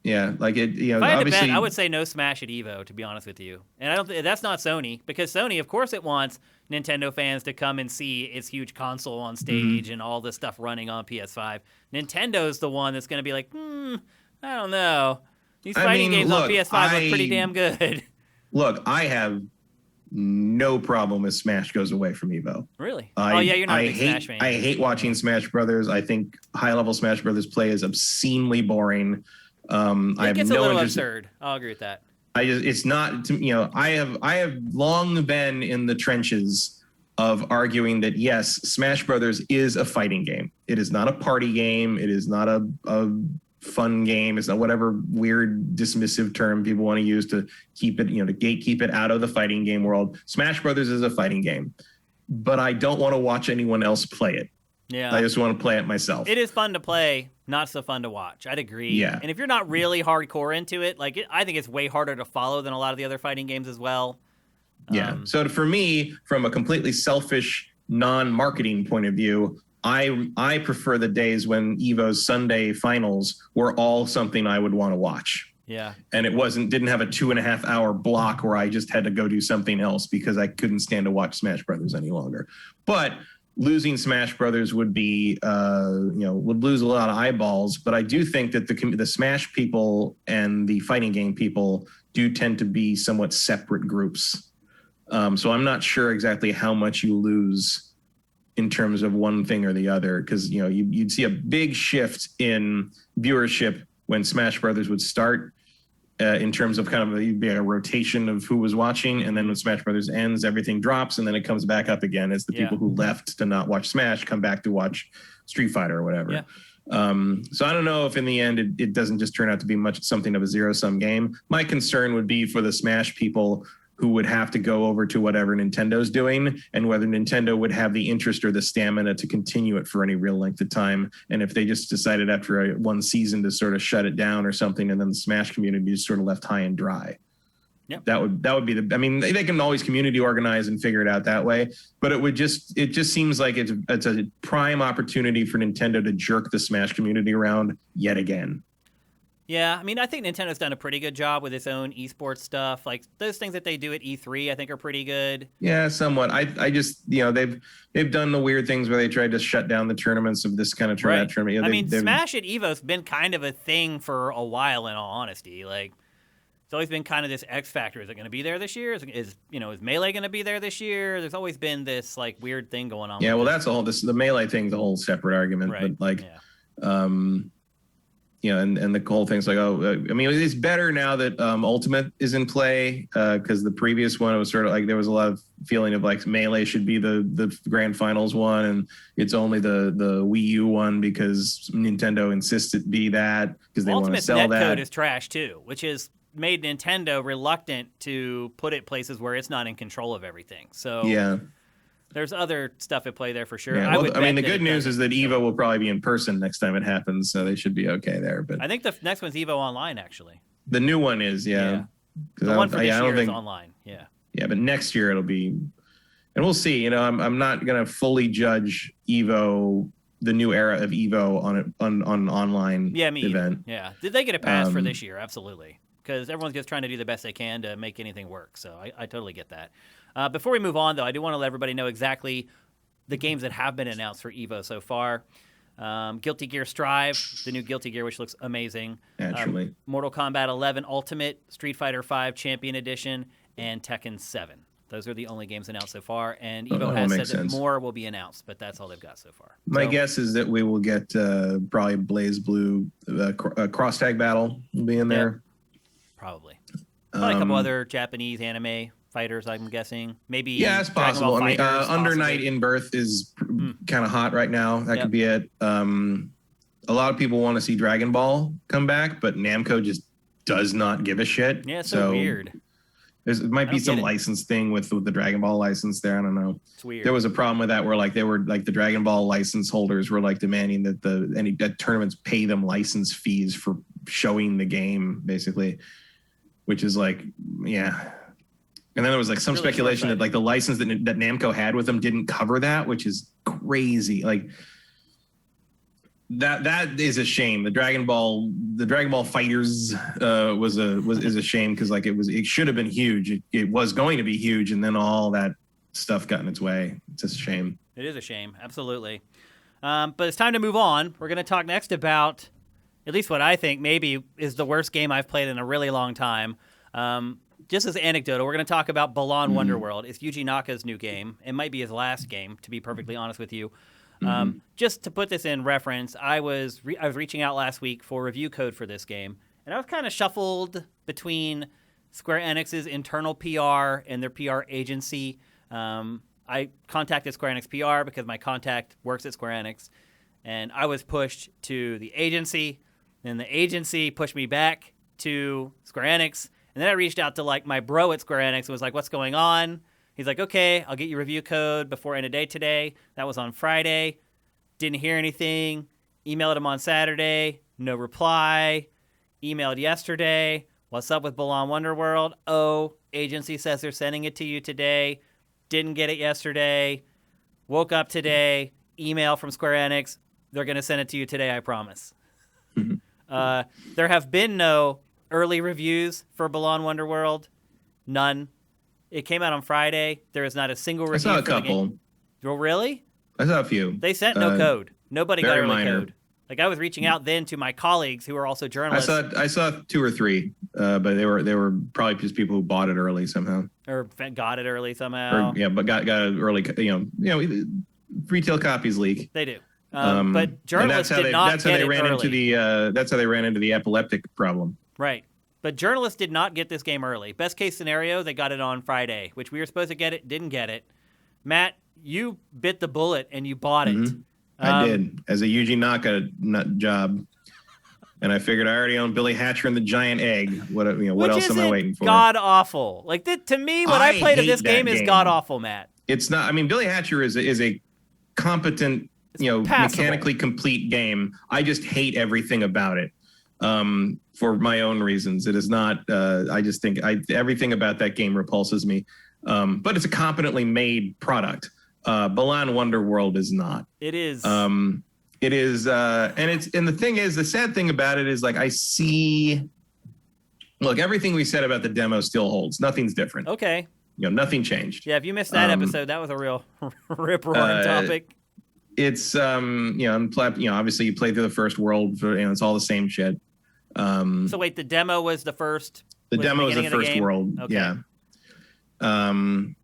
B: Yeah, like it.
A: If I had to bet, I would say no Smash at EVO. To be honest with you, and I don't. That's not Sony, because Sony, of course, it wants Nintendo fans to come and see its huge console on stage and all this stuff running on PS5. Nintendo's the one that's going to be like, I don't know. These fighting games on PS5 look pretty damn good.
B: Look, I have no problem if Smash goes away from EVO.
A: Really? You're not a big Smash fan.
B: I hate watching Smash Brothers. I think high-level Smash Brothers play is obscenely boring.
A: It gets a little absurd. I'll agree with that.
B: It's not, I have long been in the trenches of arguing that yes, Smash Brothers is a fighting game. It is not a party game. It is not a fun game. It's not whatever weird dismissive term people want to use to keep it, to gatekeep it out of the fighting game world. Smash Brothers is a fighting game, but I don't want to watch anyone else play it.
A: Yeah.
B: I just want to play it myself.
A: It is fun to play, not so fun to watch. I'd agree.
B: Yeah.
A: And if you're not really hardcore into it, I think it's way harder to follow than a lot of the other fighting games as well.
B: Yeah. So for me, from a completely selfish, non-marketing point of view, I prefer the days when EVO's Sunday finals were all something I would want to watch.
A: Yeah.
B: And it didn't have a 2.5 hour block where I just had to go do something else because I couldn't stand to watch Smash Brothers any longer. But losing Smash Brothers would be, would lose a lot of eyeballs. But I do think that the Smash people and the fighting game people do tend to be somewhat separate groups. So I'm not sure exactly how much you lose in terms of one thing or the other, because you'd see a big shift in viewership when Smash Brothers would start, in terms of you'd be a rotation of who was watching, and then when Smash Brothers ends, everything drops, and then it comes back up again as the people who left to not watch Smash come back to watch Street Fighter or whatever.
A: Yeah.
B: So I don't know if in the end it doesn't just turn out to be something of a zero-sum game. My concern would be for the Smash people who would have to go over to whatever Nintendo's doing, and whether Nintendo would have the interest or the stamina to continue it for any real length of time. And if they just decided after one season to sort of shut it down or something, and then the Smash community is sort of left high and dry.
A: Yep.
B: That would be they can always community organize and figure it out that way, but it just seems like it's a prime opportunity for Nintendo to jerk the Smash community around yet again.
A: Yeah, I think Nintendo's done a pretty good job with its own esports stuff. Like those things that they do at E3, I think are pretty good.
B: Yeah, somewhat. I just they've done the weird things where they tried to shut down the tournaments of this kind of tournament.
A: Right.
B: Tournament.
A: Smash at EVO's been kind of a thing for a while, in all honesty. Like it's always been kind of this X factor. Is it going to be there this year? Is Melee going to be there this year? There's always been this weird thing going on.
B: Yeah, well, that's the Melee thing's a whole separate argument.
A: Right.
B: But and the whole thing's it's better now that Ultimate is in play, because the previous one, it was sort of there was a lot of feeling of Melee should be the grand finals one, and it's only the Wii U one because Nintendo insists it be that because they want to sell that.
A: Ultimate's netcode is trash too, which has made Nintendo reluctant to put it places where it's not in control of everything. So
B: yeah.
A: There's other stuff at play there for sure.
B: Yeah, the good news is that EVO will probably be in person next time it happens, so they should be okay there. But
A: I think the next one's EVO Online, actually.
B: The new one is, yeah.
A: The one for this year is online, yeah.
B: Yeah, but next year it'll be, and we'll see. I'm not gonna fully judge EVO, the new era of EVO on online event.
A: Yeah, did they get a pass for this year? Absolutely, because everyone's just trying to do the best they can to make anything work. So I totally get that. Before we move on, though, I do want to let everybody know exactly the games that have been announced for EVO so far. Guilty Gear Strive, the new Guilty Gear, which looks amazing.
B: Naturally.
A: Mortal Kombat 11 Ultimate, Street Fighter 5 Champion Edition, and Tekken 7. Those are the only games announced so far, and Evo has said that more will be announced, but that's all they've got so far.
B: My guess is that we will get probably Blaze Blue Cross Tag Battle will be in there.
A: Probably a couple other Japanese anime fighters, I'm guessing. Maybe
B: it's possible. I mean, Under Night in Birth is kind of hot right now. That could be it. A lot of people want to see Dragon Ball come back, but Namco just does not give a shit.
A: Yeah, it's so weird.
B: It might be some license thing with the Dragon Ball license there. I don't know.
A: It's weird.
B: There was a problem with that where the Dragon Ball license holders were demanding that any tournaments pay them license fees for showing the game, basically, which is And then there was some really speculation that the license that Namco had with them didn't cover that, which is crazy. That is a shame. The Dragon Ball Fighters is a shame because it should have been huge. It was going to be huge, and then all that stuff got in its way. It's just a shame.
A: It is a shame, absolutely. But it's time to move on. We're going to talk next about at least what I think maybe is the worst game I've played in a really long time. Just as anecdotal, we're going to talk about Balan Wonderworld. It's Yuji Naka's new game. It might be his last game, to be perfectly honest with you. Just to put this in reference, I was reaching out last week for review code for this game, and I was kind of shuffled between Square Enix's internal PR and their PR agency. I contacted Square Enix PR because my contact works at Square Enix, and I was pushed to the agency, and the agency pushed me back to Square Enix, and then I reached out to my bro at Square Enix and was like, "What's going on?" He's like, "Okay, I'll get you review code before end of day today." That was on Friday. Didn't hear anything. Emailed him on Saturday. No reply. Emailed yesterday. "What's up with Balan Wonderworld?" "Oh, agency says they're sending it to you today." Didn't get it yesterday. Woke up today. Email from Square Enix. "They're going to send it to you today, I promise." There have been no early reviews for Balan Wonderworld. None. It came out on Friday. There is not a single review.
B: I saw a couple.
A: Oh, really?
B: I saw a few.
A: They sent no code. Nobody got early
B: minor
A: code. I was reaching out then to my colleagues who are also journalists.
B: I saw 2 or 3, but they were probably just people who bought it early somehow.
A: Or got it early somehow.
B: But got it early. Retail copies leak.
A: They do. But journalists did not get it early.
B: That's how they ran into the epileptic problem.
A: Right. But journalists did not get this game early. Best case scenario, they got it on Friday, which we were supposed to get it, didn't get it. Matt, you bit the bullet and you bought it.
B: I did, as a Yuji Naka nut job. And I figured I already own Billy Hatcher and the Giant Egg. What else am I waiting for?
A: God awful. To me, what I played of this game is god awful, Matt.
B: It's not. I mean, Billy Hatcher is a competent, mechanically complete game. I just hate everything about it. For my own reasons. It is not, I just think everything about that game repulses me. But it's a competently made product. Balan Wonderworld is not.
A: It is.
B: It is, and the thing is, the sad thing about it is I see, look, everything we said about the demo still holds. Nothing's different.
A: Okay.
B: Nothing changed.
A: Yeah, if you missed that episode, that was a real rip-roaring topic.
B: It's, obviously you play through the first world, it's all the same shit.
A: So wait, the demo was the first.
B: The demo is the first world. Okay. Yeah. And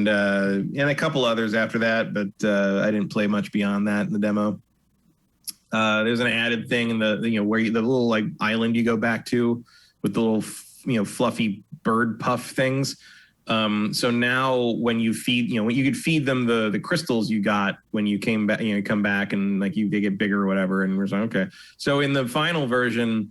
B: a couple others after that, but I didn't play much beyond that in the demo. There's an added thing in the where the little island you go back to with the little fluffy bird puff things. So now when you feed, when you could feed them the crystals you got when you came back, you come back and they get bigger or whatever. And we're like, okay. So in the final version,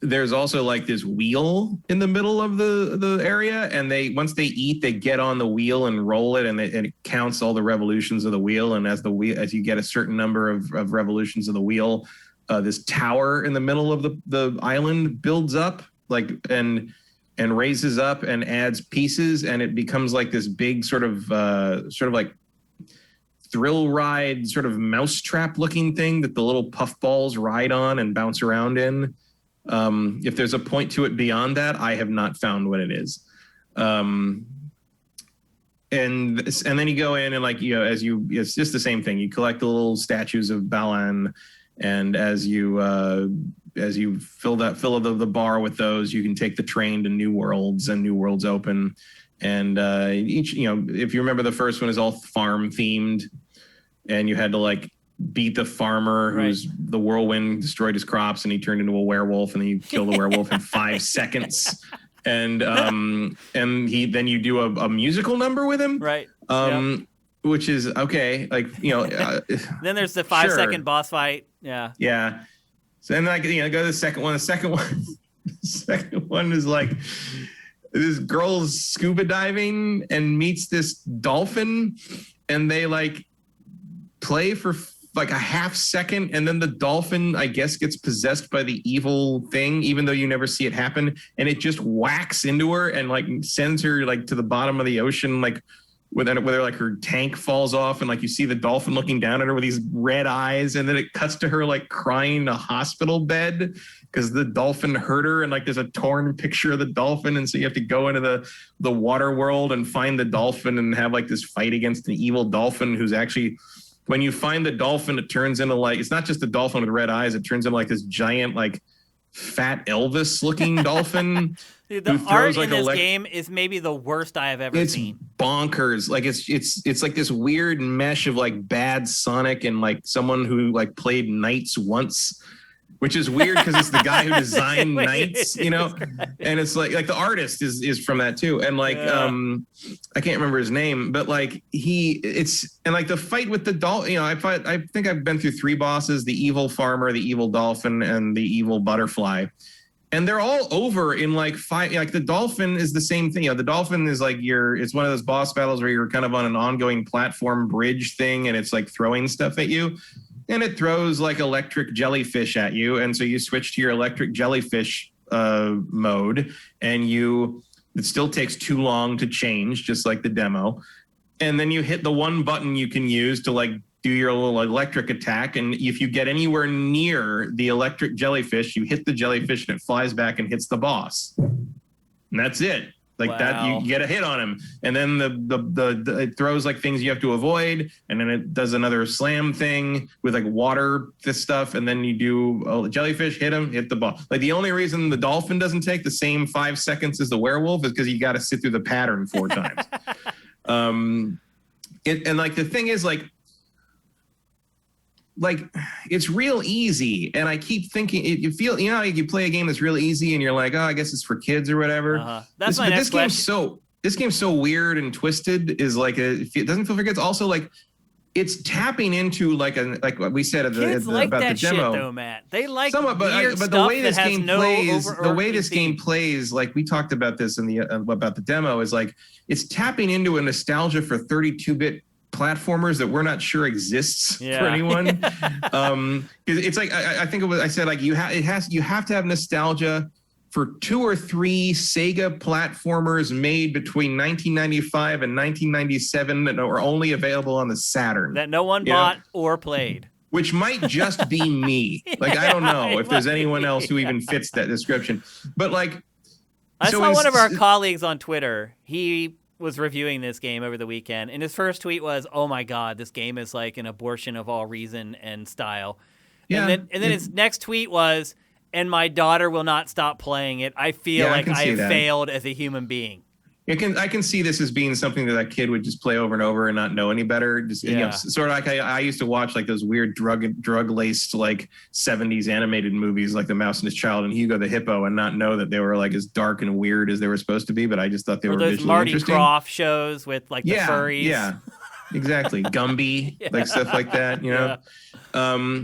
B: there's also this wheel in the middle of the area. And once they eat, they get on the wheel and roll it, and it counts all the revolutions of the wheel. And as you get a certain number of revolutions of the wheel, this tower in the middle of the island builds up and raises up and adds pieces, and it becomes this big sort of thrill ride, sort of mousetrap looking thing that the little puffballs ride on and bounce around in. If there's a point to it beyond that, I have not found what it is. and then you go in and like, you know, it's just the same thing. You collect the little statues of Balan, and as you fill the bar with those, you can take the train to New Worlds, and New Worlds open. And each, you know, if you remember, the first one is all farm themed, and you had to like beat the farmer who's the whirlwind destroyed his crops and he turned into a werewolf, and then you kill the werewolf in 5 seconds. And then you do a musical number with him,
A: right?
B: Which is okay, like, you know.
A: Then there's the 5-second boss fight. Yeah.
B: So then, like, you know, go to the second one. The second one is like this girl's scuba diving and meets this dolphin, and they like play for like a half second, and then the dolphin, I guess, gets possessed by the evil thing, even though you never see it happen, and it just whacks into her and like sends her like to the bottom of the ocean, like whether like her tank falls off, and like you see the dolphin looking down at her with these red eyes, and then it cuts to her like crying in a hospital bed because the dolphin hurt her, and like there's a torn picture of the dolphin, and so you have to go into the water world and find the dolphin and have like this fight against an evil dolphin who's actually, when you find the dolphin, it turns into like, it's not just the dolphin with red eyes, it turns into like this giant like fat Elvis looking dolphin.
A: Dude, the art in this game is maybe the worst I have ever seen.
B: Bonkers. Like it's like this weird mesh of like bad Sonic and like someone who like played Knights once, which is weird because it's the guy who designed Knights, you know. And it's like the artist is from that too. And like I can't remember his name, but like and like the fight with the dolphin, you know, I think I've been through 3 bosses: the evil farmer, the evil dolphin, and the evil butterfly. And they're all over in like 5. Like the dolphin is the same thing. You know, the dolphin is like it's one of those boss battles where you're kind of on an ongoing platform bridge thing, and it's like throwing stuff at you, and it throws like electric jellyfish at you. And so you switch to your electric jellyfish mode, and it still takes too long to change, just like the demo. And then you hit the one button you can use to like do your little electric attack, and if you get anywhere near the electric jellyfish, you hit the jellyfish and it flies back and hits the boss, and that's it. Like that, you get a hit on him, and then it throws like things you have to avoid, and then it does another slam thing with like water, this stuff, and then you do a jellyfish, hit him, hit the ball. Like the only reason the dolphin doesn't take the same 5 seconds as the werewolf is because you got to sit through the pattern 4 times. And like the thing is like it's real easy, and I keep thinking you feel, you know, you play a game that's real easy and you're like, oh, I guess it's for kids or whatever.
A: That's my next question.
B: This game's so weird and twisted, is like it doesn't feel for kids. Also, like it's tapping into like what we said
A: kids like
B: about
A: that
B: the demo.
A: Shit, though, Matt. They like
B: somewhat,
A: weird
B: but
A: stuff
B: the way this
A: that
B: game
A: has
B: plays,
A: no
B: the way this game plays, like we talked about this in the about the demo, is like it's tapping into a nostalgia for 32-bit platformers that we're not sure exists for anyone. Because it's like I think I said like you have to have nostalgia for 2 or 3 Sega platformers made between 1995 and 1997 that were only available on the Saturn
A: that no one bought or played.
B: Which might just be me. Like I don't know if there's anyone else who even fits that description. But like
A: I saw one of our colleagues on Twitter. He was reviewing this game over the weekend, and his first tweet was, "Oh my God, this game is like an abortion of all reason and style." Yeah, and then his next tweet was, "And my daughter will not stop playing it. I feel like I have failed as a human being."
B: I can see this as being something that kid would just play over and over and not know any better. Just you know, sort of like I used to watch like those weird drug laced like 70s animated movies like The Mouse and His Child and Hugo the Hippo, and not know that they were like as dark and weird as they were supposed to be. But I just thought they were
A: those
B: visually
A: Marty
B: interesting.
A: Krofft shows with like the furries.
B: Yeah, exactly. Gumby, like stuff like that. You know,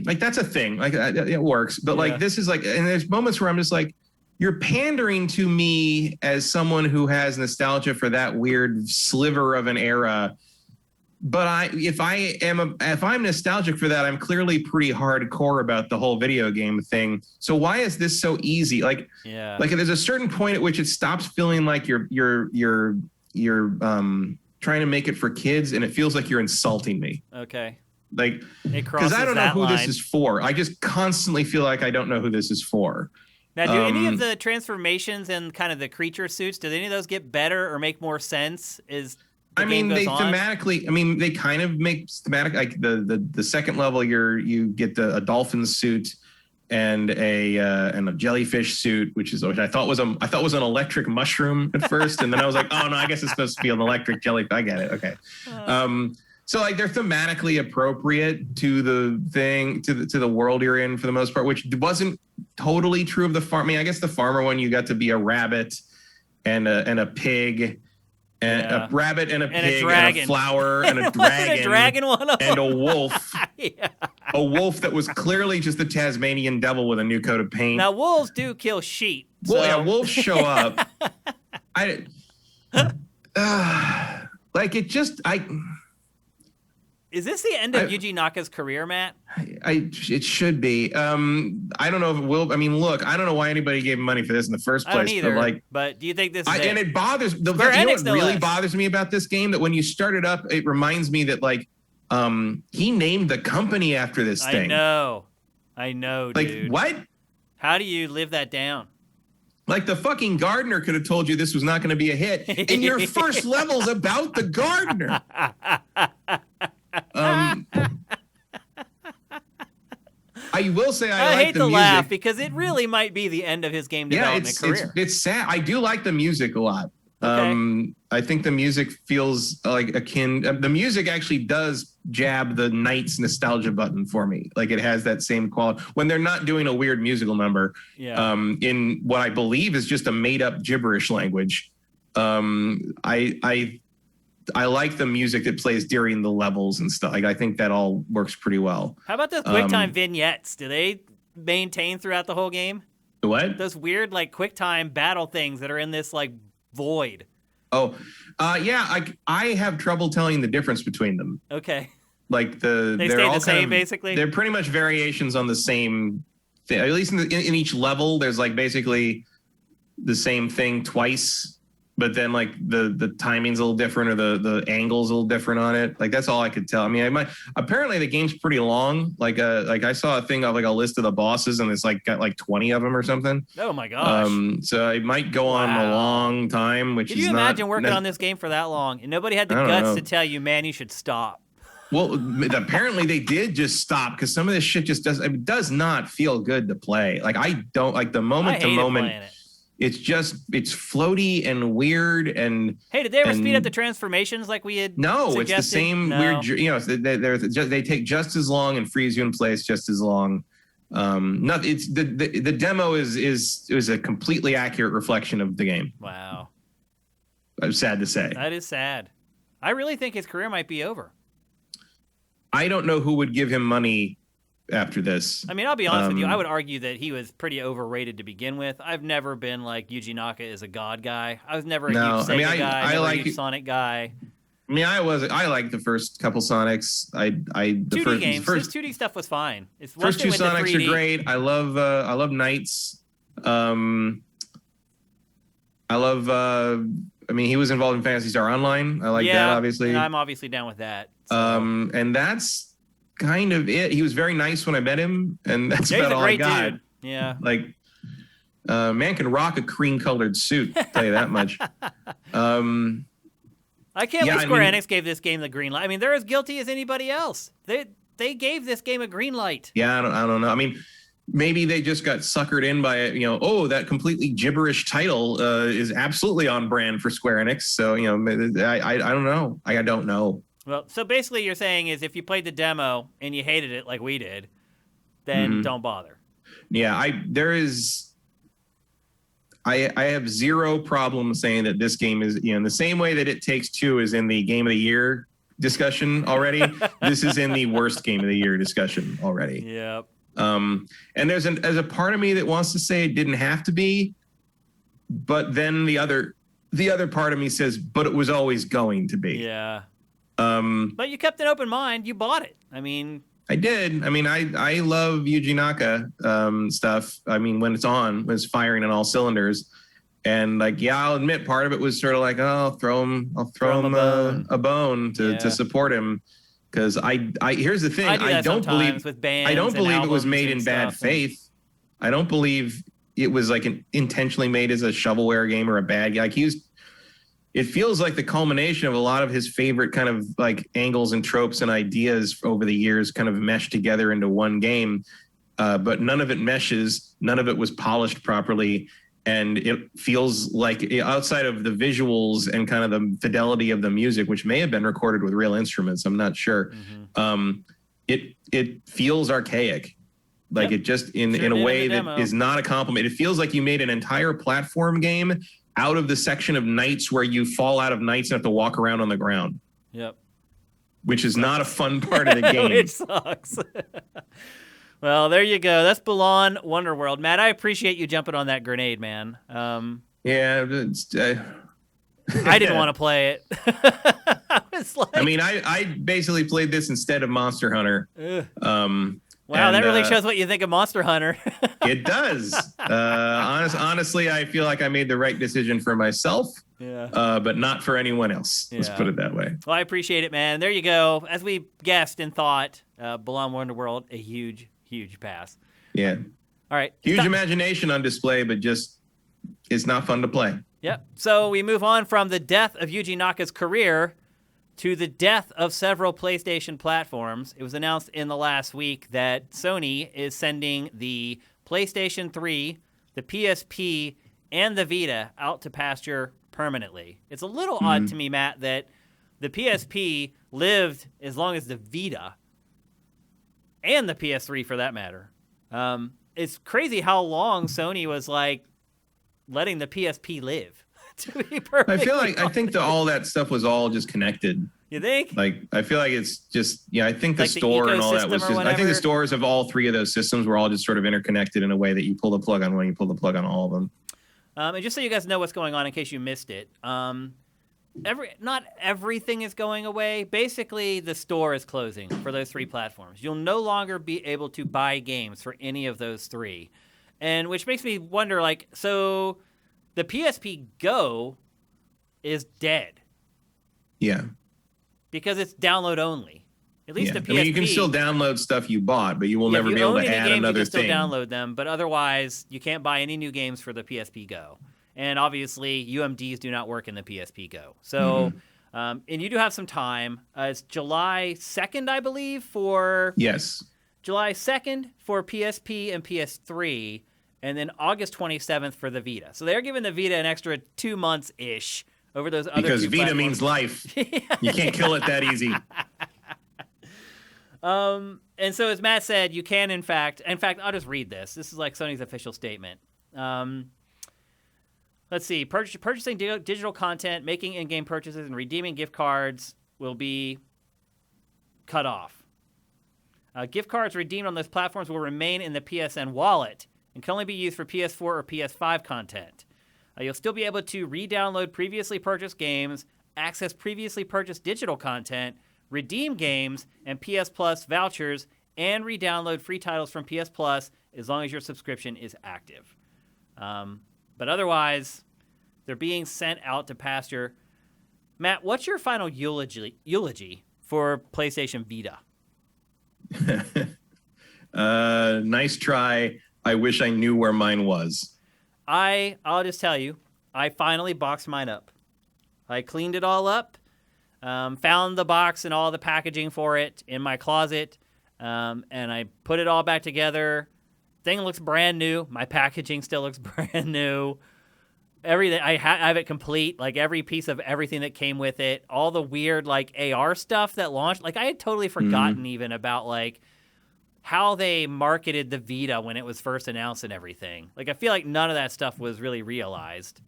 B: like that's a thing. Like it works. But like this is like, and there's moments where I'm just like, you're pandering to me as someone who has nostalgia for that weird sliver of an era. But if I'm nostalgic for that, I'm clearly pretty hardcore about the whole video game thing. So why is this so easy? Like there's a certain point at which it stops feeling like you're trying to make it for kids, and it feels like you're insulting me.
A: Okay.
B: Like, because I don't know who this is for. I just constantly feel like I don't know who this is for.
A: Now, do any of the transformations and kind of the creature suits, do any of those get better or make more sense? the game goes on?
B: thematically. I mean, they kind of make thematic. Like the second level, you get a dolphin suit and a jellyfish suit, which I thought was an electric mushroom at first, and then I was like, oh no, I guess it's supposed to be an electric jellyfish. I get it. Okay. So like they're thematically appropriate to the thing, to the world you're in for the most part, which wasn't totally true of the farm. I mean, I guess the farmer one, you got to be a rabbit and a pig. And a rabbit and a pig and a flower and a dragon,
A: a dragon one
B: and a wolf. A wolf that was clearly just the Tasmanian devil with a new coat of paint.
A: Now wolves do kill sheep. So.
B: Well, yeah, wolves show up.
A: Is this the end of Yuji Naka's career, Matt?
B: It should be. I don't know if it will. I mean, look, I don't know why anybody gave him money for this in the first place.
A: I don't either. But do you think this is
B: and it bothers you know what really bothers me about this game? That when you start it up, it reminds me that like he named the company after this thing.
A: I know,
B: like,
A: dude.
B: What?
A: How do you live that down?
B: Like the fucking gardener could have told you this was not going to be a hit, and your first level's about the gardener. I will say I like
A: hate
B: the
A: to
B: music.
A: laugh because it really might be the end of his game development career.
B: It's sad. I do like the music a lot.
A: Okay.
B: I think the music feels like akin. The music actually does jab the Knights nostalgia button for me. Like it has that same quality when they're not doing a weird musical number.
A: Yeah.
B: In what I believe is just a made up gibberish language. I like the music that plays during the levels and stuff. Like I think that all works pretty well.
A: How about those QuickTime vignettes? Do they maintain throughout the whole game?
B: What?
A: Those weird like QuickTime battle things that are in this like void.
B: Oh, yeah. I have trouble telling the difference between them.
A: Okay.
B: Like
A: they stay the same basically.
B: They're pretty much variations on the same thing. At least in each level, there's like basically the same thing twice. But then like the timing's a little different or the angle's a little different on it. Like that's all I could tell. I mean, apparently the game's pretty long. Like I saw a thing of like a list of the bosses and it's like got like 20 of them or something.
A: Oh my gosh.
B: So it might go on a long time, which
A: Can you imagine working on this game for that long and nobody had the guts to tell you, man, you should stop?
B: Well, apparently they did just stop because some of this shit just does not feel good to play. Like I don't like the moment to moment. It's floaty and weird and.
A: Hey, did they ever speed up the transformations like we had?
B: No,
A: suggested?
B: It's the same weird. You know, they take just as long and freeze you in place just as long. It's the demo is a completely accurate reflection of the game.
A: Wow,
B: I'm sad to say.
A: That is sad. I really think his career might be over.
B: I don't know who would give him money after this.
A: I mean, I'll be honest with you. I would argue that he was pretty overrated to begin with. I've never been like Yuji Naka is a god guy. I was never a huge Sega guy, never a huge Sonic guy.
B: I mean, I liked the first couple Sonics. The
A: 2D games. His 2D stuff was fine.
B: First two Sonics are great. I love Knights. I mean, he was involved in Phantasy Star Online. I like that, obviously.
A: And I'm obviously down with that. So.
B: And that's kind of it. He was very nice when I met him, and that's about all I got.
A: Dude. Yeah.
B: Like, man can rock a cream-colored suit, I'll tell you that much.
A: I can't believe Square Enix gave this game the green light. I mean, they're as guilty as anybody else. They gave this game a green light.
B: Yeah, I don't know. I mean, maybe they just got suckered in by it. You know, oh, that completely gibberish title is absolutely on brand for Square Enix. So, you know, I don't know. I don't know.
A: Well, so basically you're saying is if you played the demo and you hated it like we did, then don't bother. Yeah,
B: I have zero problem saying that this game is, you know, in the same way that It Takes Two is in the Game of the Year discussion already, this is in the worst Game of the Year discussion already.
A: Yep.
B: And there's a part of me that wants to say it didn't have to be, but then the other part of me says, but it was always going to be.
A: Yeah. But you kept an open mind. You bought it. I mean,
B: I did. I mean, I love Yuji Naka stuff. I mean, when it's firing on all cylinders, and like, yeah, I'll admit part of it was sort of like, oh, I'll throw him a bone to support him, because here's the thing. I don't believe it was made in bad faith. I don't believe it was like intentionally made as a shovelware game or a bad guy. Like it feels like the culmination of a lot of his favorite kind of like angles and tropes and ideas over the years kind of meshed together into one game. But none of it meshes. None of it was polished properly. And it feels like, outside of the visuals and kind of the fidelity of the music, which may have been recorded with real instruments, I'm not sure. It feels archaic. Like it just in a way that is not a compliment. It feels like you made an entire platform game out of the section of nights where you fall out of nights and have to walk around on the ground.
A: Yep.
B: Which is not a fun part of the game.
A: It sucks. Well, there you go. That's Balan Wonderworld. Matt, I appreciate you jumping on that grenade, man.
B: Yeah.
A: I didn't want to play it.
B: I mean, I basically played this instead of Monster Hunter.
A: Wow, that really shows what you think of Monster Hunter.
B: It does. Honestly, I feel like I made the right decision for myself, but not for anyone else. Let's put it that way.
A: Well, I appreciate it, man. There you go. As we guessed and thought, Balan Wonderworld, a huge pass.
B: Yeah.
A: All right.
B: Huge imagination on display, but just it's not fun to play.
A: Yep. So we move on from the death of Yuji Naka's career to the death of several PlayStation platforms. It was announced in the last week that Sony is sending the PlayStation 3, the PSP, and the Vita out to pasture permanently. It's a little odd to me, Matt, that the PSP lived as long as the Vita, and the PS3 for that matter. It's crazy how long Sony was like letting the PSP live. To be perfect.
B: I think that all that stuff was all just connected.
A: You think?
B: Like, I feel like it's just, I think the store and all that was just, I think the stores of all three of those systems were all just sort of interconnected in a way that you pull the plug on one, you pull the plug on all of them.
A: And just so you guys know what's going on in case you missed it, not everything is going away. Basically, the store is closing for those three platforms. You'll no longer be able to buy games for any of those three. And which makes me wonder, like, so the PSP Go is dead.
B: Yeah.
A: Because it's download only. At least the PSP. I mean,
B: you can still download stuff you bought, but you will never be able to add another thing.
A: You can still download them, but otherwise, you can't buy any new games for the PSP Go. And obviously, UMDs do not work in the PSP Go. So, and you do have some time. It's July 2nd, I believe, for...
B: Yes.
A: July 2nd for PSP and PS3, and then August 27th for the Vita. So they're giving the Vita an extra 2 months-ish over those other
B: because
A: two
B: Vita
A: platforms.
B: Means life. You can't kill it that easy.
A: And so as Matt said, you can, in fact, I'll just read this. This is like Sony's official statement. Let's see. Purchasing digital content, making in-game purchases, and redeeming gift cards will be cut off. Gift cards redeemed on those platforms will remain in the PSN wallet and can only be used for PS4 or PS5 content. You'll still be able to re-download previously purchased games, access previously purchased digital content, redeem games and PS Plus vouchers, and re-download free titles from PS Plus as long as your subscription is active. But otherwise, they're being sent out to pasture. Matt, what's your final eulogy for PlayStation Vita?
B: Nice try. I wish I knew where mine was.
A: I'll just tell you, I finally boxed mine up. I cleaned it all up, found the box and all the packaging for it in my closet, and I put it all back together. Thing looks brand new. My packaging still looks brand new. Everything I have it complete, like every piece of everything that came with it. All the weird like AR stuff that launched. Like I had totally forgotten even about like how they marketed the Vita when it was first announced and everything. Like I feel like none of that stuff was really realized.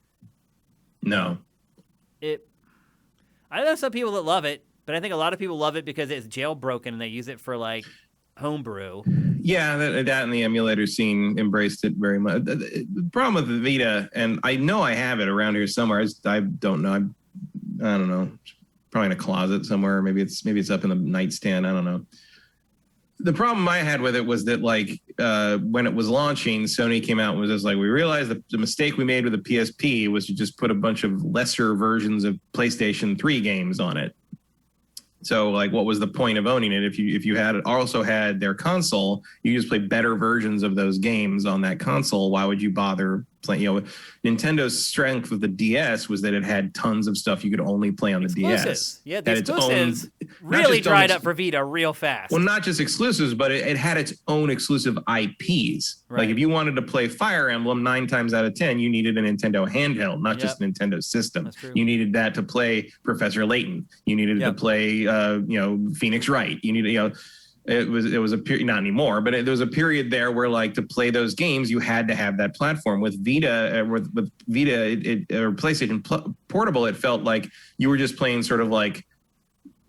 B: No.
A: I know some people that love it, but I think a lot of people love it because it's jailbroken and they use it for like homebrew.
B: Yeah, that and the emulator scene embraced it very much. The problem with the Vita, and I know I have it around here somewhere. I don't know. I don't know. Probably in a closet somewhere. Maybe it's up in the nightstand. I don't know. The problem I had with it was that like when it was launching, Sony came out and was just like, we realized that the mistake we made with the PSP was to just put a bunch of lesser versions of PlayStation 3 games on it. So like, what was the point of owning it? If you had also had their console, you just play better versions of those games on that console. Why would you bother playing. Nintendo's strength with the DS was that it had tons of stuff you could only play on the DS.
A: Yeah, the exclusives really dried up for Vita real fast.
B: Well, not just exclusives, but it had its own exclusive IPs. Right. Like if you wanted to play Fire Emblem, 9 times out of 10, you needed a Nintendo handheld, not just a Nintendo system.
A: That's true.
B: You needed that to play Professor Layton. You needed to play, Phoenix Wright. You needed, It was a period, not anymore, but there was a period there where, like, to play those games, you had to have that platform. With Vita, with Vita or PlayStation Portable, it felt like you were just playing sort of like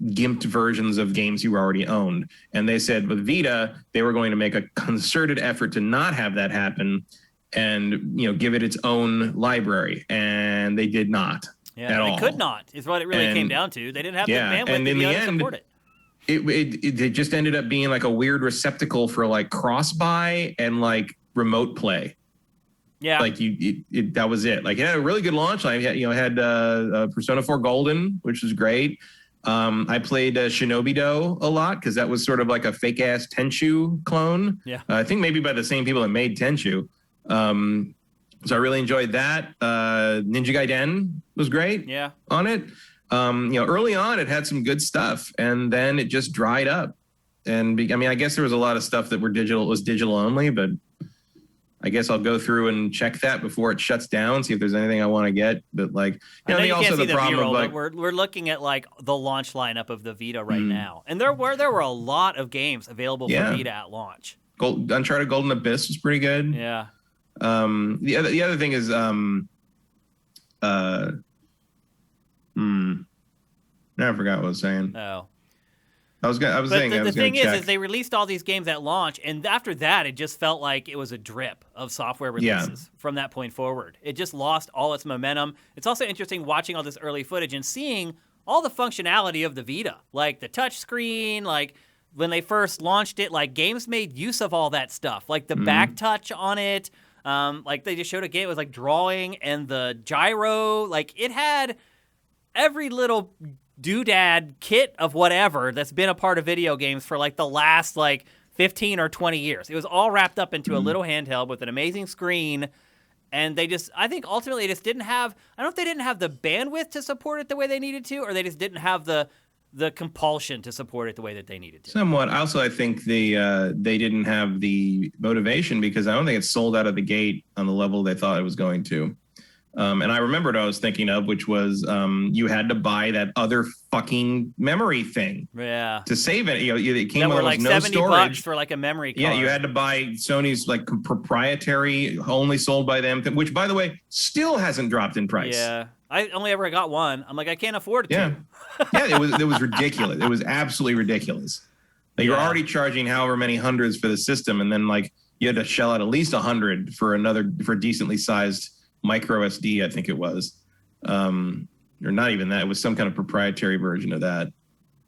B: gimped versions of games you already owned. And they said with Vita, they were going to make a concerted effort to not have that happen, and give it its own library, and they did not.
A: Yeah, they could not. Is what it really came down to. They didn't have the bandwidth to be able to support it.
B: It just ended up being like a weird receptacle for like cross-buy and like remote play.
A: Yeah,
B: like that was it. Like it had a really good launch. I had Persona 4 Golden, which was great. I played Shinobi-Do a lot because that was sort of like a fake ass Tenchu clone.
A: Yeah,
B: I think maybe by the same people that made Tenchu. So I really enjoyed that. Ninja Gaiden was great.
A: Yeah,
B: on it. Early on, it had some good stuff, and then it just dried up. And I guess there was a lot of stuff that was digital only, but I guess I'll go through and check that before it shuts down, see if there's anything I want to get. But like,
A: you also the problem of like we're looking at like the launch lineup of the Vita right now, and there were a lot of games available for Vita at launch.
B: Uncharted Golden Abyss was pretty good.
A: Yeah.
B: The other thing is now I forgot what I was saying.
A: Oh.
B: The
A: thing is they released all these games at launch, and after that, it just felt like it was a drip of software releases from that point forward. It just lost all its momentum. It's also interesting watching all this early footage and seeing all the functionality of the Vita, like the touch screen, like when they first launched it, like games made use of all that stuff, like the back touch on it. Like they just showed a game, it was like drawing and the gyro, like it had every little doodad kit of whatever that's been a part of video games for like the last like 15 or 20 years. It was all wrapped up into a little handheld with an amazing screen. And I think ultimately they just didn't have, I don't know if they didn't have the bandwidth to support it the way they needed to, or they just didn't have the compulsion to support it the way that they needed to.
B: Somewhat. Also, I think they didn't have the motivation because I don't think it sold out of the gate on the level they thought it was going to. And I remember what I was thinking of, which was you had to buy that other fucking memory thing.
A: Yeah.
B: To save it. It came
A: with
B: like
A: no
B: $70
A: storage for like a memory card.
B: Yeah, you had to buy Sony's like proprietary, only sold by them, which by the way still hasn't dropped in price.
A: Yeah. I only ever got one. I'm like, I can't afford it.
B: Yeah. It was ridiculous. It was absolutely ridiculous. Like you're already charging however many hundreds for the system, and then like you had to shell out at least $100 for a decently sized micro SD, I think it was, or not even that. It was some kind of proprietary version of that.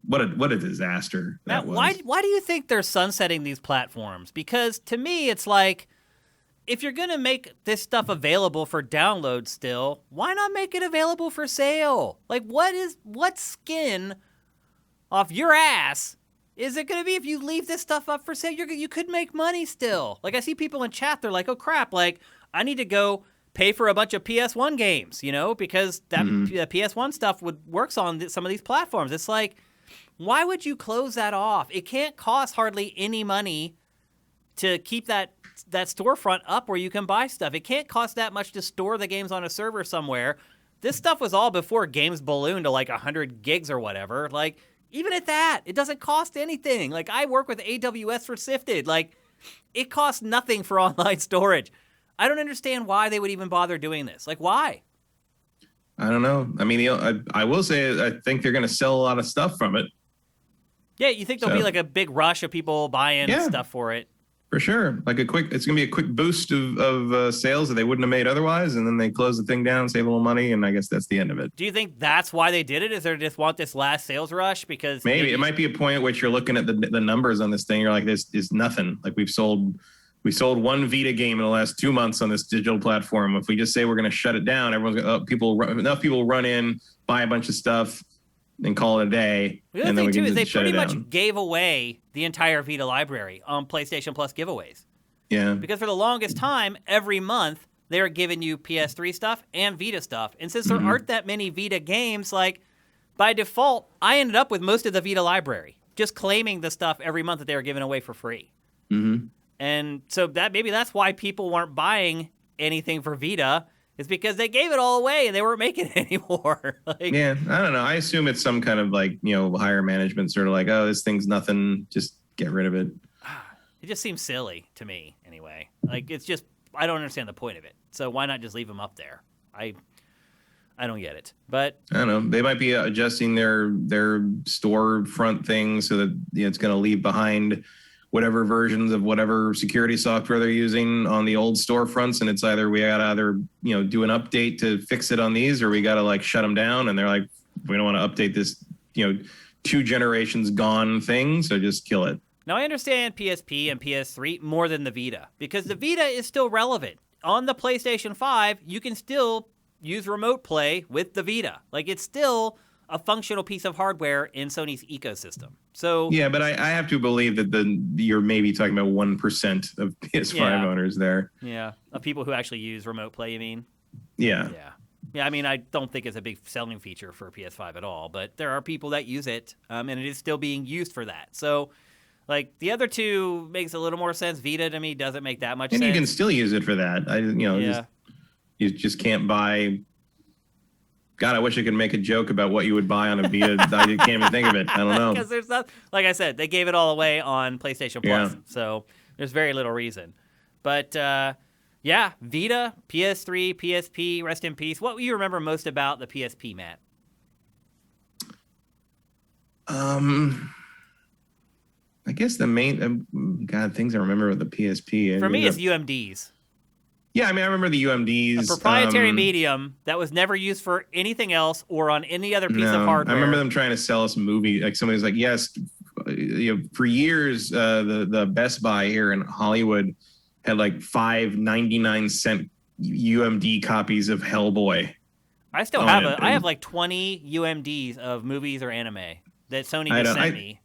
B: What a disaster that was.
A: Why do you think they're sunsetting these platforms? Because to me, it's like, if you're gonna make this stuff available for download still, why not make it available for sale? Like, what skin off your ass is it gonna be if you leave this stuff up for sale? You could make money still. Like, I see people in chat, they're like, oh crap, like I need to go pay for a bunch of PS1 games, because that the PS1 stuff works on some of these platforms. It's like, why would you close that off? It can't cost hardly any money to keep that storefront up where you can buy stuff. It can't cost that much to store the games on a server somewhere. This stuff was all before games ballooned to like 100 gigs or whatever. Like, even at that, it doesn't cost anything. Like, I work with AWS for Sifted. Like, it costs nothing for online storage. I don't understand why they would even bother doing this. Like, why?
B: I don't know. I mean, I will say I think they're going to sell a lot of stuff from it.
A: Yeah, you think there'll be like a big rush of people buying stuff for it? For
B: sure. Like it's going to be a quick boost of sales that they wouldn't have made otherwise, and then they close the thing down, save a little money, and I guess that's the end of it.
A: Do you think that's why they did it? Is they just want this last sales rush? Because
B: maybe it might be a point at which you're looking at the numbers on this thing. You're like, this is nothing. Like we sold one Vita game in the last 2 months on this digital platform. If we just say we're going to shut it down, enough people run in, buy a bunch of stuff, and call it a day.
A: The other thing too is they pretty much gave away the entire Vita library on PlayStation Plus giveaways.
B: Yeah.
A: Because for the longest time, every month they're giving you PS3 stuff and Vita stuff. And since there aren't that many Vita games, like, by default, I ended up with most of the Vita library, just claiming the stuff every month that they were giving away for free. And so maybe that's why people weren't buying anything for Vita, is because they gave it all away and they weren't making it anymore.
B: Yeah, I don't know. I assume it's some kind of like, higher management sort of like, oh, this thing's nothing, just get rid of it.
A: It just seems silly to me anyway. Like, it's just, I don't understand the point of it. So why not just leave them up there? I don't get it. But
B: I don't know. They might be adjusting their storefront thing so that it's going to leave behind whatever versions of whatever security software they're using on the old storefronts, and it's either we got to do an update to fix it on these, or we got to like shut them down. And they're like, we don't want to update this 2 generations gone thing, so just kill it.
A: Now I understand PSP and PS3 more than the Vita, because the Vita is still relevant. On the PlayStation 5, you can still use remote play with the Vita. Like, it's still a functional piece of hardware in Sony's ecosystem. So
B: yeah, but I have to believe that you're maybe talking about 1% of PS5 owners there.
A: Yeah, of people who actually use remote play, you mean?
B: Yeah.
A: Yeah, I mean, I don't think it's a big selling feature for PS5 at all, but there are people that use it, and it is still being used for that. So, like, the other two makes a little more sense. Vita, to me, doesn't make that much sense.
B: And you can still use it for that. You just can't buy... God, I wish I could make a joke about what you would buy on a Vita. I can't even think of it. I don't know.
A: Because there's not, like I said, they gave it all away on PlayStation Plus, so there's very little reason. But Vita, PS3, PSP, rest in peace. What do you remember most about the PSP, Matt?
B: I guess the main things I remember with the PSP.
A: For me, it's UMDs.
B: Yeah, I mean, I remember the UMDs.
A: A proprietary medium that was never used for anything else or on any other piece of hardware.
B: I remember them trying to sell us a movie. Like, somebody's like, yes, for years, the Best Buy here in Hollywood had like 5 99-cent UMD copies of Hellboy.
A: I still have I have like 20 UMDs of movies or anime that Sony just sent me.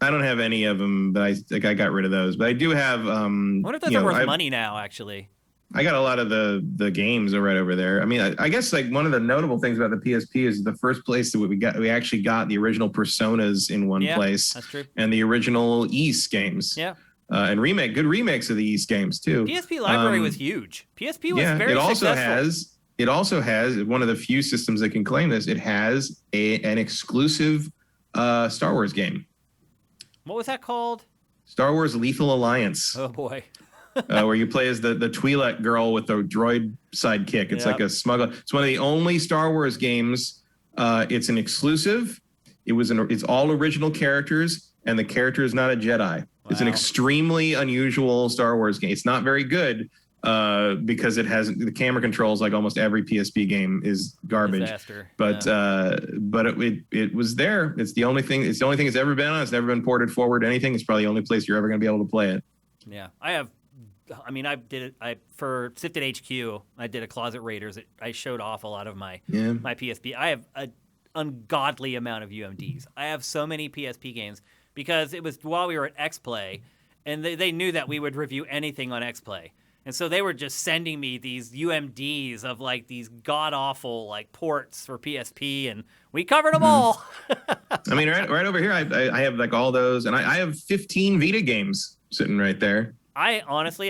B: I don't have any of them, but I got rid of those. But I do have.
A: I wonder if those are worth money now, actually.
B: I got a lot of the games right over there. I mean, I guess like one of the notable things about the PSP is the first place that we actually got the original Personas in one place. That's true. And the original Ys games. Yeah. And good remakes of the Ys games too.
A: PSP library was huge. PSP was very successful.
B: It also has one of the few systems that can claim this. It has an exclusive Star Wars game.
A: What was that called?
B: Star Wars Lethal Alliance.
A: Oh boy.
B: Where you play as the Twi'lek girl with the droid sidekick. It's like a smuggler. It's one of the only Star Wars games. It's an exclusive. It's all original characters, and the character is not a Jedi. Wow. It's an extremely unusual Star Wars game. It's not very good because it has the camera controls, like almost every PSP game, is garbage.
A: Disaster.
B: But it was there. It's the only thing. It's the only thing it's ever been on. It's never been ported forward to anything. It's probably the only place you're ever going to be able to play it.
A: Yeah, for Sifted HQ, I did a Closet Raiders. I showed off a lot of my PSP. I have an ungodly amount of UMDs. I have so many PSP games because it was while we were at X-Play, and they knew that we would review anything on X-Play. And so they were just sending me these UMDs of like these god-awful like ports for PSP, and we covered them all.
B: I mean, right over here, I have like all those, and I have 15 Vita games sitting right there.
A: I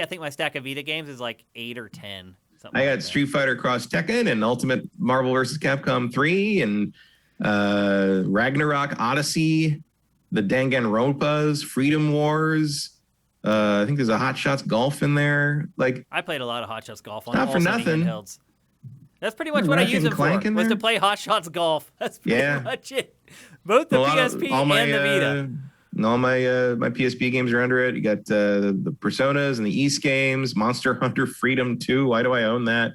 A: think my stack of Vita games is like 8 or 10.
B: I got Street Fighter Cross Tekken and Ultimate Marvel vs. Capcom 3 and Ragnarok Odyssey, the Danganronpas, Freedom Wars. I think there's a Hot Shots Golf in there. Like,
A: I played a lot of Hot Shots Golf on
B: not
A: all
B: for
A: Sony
B: nothing.
A: handhelds. That's pretty much what I use it for, was to play Hot Shots Golf. That's pretty much it. Both the PSP and the Vita.
B: And all my PSP games are under it. You got the Personas and the Ys games, Monster Hunter Freedom 2. Why do I own that?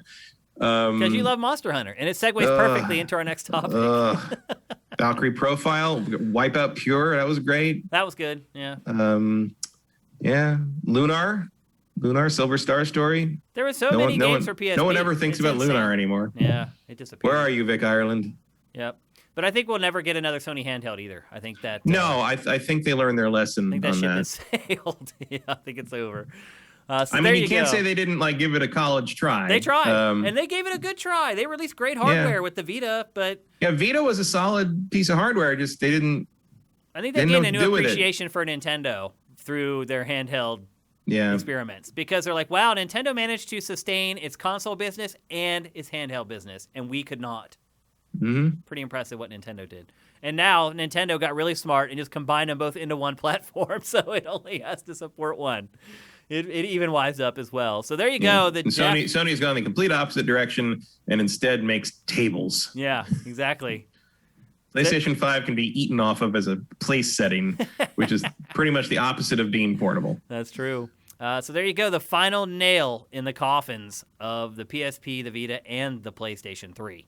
A: Because you love Monster Hunter, and it segues perfectly into our next topic.
B: Valkyrie Profile, Wipeout Pure, that was great.
A: That was good, yeah.
B: Lunar, Silver Star Story.
A: There were so many games for PSP.
B: No one ever thinks about insane. Lunar anymore.
A: Yeah, it disappeared.
B: Where are you, Vic Ireland?
A: Yep. But I think we'll never get another Sony handheld either. I think that...
B: No, I think they learned their lesson
A: I think that
B: on
A: ship
B: that.
A: has sailed. Yeah, I think it's over. So
B: I
A: there
B: mean, you can't
A: go.
B: say they didn't like give it a college try.
A: They tried, and they gave it a good try. They released great hardware with the Vita, but
B: yeah, Vita was a solid piece of hardware. Just they didn't.
A: I think they gained a new appreciation for Nintendo through their handheld experiments, because they're like, wow, Nintendo managed to sustain its console business and its handheld business, and we could not.
B: Mm-hmm.
A: Pretty impressive what Nintendo did. And now Nintendo got really smart and just combined them both into one platform, so it only has to support one. It even wised up as well. So there you go.
B: Sony's gone the complete opposite direction and instead makes tables.
A: Yeah, exactly.
B: PlayStation 5 can be eaten off of as a place setting, which is pretty much the opposite of being portable.
A: That's true. So there you go. The final nail in the coffins of the PSP, the Vita, and the PlayStation 3.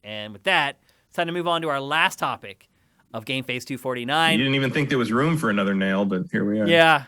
A: And with that, it's time to move on to our last topic of GameFace 249.
B: You didn't even think there was room for another nail, but here we are.
A: Yeah.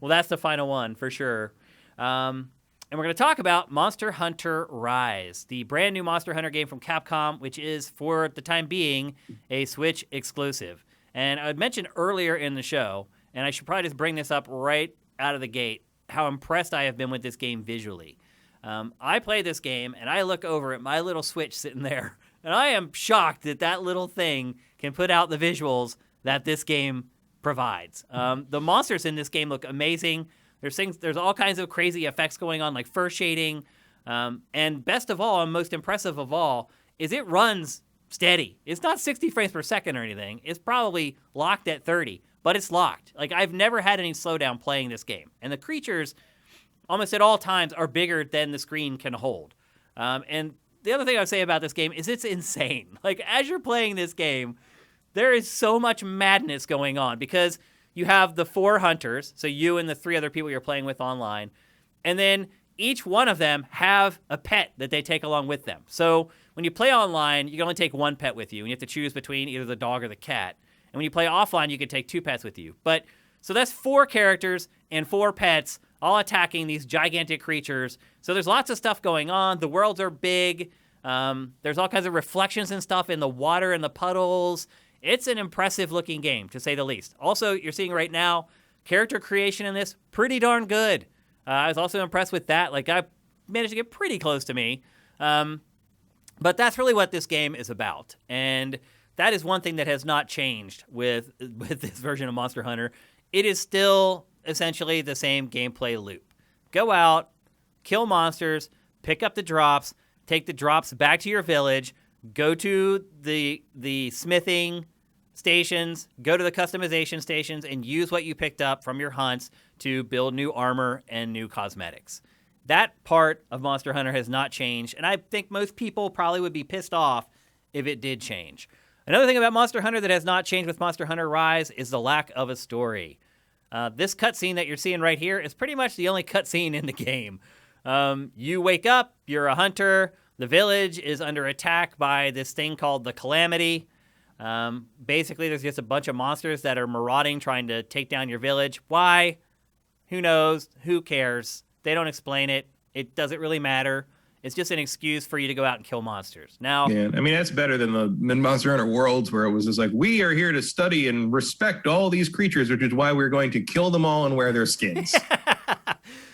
A: Well, that's the final one for sure. And we're going to talk about Monster Hunter Rise, the brand new Monster Hunter game from Capcom, which is, for the time being, a Switch exclusive. And I had mentioned earlier in the show, and I should probably just bring this up right out of the gate, how impressed I have been with this game visually. I play this game, and I look over at my little Switch sitting there, and I am shocked that that little thing can put out the visuals that this game provides. The monsters in this game look amazing. There's all kinds of crazy effects going on, like fur shading. And best of all, and most impressive of all, is it runs steady. It's not 60 frames per second or anything. It's probably locked at 30, but it's locked. Like, I've never had any slowdown playing this game. And the creatures, almost at all times, are bigger than the screen can hold. And the other thing I would say about this game is it's insane. Like, as you're playing this game, there is so much madness going on, because you have the 4 hunters, so you and the 3 other people you're playing with online, and then each one of them have a pet that they take along with them. So when you play online, you can only take 1 pet with you, and you have to choose between either the dog or the cat. And when you play offline, you can take 2 pets with you. But so that's 4 characters and 4 pets all attacking these gigantic creatures. So there's lots of stuff going on. The worlds are big. There's all kinds of reflections and stuff in the water and the puddles. It's an impressive-looking game, to say the least. Also, you're seeing right now, character creation in this, pretty darn good. I was also impressed with that. Like, I managed to get pretty close to me. But that's really what this game is about. And that is one thing that has not changed with this version of Monster Hunter. It is still essentially the same gameplay loop. Go out, kill monsters, pick up the drops, take the drops back to your village, go to the smithing stations, go to the customization stations, and use what you picked up from your hunts to build new armor and new cosmetics. That part of Monster Hunter has not changed, and I think most people probably would be pissed off if it did change. Another thing about Monster Hunter that has not changed with Monster Hunter Rise is the lack of a story. This cutscene that you're seeing right here is pretty much the only cutscene in the game. You wake up, you're a hunter, the village is under attack by this thing called the Calamity. Basically, there's just a bunch of monsters that are marauding, trying to take down your village. Why? Who knows? Who cares? They don't explain it. It doesn't really matter. It's just an excuse for you to go out and kill monsters. Now,
B: yeah, I mean, that's better than the Monster Hunter Worlds, where it was just like, we are here to study and respect all these creatures, which is why we're going to kill them all and wear their skins.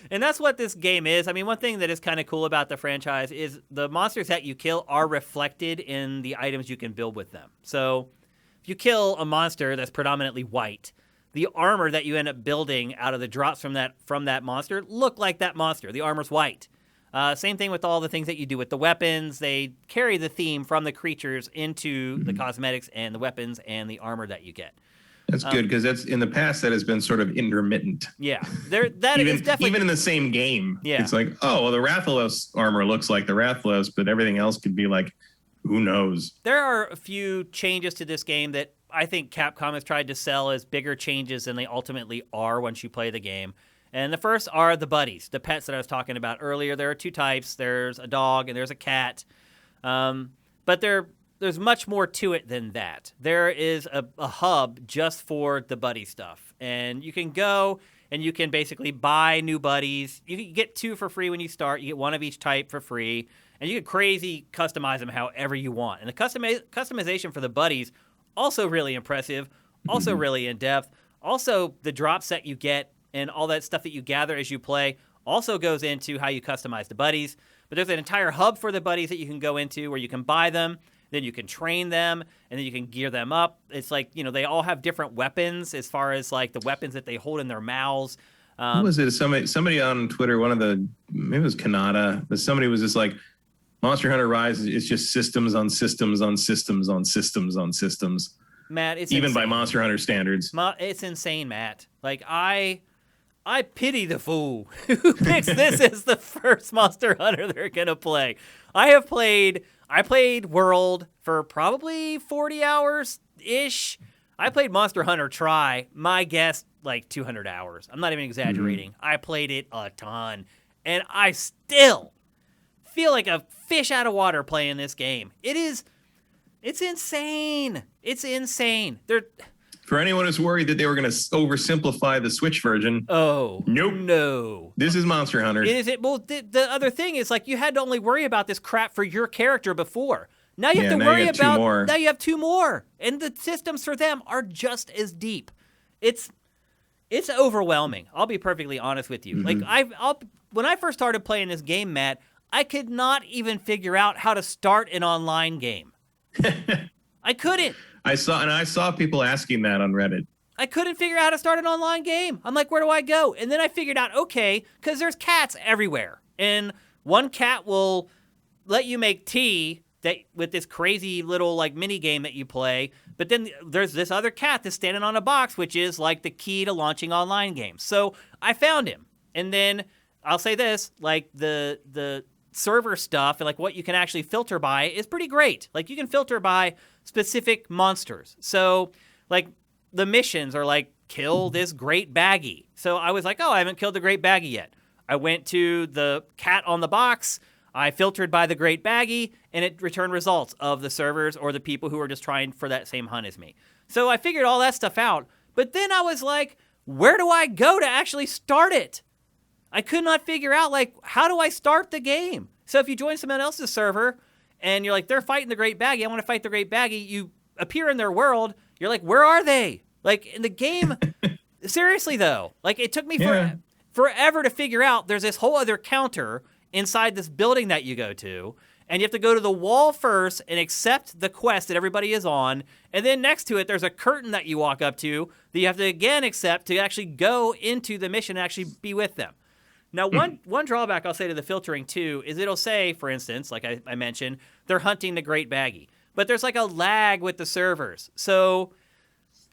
A: And that's what this game is. I mean, one thing that is kind of cool about the franchise is the monsters that you kill are reflected in the items you can build with them. So if you kill a monster that's predominantly white, the armor that you end up building out of the drops from that monster look like that monster. The armor's white. Same thing with all the things that you do with the weapons. They carry the theme from the creatures into the cosmetics and the weapons and the armor that you get.
B: That's good, because that's in the past that has been sort of intermittent.
A: Yeah, that is definitely
B: even in the same game.
A: Yeah,
B: it's like, oh, well, the Rathalos armor looks like the Rathalos, but everything else could be like, who knows?
A: There are a few changes to this game that I think Capcom has tried to sell as bigger changes than they ultimately are once you play the game. And the first are the buddies, the pets that I was talking about earlier. There are 2 types. There's a dog and there's a cat. But there's much more to it than that. There is a hub just for the buddy stuff. And you can go and you can basically buy new buddies. You can get 2 for free when you start. You get 1 of each type for free. And you can crazy customize them however you want. And the customization for the buddies, also really impressive, also really in-depth. Also, the drops that you get and all that stuff that you gather as you play also goes into how you customize the buddies. But there's an entire hub for the buddies that you can go into where you can buy them, then you can train them, and then you can gear them up. It's like, they all have different weapons as far as like the weapons that they hold in their mouths.
B: Who was it? Somebody on Twitter, maybe it was Kanata, but somebody was just like, Monster Hunter Rise is just systems on systems on systems on systems on systems.
A: Matt, it's
B: even
A: insane.
B: By Monster Hunter standards.
A: It's insane, Matt. Like, I pity the fool who picks this as the first Monster Hunter they're going to play. I played World for probably 40 hours-ish. I played Monster Hunter Try, my guess, like 200 hours. I'm not even exaggerating. I played it a ton, and I still feel like a fish out of water playing this game. It's insane. It's insane.
B: For anyone who's worried that they were going to oversimplify the Switch version,
A: nope.
B: No. This is Monster Hunter.
A: Well, the other thing is, like, you had to only worry about this crap for your character before. Now you have to worry about. Now you have two more, and the systems for them are just as deep. It's overwhelming. I'll be perfectly honest with you.
B: Mm-hmm.
A: Like when I first started playing this game, Matt, I could not even figure out how to start an online game. I couldn't.
B: I saw people asking that on Reddit.
A: I couldn't figure out how to start an online game. I'm like, where do I go? And then I figured out, okay, because there's cats everywhere. And one cat will let you make tea with this crazy little like mini game that you play. But then there's this other cat that's standing on a box, which is like the key to launching online games. So I found him. And then I'll say this, like the server stuff and like what you can actually filter by is pretty great. Like you can filter by specific monsters. So like the missions are like, kill this great baggie. So I was like, oh, I haven't killed the great baggie yet. I went to the cat on the box. I filtered by the great baggie, and it returned results of the servers or the people who are just trying for that same hunt as me. So I figured all that stuff out. But then I was like, where do I go to actually start it? I could not figure out, like, how do I start the game? So if you join someone else's server and you're like, they're fighting the great baggie, I want to fight the great baggie, you appear in their world, you're like, where are they? Like, in the game, seriously, though, like, it took me forever to figure out there's this whole other counter inside this building that you go to, and you have to go to the wall first and accept the quest that everybody is on, and then next to it, there's a curtain that you walk up to that you have to again accept to actually go into the mission and actually be with them. Now, one drawback I'll say to the filtering, too, is it'll say, for instance, like I mentioned, they're hunting the great baggie. But there's like a lag with the servers. So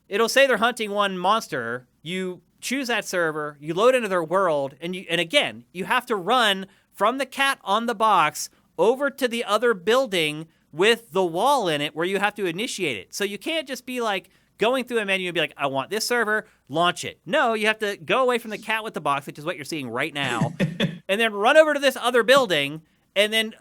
A: it'll say they're hunting one monster. You choose that server, you load into their world, and again, you have to run from the cat on the box over to the other building with the wall in it where you have to initiate it. So you can't just be like going through a menu and be like, I want this server, launch it. No, you have to go away from the cat with the box, which is what you're seeing right now, and then run over to this other building, and then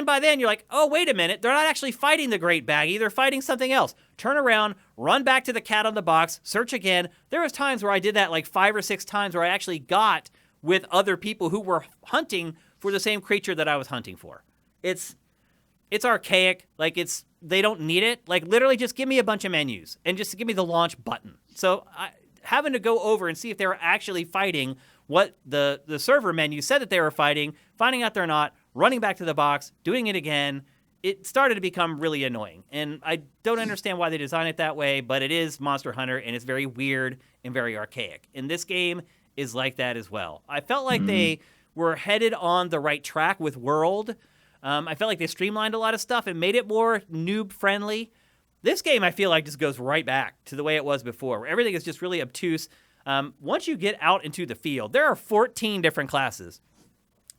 A: by then you're like, oh, wait a minute, they're not actually fighting the great baggie, they're fighting something else. Turn around, run back to the cat on the box, search again. There was times where I did that like 5 or 6 times where I actually got with other people who were hunting for the same creature that I was hunting for. It's archaic. Like, they don't need it. Like, literally just give me a bunch of menus and just give me the launch button. So having to go over and see if they were actually fighting what the server menu said that they were fighting, finding out they're not, running back to the box, doing it again, it started to become really annoying. And I don't understand why they designed it that way, but it is Monster Hunter, and it's very weird and very archaic. And this game is like that as well. I felt like they were headed on the right track with World. I felt like they streamlined a lot of stuff and made it more noob-friendly. This game, I feel like, just goes right back to the way it was before, where everything is just really obtuse. Once you get out into the field, there are 14 different classes.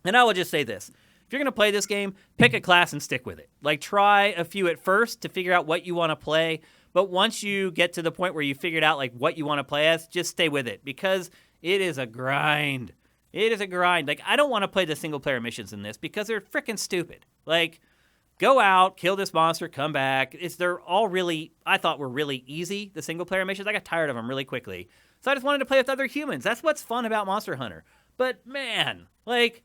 A: And I will just say this. If you're going to play this game, pick a class and stick with it. Like, try a few at first to figure out what you want to play. But once you get to the point where you figured out, like, what you want to play as, just stay with it, because it is a grind. It is a grind. Like, I don't want to play the single-player missions in this because they're freaking stupid. Like, go out, kill this monster, come back. They're all really, I thought were really easy, the single-player missions. I got tired of them really quickly. So I just wanted to play with other humans. That's what's fun about Monster Hunter. But, man, like,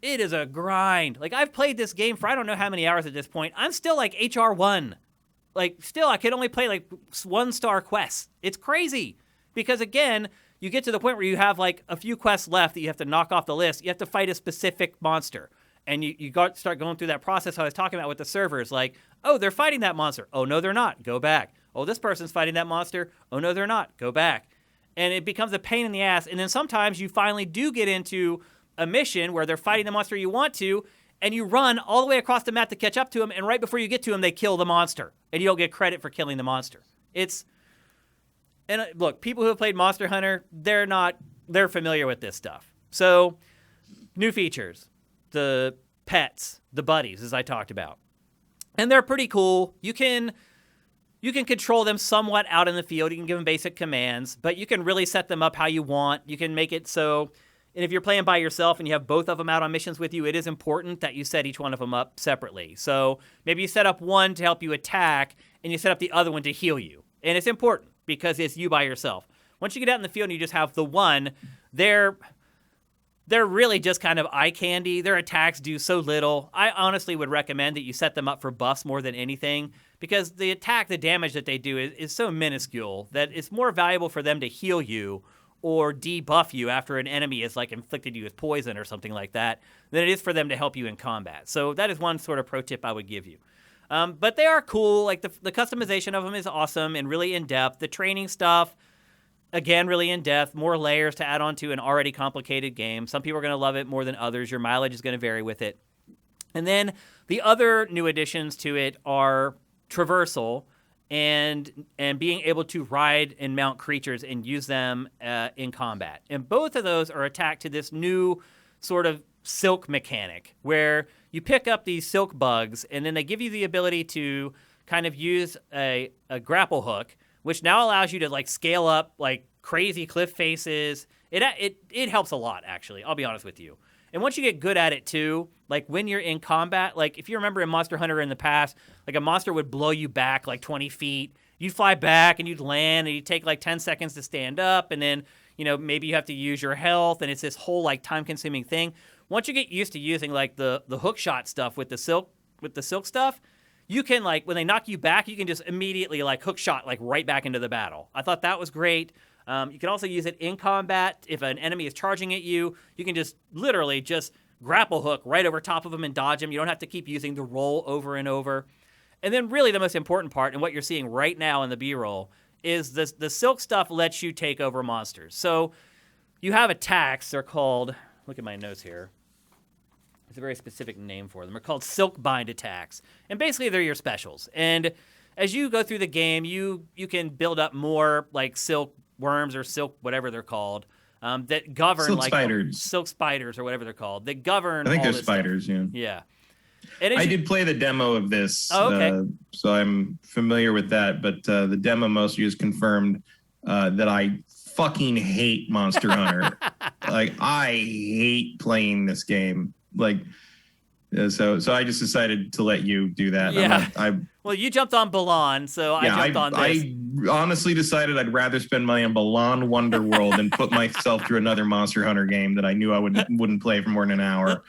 A: it is a grind. Like, I've played this game for I don't know how many hours at this point. I'm still, like, HR1. Like, still, I can only play, like, 1-star quests. It's crazy. Because, again, you get to the point where you have like a few quests left that you have to knock off the list. You have to fight a specific monster. And you start going through that process I was talking about with the servers. Like, oh, they're fighting that monster. Oh, no, they're not. Go back. Oh, this person's fighting that monster. Oh, no, they're not. Go back. And it becomes a pain in the ass. And then sometimes you finally do get into a mission where they're fighting the monster you want to, and you run all the way across the map to catch up to them, and right before you get to them, they kill the monster. And you don't get credit for killing the monster. And look, people who have played Monster Hunter, they're familiar with this stuff. So, new features. The pets, the buddies, as I talked about. And they're pretty cool. You can control them somewhat out in the field. You can give them basic commands, but you can really set them up how you want. You can make it so, and if you're playing by yourself and you have both of them out on missions with you, it is important that you set each one of them up separately. So maybe you set up one to help you attack, and you set up the other one to heal you. And it's important because it's you by yourself. Once you get out in the field and you just have the one, they're really just kind of eye candy. Their attacks do so little. I honestly would recommend that you set them up for buffs more than anything, because the damage that they do is so minuscule that it's more valuable for them to heal you or debuff you after an enemy has like inflicted you with poison or something like that than it is for them to help you in combat. So that is one sort of pro tip I would give you. But they are cool. Like the customization of them is awesome and really in-depth. The training stuff, again, really in-depth, more layers to add on to an already complicated game. Some people are going to love it more than others. Your mileage is going to vary with it. And then the other new additions to it are traversal and being able to ride and mount creatures and use them in combat. And both of those are attacked to this new sort of silk mechanic where you pick up these silk bugs, and then they give you the ability to kind of use a grapple hook, which now allows you to like scale up like crazy cliff faces. It helps a lot, actually. I'll be honest with you. And once you get good at it too, like when you're in combat, like if you remember in Monster Hunter in the past, like a monster would blow you back like 20 feet. You'd fly back and you'd land and you'd take like 10 seconds to stand up, and then, you know, maybe you have to use your health, and it's this whole like time-consuming thing. Once you get used to using like the hook shot stuff with the silk stuff, you can, like, when they knock you back, you can just immediately, like, hook shot, like, right back into the battle. I thought that was great. You can also use it in combat. If an enemy is charging at you, you can just literally just grapple hook right over top of them and dodge them. You don't have to keep using the roll over and over. And then really the most important part, and what you're seeing right now in the B-roll, is the silk stuff lets you take over monsters. So you have attacks. They're called, look at my notes here. It's a very specific name for them. They're called silk bind attacks. And basically they're your specials. And as you go through the game, you can build up more like silk worms or silk whatever they're called that govern
B: silk
A: like
B: spiders.
A: Silk spiders or whatever they're called. That govern
B: I think
A: all
B: they're spiders,
A: stuff.
B: yeah.
A: And
B: I did play the demo of this,
A: okay.
B: So I'm familiar with that. But the demo mostly just confirmed that I fucking hate Monster Hunter. Like, I hate playing this game. Like, so I just decided to let you do that.
A: Yeah. Well, you jumped on Balan, so I jumped on this.
B: I honestly decided I'd rather spend money on Balan Wonderworld than put myself through another Monster Hunter game that I knew I wouldn't play for more than an hour.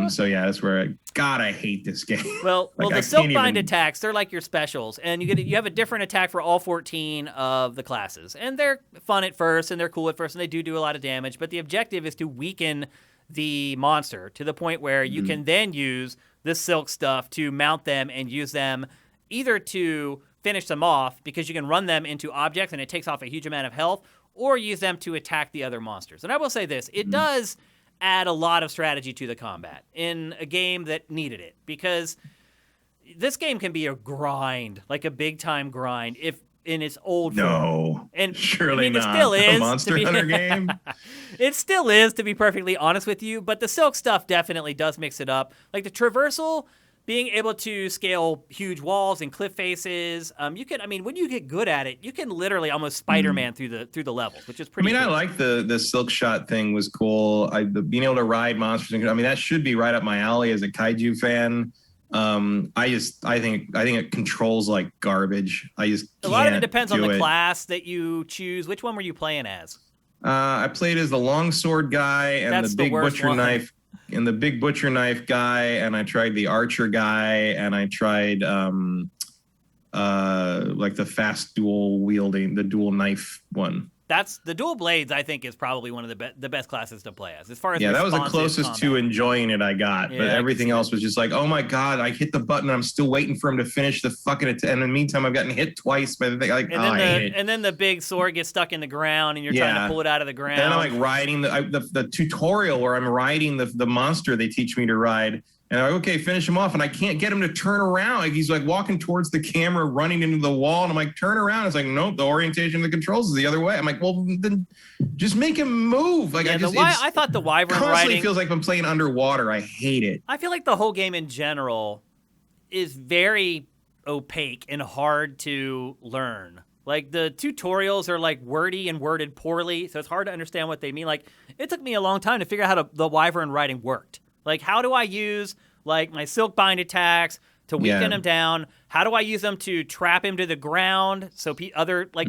B: So yeah, that's where I hate this game.
A: Well, the Silkbind attacks, they're like your specials, and you have a different attack for all 14 of the classes, and they're fun at first, and they're cool at first, and they do a lot of damage, but the objective is to weaken the monster to the point where you can then use this silk stuff to mount them and use them either to finish them off, because you can run them into objects and it takes off a huge amount of health, or use them to attack the other monsters. And I will say this, it does add a lot of strategy to the combat in a game that needed it, because this game can be a grind, like a big-time grind, if in its old form.
B: No,
A: and
B: surely
A: it
B: not.
A: still is
B: a Monster Hunter game.
A: It still is, to be perfectly honest with you, but the silk stuff definitely does mix it up. Like the traversal, being able to scale huge walls and cliff faces, you can. I mean, when you get good at it, you can literally almost Spider-Man through the levels, which is pretty.
B: I mean,
A: cool.
B: I like the silk shot thing was cool. Being able to ride monsters. I mean, that should be right up my alley as a kaiju fan. I think it controls like garbage. A
A: lot of it depends on the class that you choose. Which one were you playing as?
B: I played as the longsword guy and the big butcher knife. And the big butcher knife guy, and I tried the archer guy, and I tried like the fast dual wielding, the dual knife one.
A: that's the dual blades. I think is probably one of the best classes to play as far as
B: that was the closest
A: combat.
B: to enjoying it I got, but everything else was just like, oh my god, I hit the button, I'm still waiting for him to finish the fucking. And in the meantime, I've gotten hit twice by the thing. Like,
A: and then the big sword gets stuck in the ground, and you're trying to pull it out of the ground.
B: And I'm like riding the tutorial where I'm riding the monster they teach me to ride. And I'm like, okay, finish him off. And I can't get him to turn around. Like, he's like walking towards the camera, running into the wall. And I'm like, turn around. It's like, nope, the orientation of the controls is the other way. I'm like, well, then just make him move. Like,
A: I thought the wyvern
B: constantly
A: riding
B: feels like I'm playing underwater. I hate it.
A: I feel like the whole game in general is very opaque and hard to learn. Like, the tutorials are like wordy and worded poorly, so it's hard to understand what they mean. Like, it took me a long time to figure out how the wyvern riding worked. Like, how do I use, like, my silk bind attacks to weaken him down? How do I use them to trap him to the ground? So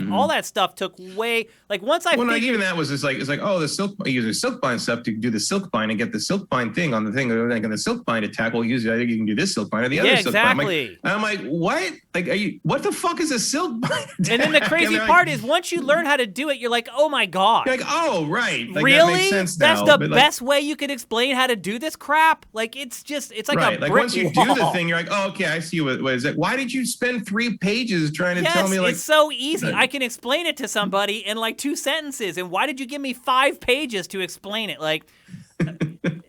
A: all that stuff took way, like, once I
B: like, even that was just like, it's like, oh, you use the silk bind stuff to do the silk bind and get the silk bind thing on the thing. Like, on the silk bind attack, well, use it. I think you can do this silk bind or the other silk bind. I'm like, what? Like, what the fuck is a silk bind attack?
A: And then the crazy part is once you learn how to do it, you're like, oh my God.
B: You're like, oh, right. Like,
A: really?
B: That makes sense now.
A: That's the best way you can explain how to do this crap? Like, it's like a brick
B: once you
A: wall.
B: do the thing, you're like, oh, okay, I see what is it. Why did you spend 3 pages trying to tell me, like,
A: it's so easy. I can explain it to somebody in like 2 sentences. And why did you give me 5 pages to explain it? Like,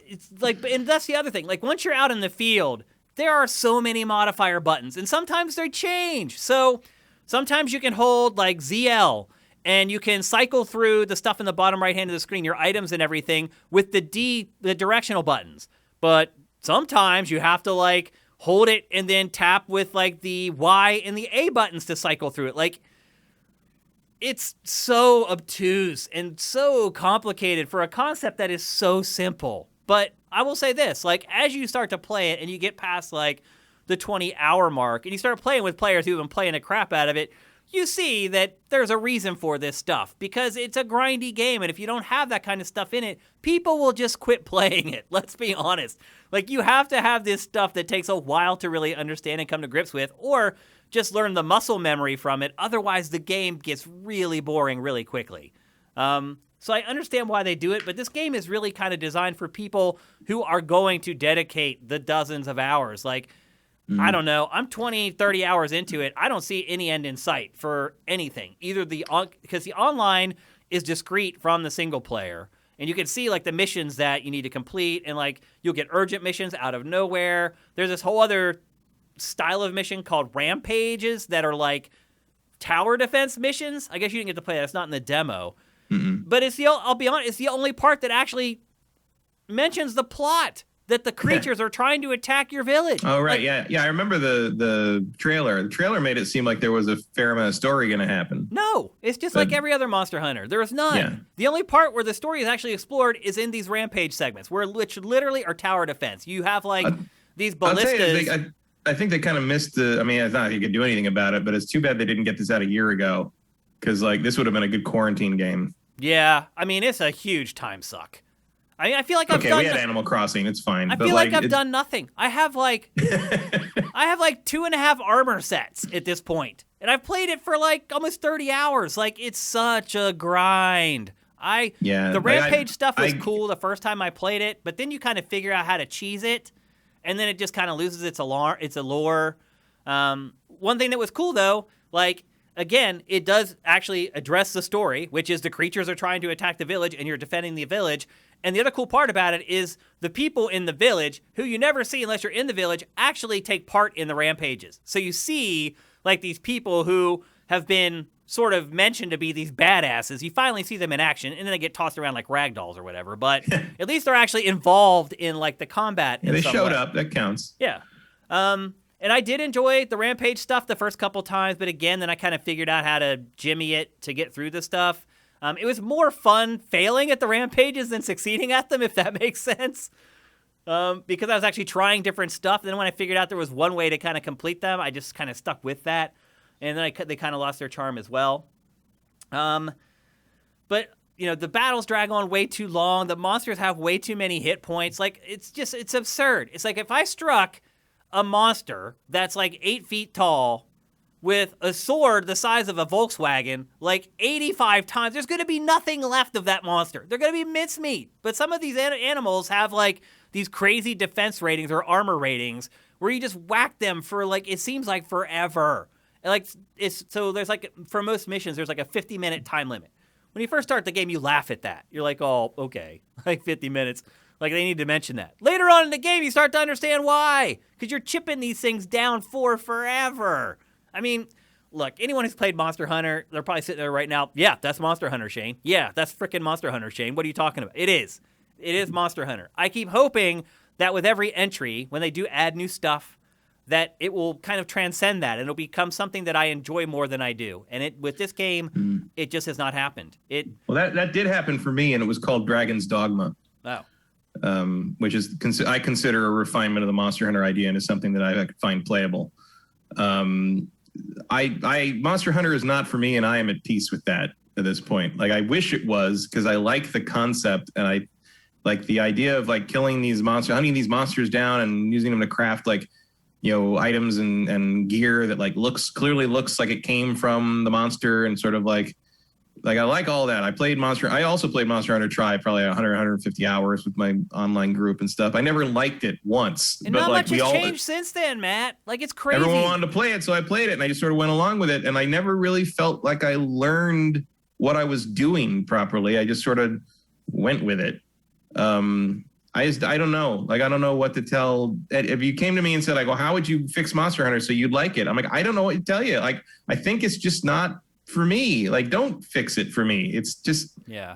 A: it's like, and that's the other thing. Like, once you're out in the field, there are so many modifier buttons, and sometimes they change. So sometimes you can hold like ZL, and you can cycle through the stuff in the bottom right hand of the screen, your items and everything, with the directional buttons. But sometimes you have to like hold it and then tap with like the Y and the A buttons to cycle through it. Like, it's so obtuse and so complicated for a concept that is so simple. But I will say this, like, as you start to play it and you get past like the 20-hour mark and you start playing with players who've been playing the crap out of it, you see that there's a reason for this stuff because it's a grindy game. And if you don't have that kind of stuff in it, people will just quit playing it. Let's be honest. Like, you have to have this stuff that takes a while to really understand and come to grips with, or just learn the muscle memory from it. Otherwise, the game gets really boring really quickly. So I understand why they do it, but this game is really kind of designed for people who are going to dedicate the dozens of hours. Like, I don't know, I'm 20, 30 hours into it. I don't see any end in sight for anything. Either because the online is discrete from the single player, and you can see like the missions that you need to complete, and like you'll get urgent missions out of nowhere. There's this whole other style of mission called rampages that are like tower defense missions. I guess you didn't get to play that. It's not in the demo. But I'll be honest, it's the only part that actually mentions the plot, that the creatures are trying to attack your village.
B: Oh, right. Like, yeah. I remember the trailer. The trailer made it seem like there was a fair amount of story going to happen.
A: No, it's just like every other Monster Hunter. There is none. Yeah. The only part where the story is actually explored is in these rampage segments, which literally are tower defense. You have like these ballistas.
B: I think they kind of missed I thought like you could do anything about it, but it's too bad they didn't get this out a year ago, because like this would have been a good quarantine game.
A: Yeah, it's a huge time suck. I feel like I've done.
B: We had Animal Crossing. It's fine.
A: I feel like I've done nothing. I have like 2.5 armor sets at this point, and I've played it for like almost 30 hours. Like, it's such a grind. The rampage stuff was cool the first time I played it, but then you kind of figure out how to cheese it, and then it just kind of loses its allure. One thing that was cool though, like, again, it does actually address the story, which is the creatures are trying to attack the village and you're defending the village. And the other cool part about it is the people in the village, who you never see unless you're in the village, actually take part in the rampages. So you see like these people who have been sort of mentioned to be these badasses. You finally see them in action, and then they get tossed around like ragdolls or whatever. But at least they're actually involved in like the combat.
B: Yeah, they showed up. That counts.
A: Yeah. And I did enjoy the rampage stuff the first couple times, but again, then I kind of figured out how to jimmy it to get through the stuff. It was more fun failing at the rampages than succeeding at them, if that makes sense. Because I was actually trying different stuff. And then when I figured out there was one way to kind of complete them, I just kind of stuck with that. And then they kind of lost their charm as well. But, the battles drag on way too long. The monsters have way too many hit points. Like, it's absurd. It's like if I struck a monster that's like 8 feet tall with a sword the size of a Volkswagen like 85 times. There's going to be nothing left of that monster. They're going to be mincemeat. But some of these animals have like these crazy defense ratings or armor ratings where you just whack them for like, it seems like forever. And like so there's like, for most missions, there's like a 50-minute time limit. When you first start the game, you laugh at that. You're like, oh, okay, like 50 minutes. Like, they need to mention that. Later on in the game, you start to understand why. Because you're chipping these things down for forever. I mean, look, anyone who's played Monster Hunter, they're probably sitting there right now. Yeah, that's Monster Hunter, Shane. Yeah, that's freaking Monster Hunter, Shane. What are you talking about? It is. It is Monster Hunter. I keep hoping that with every entry, when they do add new stuff, that it will kind of transcend that and it'll become something that I enjoy more than I do. And with this game, it just has not happened.
B: Well, that did happen for me, and it was called Dragon's Dogma.
A: Oh.
B: Which is I consider a refinement of the Monster Hunter idea and is something that I find playable. Monster Hunter is not for me, and I am at peace with that at this point. Like, I wish it was, because I like the concept, and I like the idea of like killing these monsters, hunting these monsters down, and using them to craft like, you know, items and gear that like clearly looks like it came from the monster, and sort of like I like all that. I also played Monster Hunter Tri probably 150 hours with my online group and stuff. I never liked it once.
A: And
B: but
A: not
B: like
A: much has changed since then, Matt. Like, it's crazy.
B: Everyone wanted to play it, so I played it, and I just sort of went along with it. And I never really felt like I learned what I was doing properly. I just sort of went with it. I don't know. Like, I don't know what to tell. If you came to me and said, like, well, how would you fix Monster Hunter so you'd like it? I'm like, I don't know what to tell you. Like, I think it's just not for me. Like, don't fix it for me. It's just,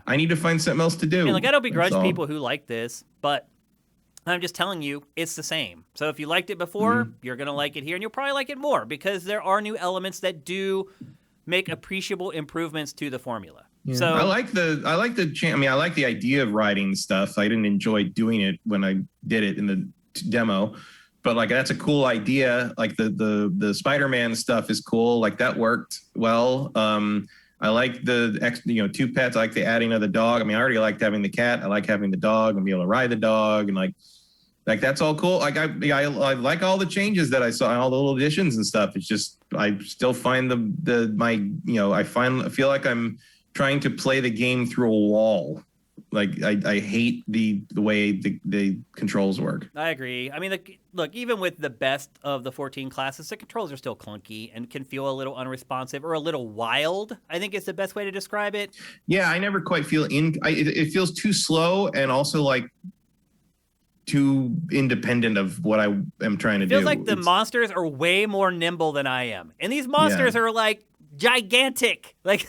B: I need to find something else to do.
A: And like, I don't begrudge people who like this, but I'm just telling you, it's the same. So if you liked it before, you're going to like it here, and you'll probably like it more because there are new elements that do make appreciable improvements to the formula.
B: Yeah.
A: So
B: I like the idea of writing stuff. I didn't enjoy doing it when I did it in the demo, but like, that's a cool idea. Like the Spider-Man stuff is cool. Like, that worked well. I like the two pets. I like the adding of the dog. I mean, I already liked having the cat. I like having the dog and be able to ride the dog, and like that's all cool. Like, I like all the changes that I saw, all the little additions and stuff. It's just, I still find I feel like I'm trying to play the game through a wall. Like, I hate the way the controls work.
A: I agree. I mean, look, even with the best of the 14 classes, the controls are still clunky and can feel a little unresponsive or a little wild, I think is the best way to describe it.
B: Yeah, I never quite feel it feels too slow, and also like too independent of what I am trying to do.
A: It feels like the monsters are way more nimble than I am. And these monsters are like gigantic. Like,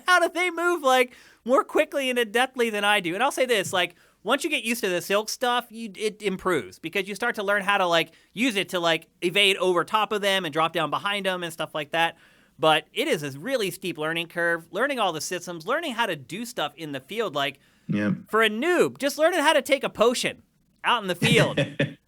A: how do they move like more quickly and adeptly than I do? And I'll say this, like, once you get used to the silk stuff, it improves because you start to learn how to like use it to like evade over top of them and drop down behind them and stuff like that. But it is a really steep learning curve, learning all the systems, learning how to do stuff in the field. Like, for a noob, just learning how to take a potion out in the field,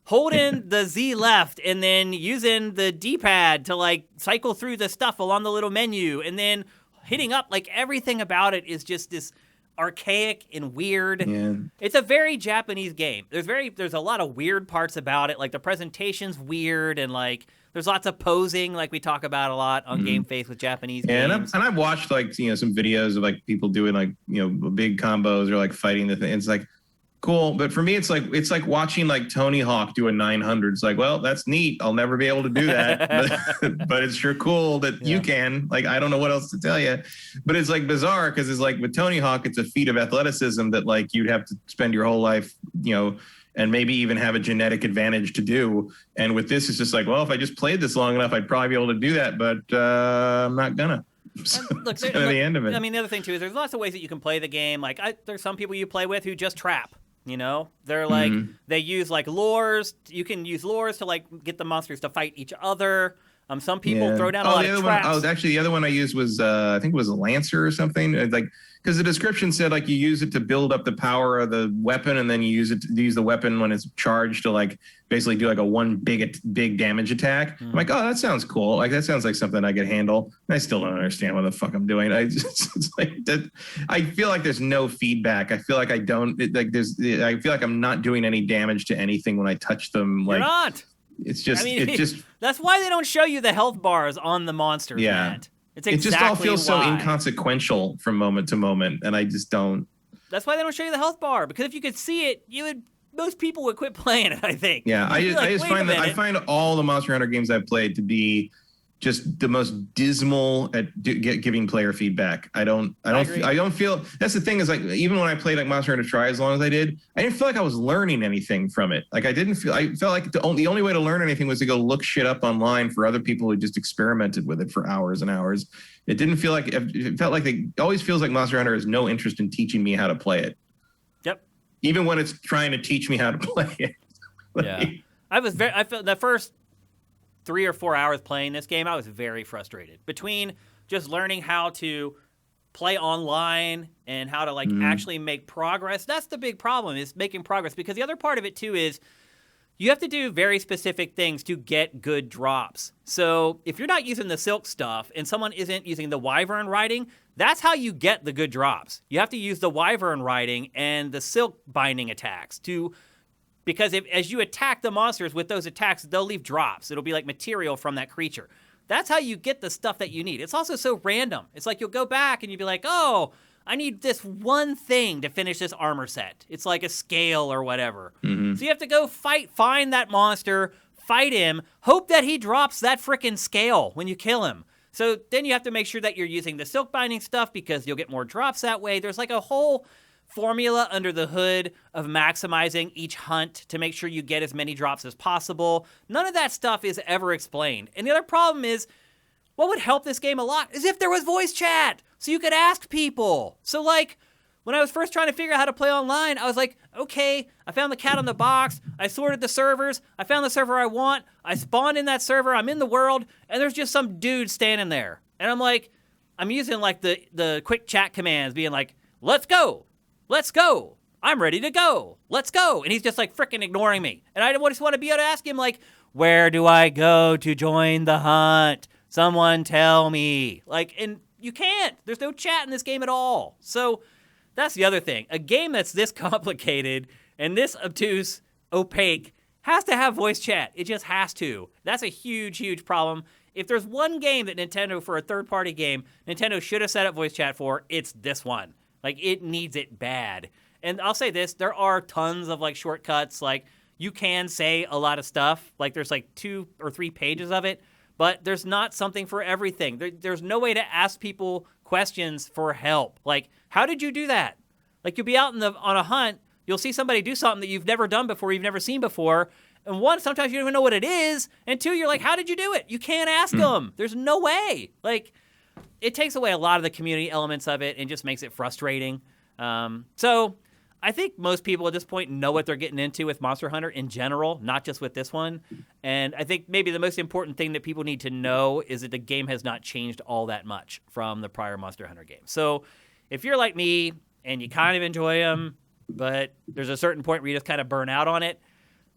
A: holding the Z left and then using the D-pad to like cycle through the stuff along the little menu and then hitting up, like, everything about it is just this archaic and weird.
B: Yeah.
A: It's a very Japanese game. There's a lot of weird parts about it. Like, the presentation's weird, and like there's lots of posing, like we talk about a lot on GameFace with Japanese games.
B: And I've watched like, some videos of like people doing like, big combos or like fighting the thing. It's like, cool, but for me, it's like watching like Tony Hawk do a 900. It's like, well, that's neat. I'll never be able to do that, but it's sure cool that you can. Like, I don't know what else to tell you, but it's like bizarre because it's like with Tony Hawk, it's a feat of athleticism that like you'd have to spend your whole life, and maybe even have a genetic advantage to do. And with this, it's just like, well, if I just played this long enough, I'd probably be able to do that, but I'm not gonna. So
A: look,
B: that's kind of the end of it.
A: I mean, the other thing too is there's lots of ways that you can play the game. Like, there's some people you play with who just trap. They're like, they use like lures. You can use lures to like get the monsters to fight each other. Some people throw down a lot of traps.
B: Actually, the other one I used was, I think it was a Lancer or something. Like, because the description said like you use it to build up the power of the weapon, and then you use it to use the weapon when it's charged to like basically do like a one big damage attack. I'm like, oh, that sounds cool. Like, that sounds like something I could handle. And I still don't understand what the fuck I'm doing. It's like that. I feel like there's no feedback. I feel like I feel like I'm not doing any damage to anything when I touch them. Like,
A: You're not.
B: It's just,
A: that's why they don't show you the health bars on the monsters, Matt. It's exactly
B: it just all feels
A: why.
B: so inconsequential from moment to moment, and I just don't.
A: That's why they don't show you the health bar, because if you could see it, most people would quit playing it, I think.
B: Yeah, I find all the Monster Hunter games I've played to be just the most dismal at giving player feedback. I don't feel, that's the thing, is like, even when I played like Monster Hunter Try as long as I did, I didn't feel like I was learning anything from it. Like I felt like the only way to learn anything was to go look shit up online for other people who just experimented with it for hours and hours. It felt like it always feels like Monster Hunter has no interest in teaching me how to play it.
A: Yep.
B: Even when it's trying to teach me how to play it.
A: Yeah. I felt the first 3 or 4 hours playing this game, I was very frustrated. Between just learning how to play online and how to actually make progress. That's the big problem, is making progress. Because the other part of it too is you have to do very specific things to get good drops. So if you're not using the silk stuff and someone isn't using the wyvern riding, that's how you get the good drops. You have to use the wyvern riding and the silk binding attacks because as you attack the monsters with those attacks, they'll leave drops. It'll be like material from that creature. That's how you get the stuff that you need. It's also so random. It's like you'll go back and you'll be like, oh, I need this one thing to finish this armor set. It's like a scale or whatever. Mm-hmm. So you have to go find that monster, fight him, hope that he drops that frickin' scale when you kill him. So then you have to make sure that you're using the silk binding stuff because you'll get more drops that way. There's like a whole formula under the hood of maximizing each hunt to make sure you get as many drops as possible. None of that stuff is ever explained. And the other problem is, what would help this game a lot is if there was voice chat, so you could ask people. So like, when I was first trying to figure out how to play online, I was like, okay, I found the cat on the box, I sorted the servers, I found the server I want, I spawned in that server, I'm in the world, and there's just some dude standing there. And I'm like, I'm using like the quick chat commands, being like, let's go, I'm ready to go, let's go. And he's just like freaking ignoring me. And I just want to be able to ask him like, where do I go to join the hunt? Someone tell me. Like, and you can't. There's no chat in this game at all. So that's the other thing. A game that's this complicated and this obtuse, opaque, has to have voice chat. It just has to. That's a huge, huge problem. If there's one game that Nintendo, for a third-party game, Nintendo should have set up voice chat for, it's this one. Like, it needs it bad. And I'll say this, there are tons of, like, shortcuts. Like, you can say a lot of stuff. Like, there's, like, 2 or 3 pages of it. But there's not something for everything. There's no way to ask people questions for help. Like, how did you do that? Like, you'll be out on a hunt, you'll see somebody do something that you've never done before, you've never seen before. And one, sometimes you don't even know what it is. And two, you're like, how did you do it? You can't ask them. There's no way. Like, it takes away a lot of the community elements of it and just makes it frustrating. So I think most people at this point know what they're getting into with Monster Hunter in general, not just with this one. And I think maybe the most important thing that people need to know is that the game has not changed all that much from the prior Monster Hunter game. So if you're like me and you kind of enjoy them, but there's a certain point where you just kind of burn out on it,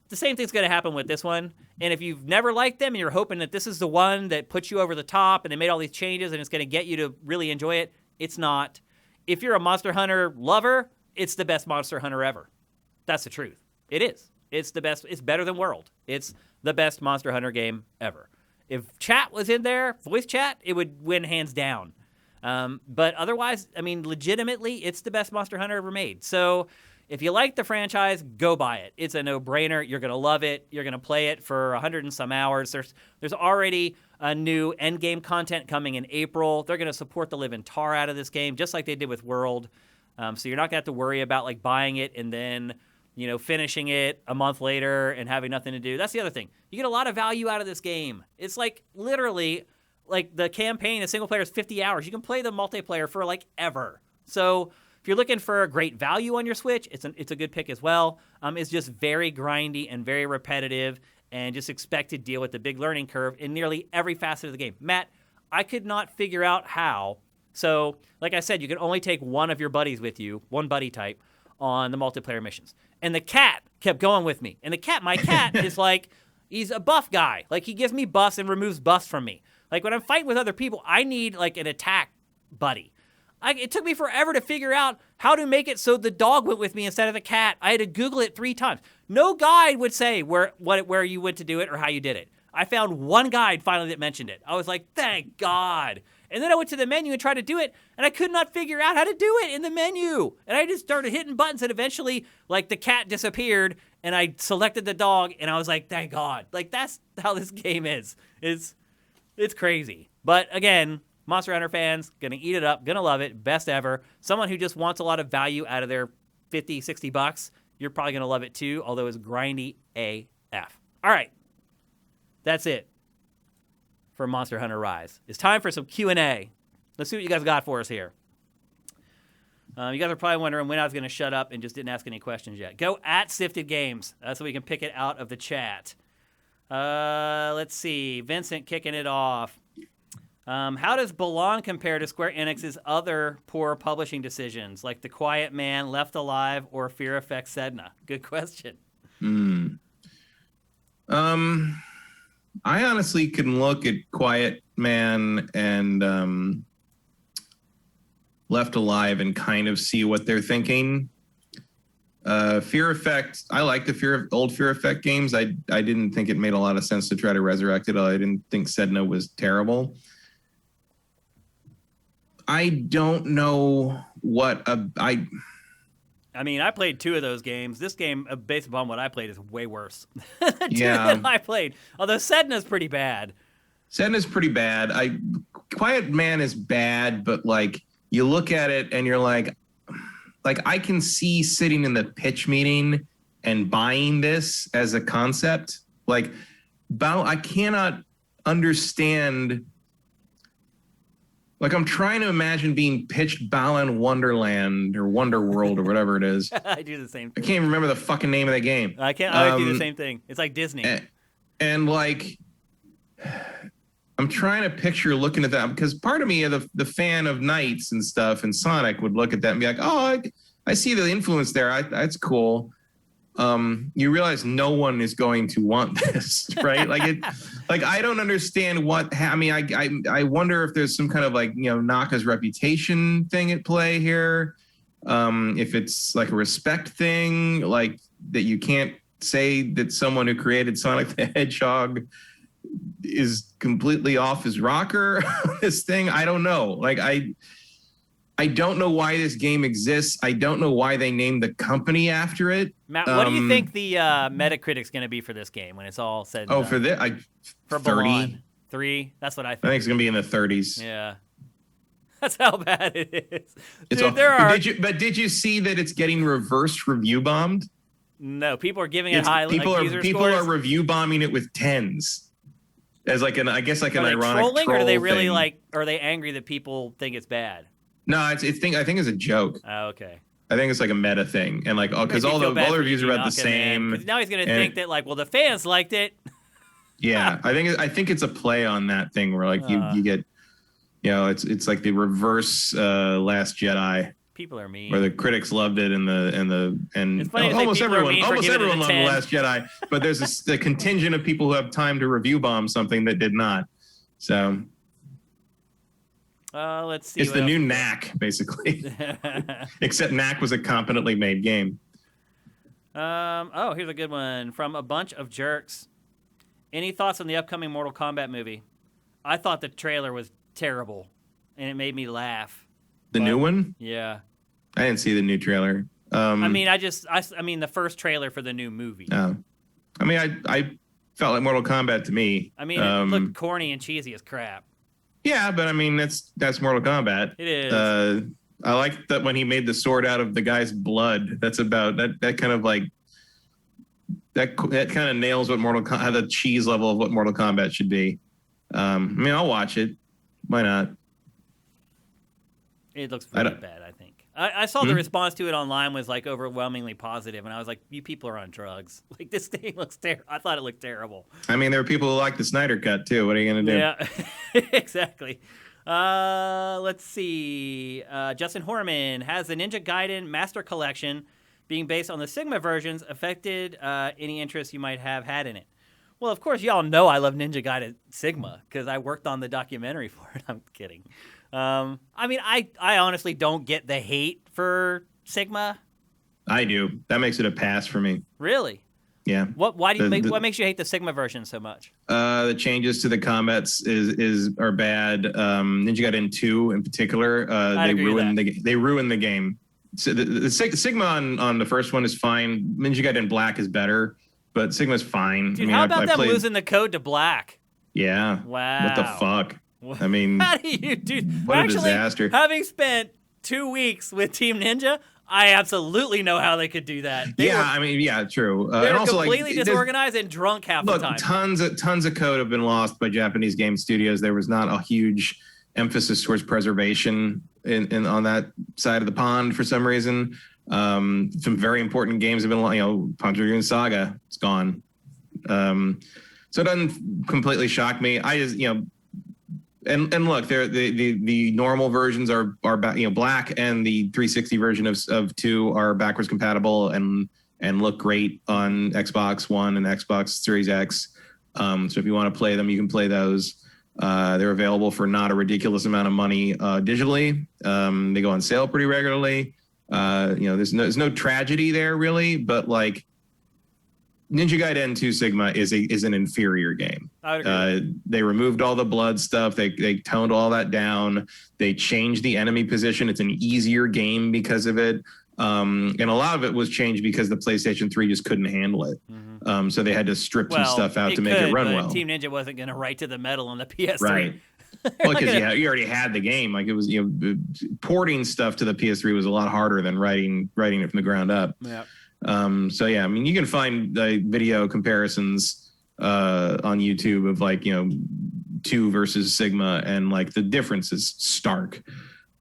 A: the same thing's going to happen with this one. And if you've never liked them and you're hoping that this is the one that puts you over the top and they made all these changes and it's going to get you to really enjoy it, it's not. If you're a Monster Hunter lover, it's the best Monster Hunter ever. That's the truth. It is. It's the best. It's better than World. It's the best Monster Hunter game ever. If chat was in there, voice chat, it would win hands down. But otherwise, I mean, legitimately, it's the best Monster Hunter ever made. So if you like the franchise, go buy it. It's a no-brainer. You're going to love it. You're going to play it for 100 and some hours. There's already a new endgame content coming in April. They're going to support the living tar out of this game, just like they did with World. So you're not going to have to worry about like buying it and then, finishing it a month later and having nothing to do. That's the other thing. You get a lot of value out of this game. It's like literally like the campaign, the single player is 50 hours. You can play the multiplayer for like ever. So if you're looking for a great value on your Switch, it's a good pick as well. It's just very grindy and very repetitive and just expect to deal with the big learning curve in nearly every facet of the game. Matt, I could not figure out how. So, like I said, you can only take one of your buddies with you, one buddy type, on the multiplayer missions. And the cat kept going with me. And my cat is like, he's a buff guy. Like, he gives me buffs and removes buffs from me. Like, when I'm fighting with other people, I need, like, an attack buddy. It took me forever to figure out how to make it so the dog went with me instead of the cat. I had to Google it 3 times. No guide would say where you went to do it or how you did it. I found one guide finally that mentioned it. I was like, thank God. And then I went to the menu and tried to do it, and I could not figure out how to do it in the menu. And I just started hitting buttons, and eventually, like, the cat disappeared, and I selected the dog, and I was like, thank God. Like, that's how this game is. It's crazy. But again, Monster Hunter fans, gonna eat it up, gonna love it, best ever. Someone who just wants a lot of value out of their $50, $60, you're probably gonna love it too, although it's grindy AF. All right, that's it for Monster Hunter Rise. It's time for some Q&A. Let's see what you guys got for us here. You guys are probably wondering when I was going to shut up and just didn't ask any questions yet. Go at Sifted Games so we can pick it out of the chat. Let's see. Vincent kicking it off. How does Balan compare to Square Enix's other poor publishing decisions, like The Quiet Man, Left Alive, or Fear Effect Sedna? Good question.
B: I honestly can look at Quiet Man and Left Alive and kind of see what they're thinking. Fear Effect, I like the old Fear Effect games. I didn't think it made a lot of sense to try to resurrect it. I didn't think Sedna was terrible. I don't know what
A: I mean, I played 2 of those games. This game, based upon what I played, is way worse than 2 that I played. Although Sedna's pretty bad.
B: Sedna's pretty bad. Quiet Man is bad, but like you look at it and you're like I can see sitting in the pitch meeting and buying this as a concept. Like, I cannot understand. Like, I'm trying to imagine being pitched Balan Wonderland or Wonderworld or whatever it is.
A: I do the same thing.
B: I can't even remember the fucking name of that game.
A: I do the same thing. It's like Disney.
B: And like, I'm trying to picture looking at that because part of me, the fan of Knights and stuff and Sonic would look at that and be like, oh, I see the influence there. That's cool. You realize no one is going to want this, right? Like I don't understand I wonder if there's some kind of like, Naka's reputation thing at play here. If it's like a respect thing, like that you can't say that someone who created Sonic the Hedgehog is completely off his rocker. This thing, I don't know. Like I don't know why this game exists. I don't know why they named the company after it.
A: Matt, what do you think the Metacritic's going to be for this game when it's all said and done?
B: For this,
A: for
B: 30.
A: Balan. 3? That's what I think.
B: I think it's going to be in the 30s.
A: Yeah. That's how bad it is.
B: Did you see that it's getting reverse review bombed?
A: No, people are giving it high
B: people are review bombing it with 10s. As like an ironic
A: trolling, or are they really
B: thing.
A: Are they angry that people think it's bad?
B: No, I think it's a joke.
A: Oh, okay.
B: I think it's like a meta thing, and like because all the reviews are about the same.
A: Because now he's going to think that the fans liked it.
B: Yeah, I think it's a play on that thing where like you get, it's like the reverse Last Jedi.
A: People are mean.
B: Where the critics loved it and
A: it's funny
B: almost everyone loved The
A: 10.
B: Last Jedi, but there's a contingent of people who have time to review bomb something that did not. So.
A: Let's see.
B: It's the new Knack, basically. Except Knack was a competently made game.
A: Here's a good one from a bunch of jerks. Any thoughts on the upcoming Mortal Kombat movie? I thought the trailer was terrible, and it made me laugh.
B: The new one?
A: Yeah.
B: I didn't see the new trailer.
A: I mean the first trailer for the new movie.
B: Oh. I mean, I felt like Mortal Kombat to me.
A: I mean, it looked corny and cheesy as crap.
B: Yeah, but I mean that's Mortal Kombat.
A: It is.
B: I like that when he made the sword out of the guy's blood. That's about that kind of like that kind of nails what how the cheese level of what Mortal Kombat should be. I mean, I'll watch it. Why not?
A: It looks pretty bad, I think. I saw the response to it online was like overwhelmingly positive, and I was like, you people are on drugs. Like, this thing looks terrible. I thought it looked terrible.
B: I mean, there are people who like the Snyder Cut, too. What are you going to do?
A: Yeah, exactly. Let's see. Justin Horman, has the Ninja Gaiden Master Collection being based on the Sigma versions affected any interest you might have had in it? Well, of course, y'all know I love Ninja Gaiden Sigma because I worked on the documentary for it. I'm kidding. I mean, I honestly don't get the hate for Sigma.
B: I do. That makes it a pass for me.
A: Really?
B: Yeah.
A: What makes you hate the Sigma version so much?
B: The changes to the combats are bad. Ninja Gaiden 2 in particular, they ruined the game. So the Sigma on the first one is fine. Ninja Gaiden Black is better, but Sigma's fine.
A: Dude, how about them losing the code to Black?
B: Yeah.
A: Wow.
B: What the fuck? I mean,
A: how do you do?
B: What a disaster.
A: Having spent 2 weeks with Team Ninja, I absolutely know how they could do that.
B: True.
A: They were also completely disorganized and drunk half the time.
B: Tons of code have been lost by Japanese game studios. There was not a huge emphasis towards preservation in on that side of the pond for some reason. Some very important games have been, Panzer Dragoon Saga, it's gone. So it doesn't completely shock me. I just, and look, the normal versions are Black, and the 360 version of 2 are backwards compatible and look great on Xbox One and Xbox Series X. So if you want to play them, you can play those. They're available for not a ridiculous amount of money digitally. They go on sale pretty regularly. There's no tragedy there really, but like Ninja Gaiden 2 Sigma is an inferior game. They removed all the blood stuff. They toned all that down. They changed the enemy position. It's an easier game because of it. And a lot of it was changed because the PlayStation 3 just couldn't handle it. Mm-hmm. So they had to strip some stuff out to make it run well.
A: Team Ninja wasn't going to write to the metal on the PS3.
B: Right. Well, because you already had the game. Like it was, porting stuff to the PS3 was a lot harder than writing it from the ground up.
A: Yeah.
B: So yeah, I mean, you can find video comparisons on YouTube of 2 versus Sigma, and like the difference is stark.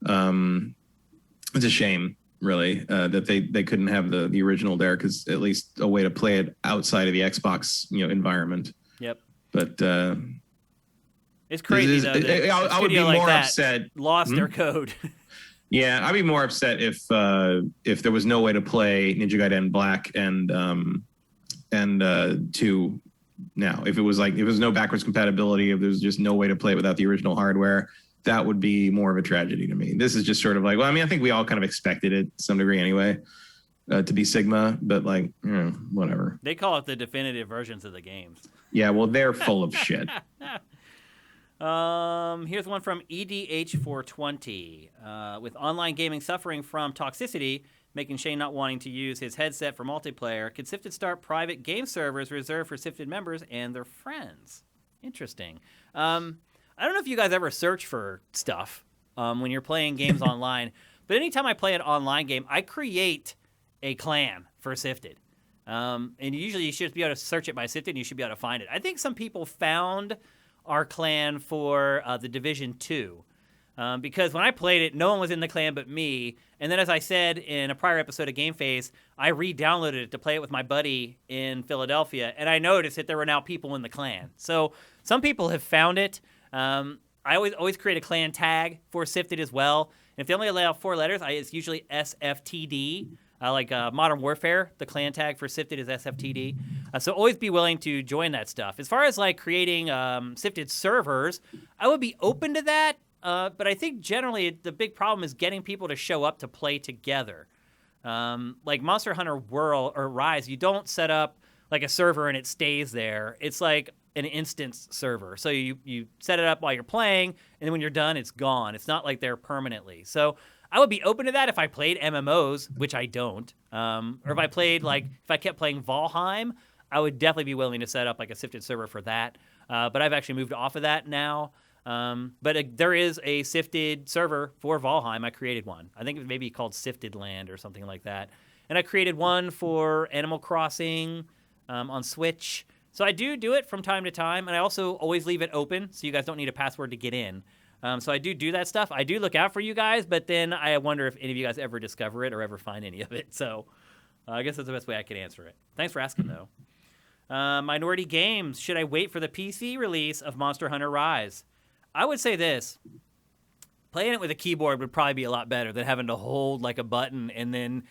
B: It's a shame, really, that they couldn't have the original there, because at least a way to play it outside of the Xbox environment.
A: Yep.
B: But
A: it's crazy though.
B: I would be more upset.
A: Lost their code.
B: Yeah, I'd be more upset if there was no way to play Ninja Gaiden Black and 2 now. If it was no backwards compatibility, if there's just no way to play it without the original hardware, that would be more of a tragedy to me. This is just sort of like, well, I mean, I think we all kind of expected it to some degree anyway, to be Sigma, but whatever.
A: They call it the definitive versions of the games.
B: Yeah, well, they're full of shit.
A: Here's one from EDH420. With online gaming suffering from toxicity, making Shane not wanting to use his headset for multiplayer, could Sifted start private game servers reserved for Sifted members and their friends? Interesting. I don't know if you guys ever search for stuff when you're playing games online, but anytime I play an online game, I create a clan for Sifted. And usually you should be able to search it by Sifted, and you should be able to find it. I think some people found our clan for the Division 2. Because when I played it, no one was in the clan but me. And then, as I said in a prior episode of GameFace, I re-downloaded it to play it with my buddy in Philadelphia, and I noticed that there were now people in the clan. So some people have found it. I always create a clan tag for Sifted as well. And if they only allow 4 letters, it's usually SFTD. Modern Warfare, the clan tag for Sifted is SFTD. So always be willing to join that stuff. As far as creating Sifted servers, I would be open to that. But I think generally the big problem is getting people to show up to play together. Like Monster Hunter World or Rise, you don't set up a server and it stays there. It's like an instance server. So you set it up while you're playing, and then when you're done, it's gone. It's not like they're permanently. So I would be open to that if I played MMOs, which I don't. Or if I played, if I kept playing Valheim, I would definitely be willing to set up a Sifted server for that. But I've actually moved off of that now. But there is a Sifted server for Valheim. I created one. I think it may be called Sifted Land or something like that. And I created one for Animal Crossing on Switch. So I do it from time to time, and I also always leave it open so you guys don't need a password to get in. So I do that stuff. I do look out for you guys, but then I wonder if any of you guys ever discover it or ever find any of it. So I guess that's the best way I can answer it. Thanks for asking, though. Minority Games, should I wait for the PC release of Monster Hunter Rise? I would say this. Playing it with a keyboard would probably be a lot better than having to hold a button and then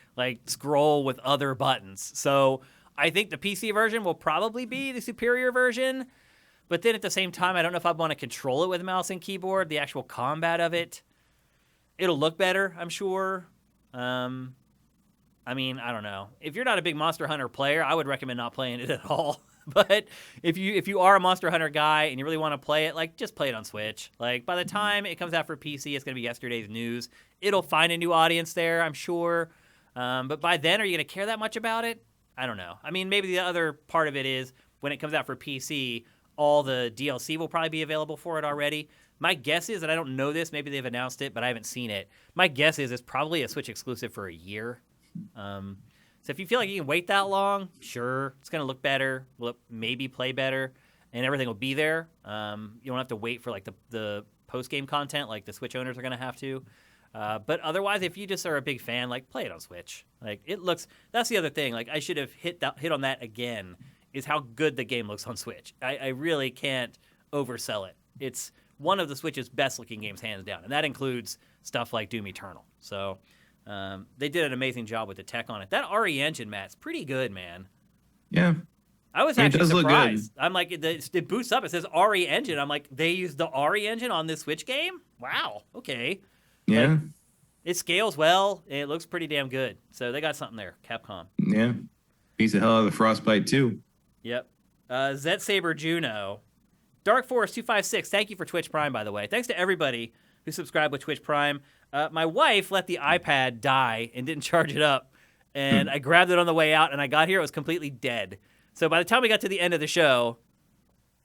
A: scroll with other buttons. So I think the PC version will probably be the superior version. But then at the same time, I don't know if I want to control it with mouse and keyboard, the actual combat of it. It'll look better, I'm sure. I mean, I don't know. If you're not a big Monster Hunter player, I would recommend not playing it at all. But if you are a Monster Hunter guy and you really want to play it, like, just play it on Switch. Like, by the time it comes out for PC, it's going to be yesterday's news. It'll find a new audience there, I'm sure. But by then, are you going to care that much about it? I don't know. I mean, maybe the other part of it is when it comes out for PC, all the DLC will probably be available for it already. My guess is, and I don't know this, maybe they've announced it, but I haven't seen it. My guess is it's probably a Switch exclusive for a year. So if you feel like you can wait that long, sure, it's going to look better, will maybe play better, and everything will be there. You don't have to wait for like the post-game content like the Switch owners are going to have to. But otherwise, if you just are a big fan, like, play it on Switch. Like, it looks, that's the other thing. Like, I should have hit on that again, is how good the game looks on Switch. I really can't oversell it. It's one of the Switch's best-looking games, hands down, and that includes stuff like Doom Eternal. So they did an amazing job with the tech on it. That RE engine, Matt, it's pretty good, man.
B: Yeah.
A: I was actually surprised. I'm like, it boots up. It says RE engine. I'm like, they used the RE engine on this Switch game? Wow. Okay.
B: Yeah.
A: Like, it scales well. And it looks pretty damn good. So they got something there, Capcom.
B: Yeah. Piece of hell out of the Frostbite, too.
A: Yep. Zet Saber Juno. Dark Forest 256. Thank you for Twitch Prime, by the way. Thanks to everybody who subscribed with Twitch Prime. My wife let the iPad die and didn't charge it up. And I grabbed it on the way out, and I got here, it was completely dead. So by the time we got to the end of the show,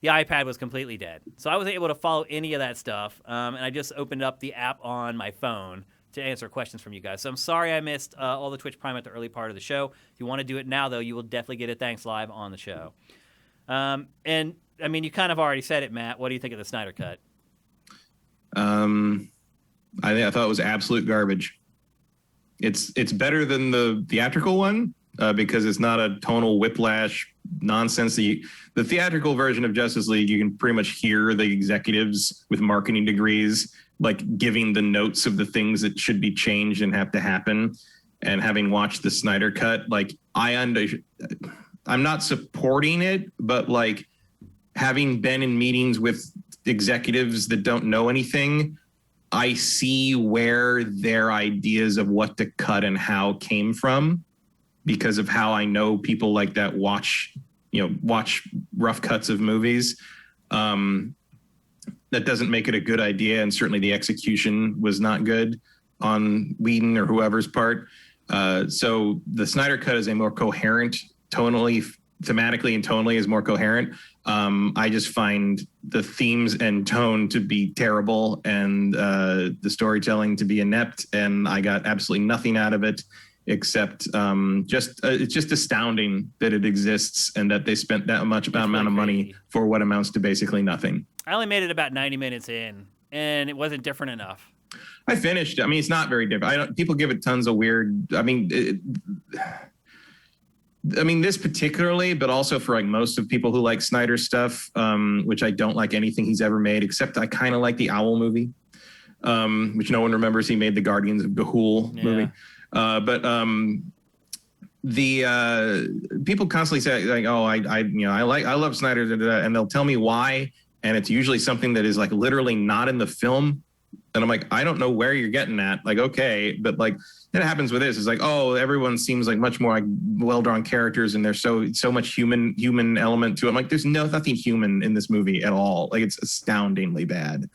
A: the iPad was completely dead. So I wasn't able to follow any of that stuff. And I just opened up the app on my phone to answer questions from you guys. So I'm sorry I missed all the Twitch Prime at the early part of the show. If you want to do it now, though, you will definitely get a thanks live on the show. And, I mean, you kind of already said it, Matt. What do you think of the Snyder Cut?
B: I thought it was absolute garbage. It's better than the theatrical one because it's not a tonal whiplash nonsense. The theatrical version of Justice League, you can pretty much hear the executives with marketing degrees like giving the notes of the things that should be changed and have to happen. And having watched the Snyder Cut, like I'm not supporting it, but like having been in meetings with executives that don't know anything, I see where their ideas of what to cut and how came from because of how I know people like that watch rough cuts of movies. That doesn't make it a good idea. And certainly the execution was not good on Whedon or whoever's part. So the Snyder Cut is a more coherent, thematically and tonally is more coherent. I just find the themes and tone to be terrible and the storytelling to be inept, and I got absolutely nothing out of it except it's just astounding that it exists and that they spent that much amount of money for what amounts to basically nothing. I
A: only made it about 90 minutes in, and it wasn't different enough.
B: I finished. I mean, it's not very different. People give it tons of weird. I mean, this particularly, but also for like most of people who like Snyder stuff, which I don't like anything he's ever made, except I kind of like the Owl movie, which no one remembers. He made the Guardians of Ga'Hoole movie. But the people constantly say like, oh, I love Snyder, and they'll tell me why. And it's usually something that is like literally not in the film. And I'm like, I don't know where you're getting at. Like, okay, but like it happens with this. It's like, oh, everyone seems like much more like well-drawn characters, and there's so much human element to it. I'm like, there's nothing human in this movie at all. Like, it's astoundingly bad.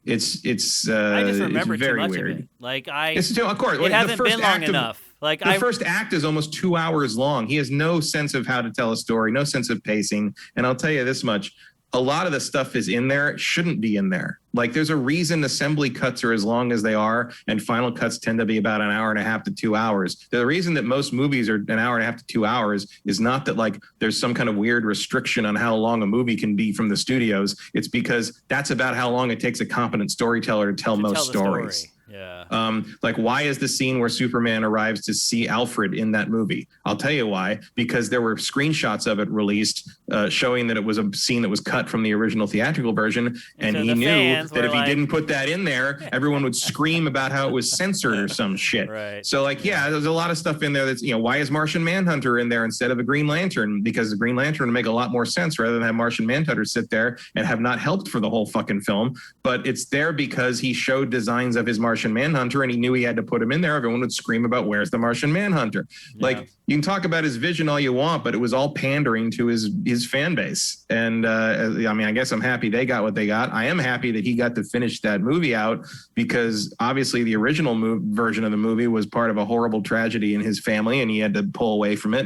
B: It's
A: I just remember
B: it's very
A: too much
B: weird.
A: Of it. Like
B: of course,
A: it hasn't been long enough. Like
B: the first act is almost 2 hours long. He has no sense of how to tell a story, no sense of pacing. And I'll tell you this much. A lot of the stuff is in there. It shouldn't be in there. Like, there's a reason assembly cuts are as long as they are, and final cuts tend to be about an hour and a half to 2 hours. The reason that most movies are an hour and a half to 2 hours is not that like there's some kind of weird restriction on how long a movie can be from the studios. It's because that's about how long it takes a competent storyteller to tell most stories.
A: Yeah.
B: Like, why is the scene where Superman arrives to see Alfred in that movie? I'll tell you why. Because there were screenshots of it released showing that it was a scene that was cut from the original theatrical version, and
A: so
B: he knew that if he
A: like...
B: didn't put that in there, everyone would scream about how it was censored or some shit.
A: Right.
B: So, like, yeah, there's a lot of stuff in there that's, why is Martian Manhunter in there instead of a Green Lantern? Because the Green Lantern would make a lot more sense rather than have Martian Manhunter sit there and have not helped for the whole fucking film. But it's there because he showed designs of his Martian Manhunter and he knew he had to put him in there. Everyone would scream about, where's the Martian Manhunter? Yeah. Like, you can talk about his vision all you want, but it was all pandering to his fan base. And I guess I'm happy they got what they got. I am happy that he got to finish that movie out, because obviously the original version of the movie was part of a horrible tragedy in his family, and he had to pull away from it.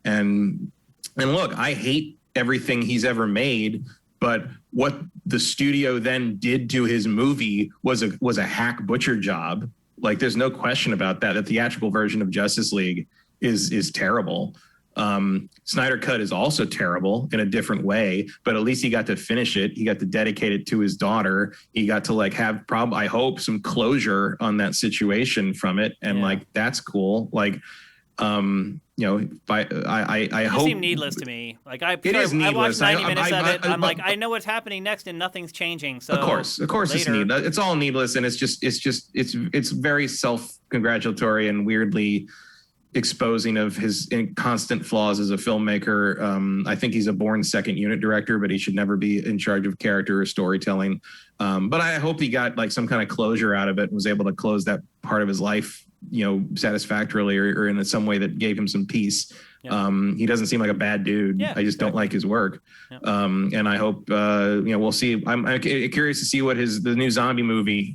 B: And look, I hate everything he's ever made, but what the studio then did to his movie was a hack butcher job. Like, there's no question about that. The theatrical version of Justice League is terrible. Snyder Cut is also terrible in a different way, but at least he got to finish it. He got to dedicate it to his daughter. He got to have I hope some closure on that situation from it. And that's cool. Like, I hope. It
A: seemed needless to me. Like, I watched 90 minutes of it. I'm like, I know what's happening next, and nothing's changing. So
B: of course, it's needless. It's all needless, and it's very self-congratulatory and weirdly exposing of his constant flaws as a filmmaker. I think he's a born second unit director, but he should never be in charge of character or storytelling. But I hope he got some kind of closure out of it and was able to close that part of his life, satisfactorily or in some way that gave him some peace. Yeah. He doesn't seem like a bad dude. Yeah, I just don't like his work. Yeah. And I hope, we'll see. I'm curious to see what the new zombie movie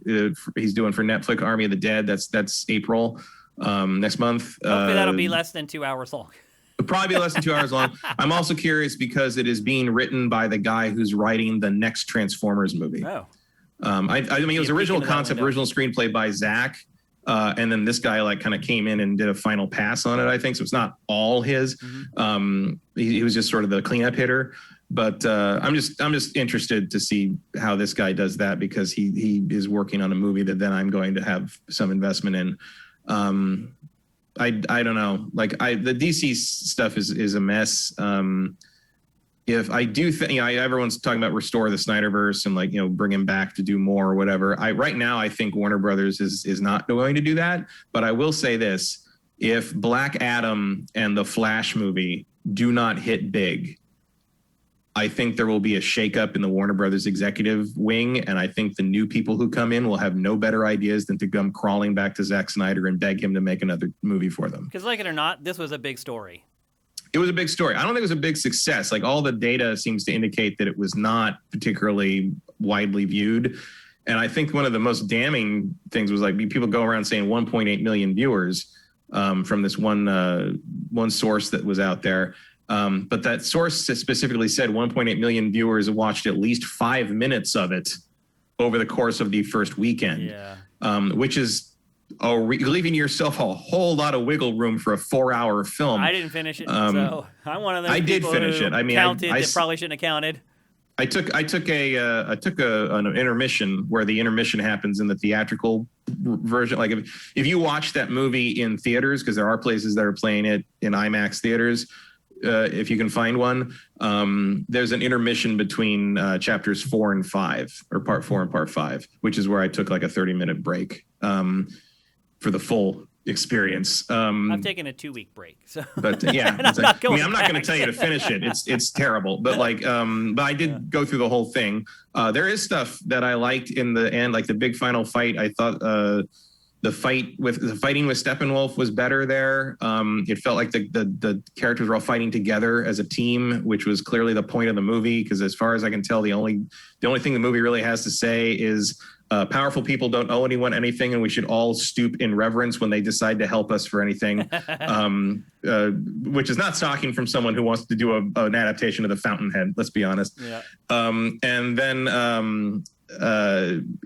B: he's doing for Netflix, Army of the Dead. That's April. Next month.
A: Hopefully that'll be less than 2 hours long.
B: It'll probably be less than 2 hours long. I'm also curious because it is being written by the guy who's writing the next Transformers movie. Oh. It was original concept, original screenplay by Zach. And then this guy kind of came in and did a final pass on it, I think. So it's not all his. Mm-hmm. He was just sort of the cleanup hitter. But I'm just interested to see how this guy does that, because he is working on a movie that then I'm going to have some investment in. I don't know. The DC stuff is a mess. If I do think, everyone's talking about restore the Snyderverse and bring him back to do more or whatever. Right now I think Warner Brothers is not going to do that. But I will say this: if Black Adam and the Flash movie do not hit big, I think there will be a shakeup in the Warner Brothers executive wing, and I think the new people who come in will have no better ideas than to come crawling back to Zack Snyder and beg him to make another movie for them.
A: Because, like it or not, this was a big story.
B: It was a big story. I don't think it was a big success. All the data seems to indicate that it was not particularly widely viewed. And I think one of the most damning things was people go around saying 1.8 million viewers from this one source that was out there. But that source specifically said 1.8 million viewers watched at least 5 minutes of it over the course of the first weekend, which is leaving yourself a whole lot of wiggle room for a 4-hour film.
A: I didn't finish it, so I'm one of those.
B: I did finish it. I mean,
A: counted that probably shouldn't have counted.
B: I took an intermission where the intermission happens in the theatrical version. If you watch that movie in theaters, because there are places that are playing it in IMAX theaters. If you can find one, there's an intermission between chapters 4 and 5, or part 4 and part 5, which is where I took a 30-minute break for the full experience.
A: I've taken a 2-week break, so.
B: But yeah, I'm not going to tell you to finish it. It's terrible, but but I did go through the whole thing. There is stuff that I liked in the end, the big final fight. I thought. The fighting with Steppenwolf was better there. It felt like the characters were all fighting together as a team, which was clearly the point of the movie. Because as far as I can tell, the only thing the movie really has to say is powerful people don't owe anyone anything, and we should all stoop in reverence when they decide to help us for anything. Which is not shocking from someone who wants to do an adaptation of The Fountainhead. Let's be honest. Yeah. And then.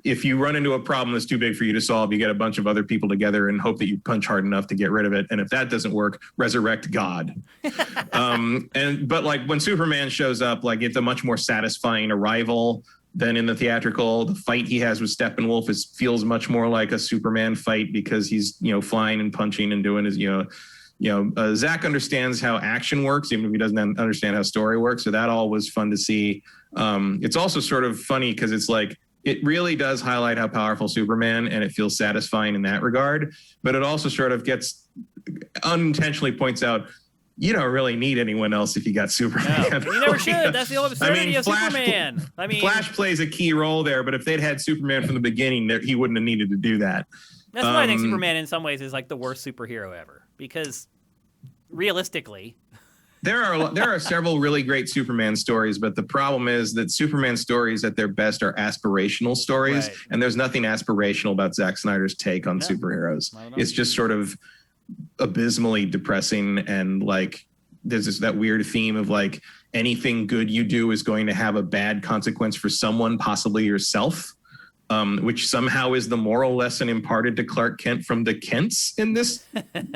B: If you run into a problem that's too big for you to solve, you get a bunch of other people together and hope that you punch hard enough to get rid of it. And if that doesn't work, resurrect God. But when Superman shows up, it's a much more satisfying arrival. than in the theatrical. The fight he has with Steppenwolf feels much more like a Superman fight because he's, flying and punching and doing his, Zach understands how action works, even if he doesn't understand how story works. So that all was fun to see. It's also sort of funny because it's like, it really does highlight how powerful Superman, and it feels satisfying in that regard. But it also sort of unintentionally points out, you don't really need anyone else if you got Superman.
A: No, you never should. That's the old absurdity of Superman.
B: Flash plays a key role there, but if they'd had Superman from the beginning, he wouldn't have needed to do that.
A: That's why I think Superman in some ways is like the worst superhero ever, because realistically,
B: there are several really great Superman stories, but the problem is that Superman stories at their best are aspirational stories, right. And there's nothing aspirational about Zack Snyder's take on superheroes. It's just sort of abysmally depressing, and like there's that weird theme of like anything good you do is going to have a bad consequence for someone, possibly yourself, which somehow is the moral lesson imparted to Clark Kent from the Kents in this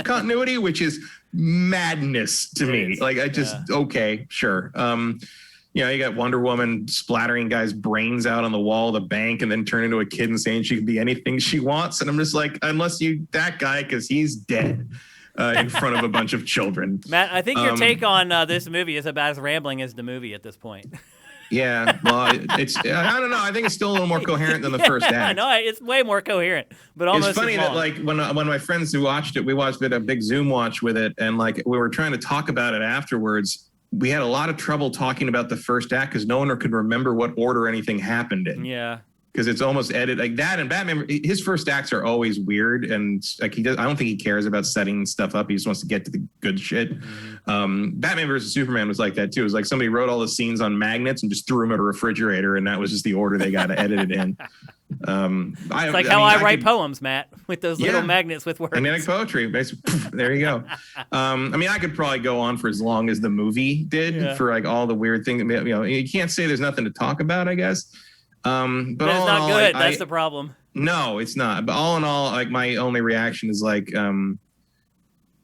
B: continuity, which is madness to me. Like okay, sure. You got Wonder Woman splattering guys' brains out on the wall of the bank and then turn into a kid and saying she can be anything she wants. And I'm just like, unless that guy, because he's dead in front of a bunch of children.
A: Matt, I think your take on this movie is about as rambling as the movie at this point.
B: Yeah, well, I don't know. I think it's still a little more coherent than the first act.
A: No, it's way more coherent, but almost.
B: It's funny that like when my friends who watched it, we watched it a big Zoom watch with it, and like we were trying to talk about it afterwards. We had a lot of trouble talking about the first act because no one could remember what order anything happened in.
A: Yeah.
B: Because it's almost edited like that. And Batman, his first acts are always weird. And like I don't think he cares about setting stuff up. He just wants to get to the good shit. Mm-hmm. Batman versus Superman was like that too. It was like somebody wrote all the scenes on magnets and just threw them at a refrigerator. And that was just the order they got edited in.
A: It's like how I write poems, Matt, with those little magnets with words.
B: Magnetic poetry. There you go. I could probably go on for as long as the movie did for like all the weird things. You can't say there's nothing to talk about, I guess. But
A: it's not good. That's the problem.
B: No, it's not. But all in all, like my only reaction is like, can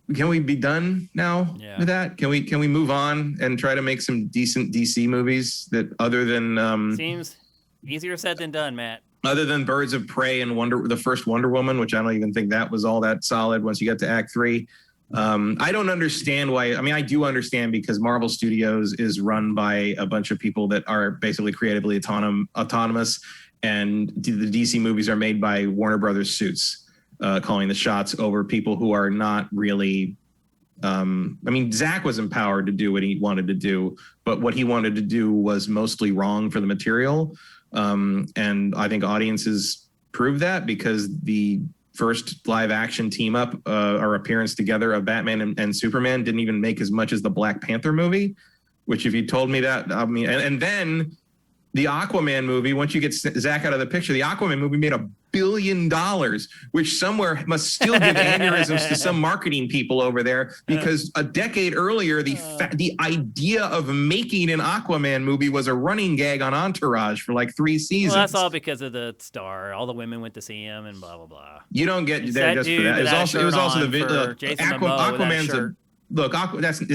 B: we be done now with that? Can we move on and try to make some decent DC movies that other than
A: seems easier said than done, Matt.
B: Other than Birds of Prey and the first Wonder Woman, which I don't even think that was all that solid once you get to Act 3. I don't understand why. I mean, I do understand because Marvel Studios is run by a bunch of people that are basically creatively autonomous, and the DC movies are made by Warner Brothers suits, calling the shots over people who are not really. Zach was empowered to do what he wanted to do, but what he wanted to do was mostly wrong for the material. And I think audiences prove that because the first live action team up or appearance together of Batman and Superman didn't even make as much as the Black Panther movie, which if you told me that, I mean, and then the Aquaman movie, once you get Zach out of the picture, the Aquaman movie made $1 billion, which somewhere must still give aneurysms to some marketing people over there, because a decade earlier, the idea of making an Aquaman movie was a running gag on Entourage for like 3 seasons.
A: Well, that's all because of the star. All the women went to see him and blah, blah, blah.
B: You don't get there just for that. It was also the Aquaman's look,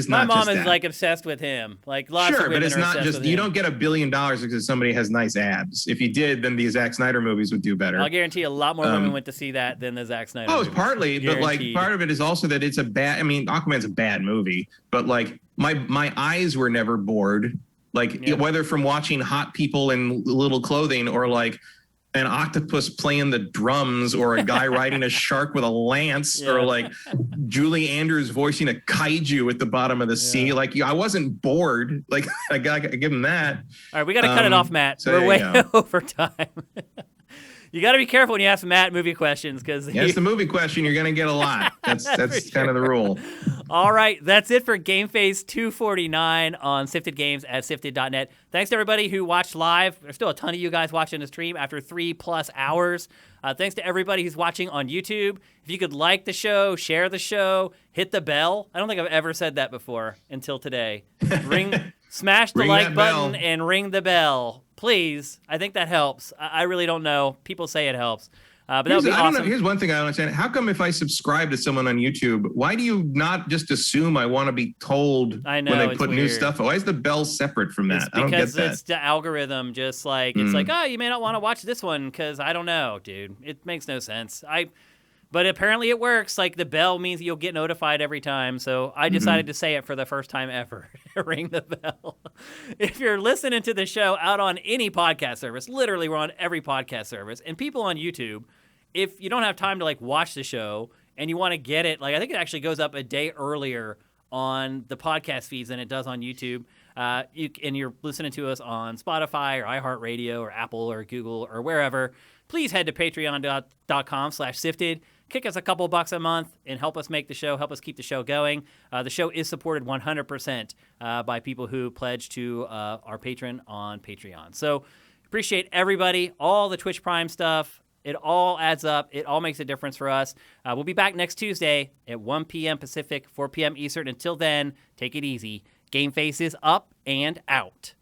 A: my mom is like obsessed with him. Like lots of women
B: but it's not just you don't get $1 billion because somebody has nice abs. If you did, then the Zack Snyder movies would do better.
A: I'll guarantee a lot more women went to see that than the Zack Snyder.
B: Oh, it's partly, but like part of it is also that it's a bad. I mean, Aquaman's a bad movie, but like my eyes were never bored. Like whether from watching hot people in little clothing or like an octopus playing the drums or a guy riding a shark with a lance or like Julie Andrews voicing a kaiju at the bottom of the sea. Like I wasn't bored. Like I gotta give him that. All
A: right, we got to cut it off, Matt. We're way over time. You got to be careful when you ask Matt movie questions because
B: it's the movie question. You're going to get a lot. That's kind of the rule.
A: All right, that's it for GameFace 249 on Sifted Games at sifted.net. Thanks to everybody who watched live. There's still a ton of you guys watching the stream after 3+ hours. Thanks to everybody who's watching on YouTube. If you could like the show, share the show, hit the bell. I don't think I've ever said that before until today. Smash the like button and ring the bell. Please. I think that helps. I really don't know. People say it helps. But that would be awesome.
B: Here's one thing I don't understand. How come if I subscribe to someone on YouTube, why do you not just assume I want to be told when they put new stuff? Why is the bell separate from that? I don't get that.
A: Because it's the algorithm. Just like it's like, oh, you may not want to watch this one because I don't know, dude. It makes no sense. But apparently it works. Like the bell means you'll get notified every time. So I decided to say it for the first time ever. Ring the bell. If you're listening to the show out on any podcast service, literally we're on every podcast service, and people on YouTube, if you don't have time to like watch the show and you want to get it, like I think it actually goes up a day earlier on the podcast feeds than it does on YouTube. And you're listening to us on Spotify or iHeartRadio or Apple or Google or wherever, please head to patreon.com/sifted. Kick us a couple bucks a month and help us make the show, help us keep the show going. The show is supported 100% by people who pledge to our patron on Patreon. So appreciate everybody, all the Twitch Prime stuff. It all adds up. It all makes a difference for us. We'll be back next Tuesday at 1 p.m. Pacific, 4 p.m. Eastern. Until then, take it easy. GameFace is up and out.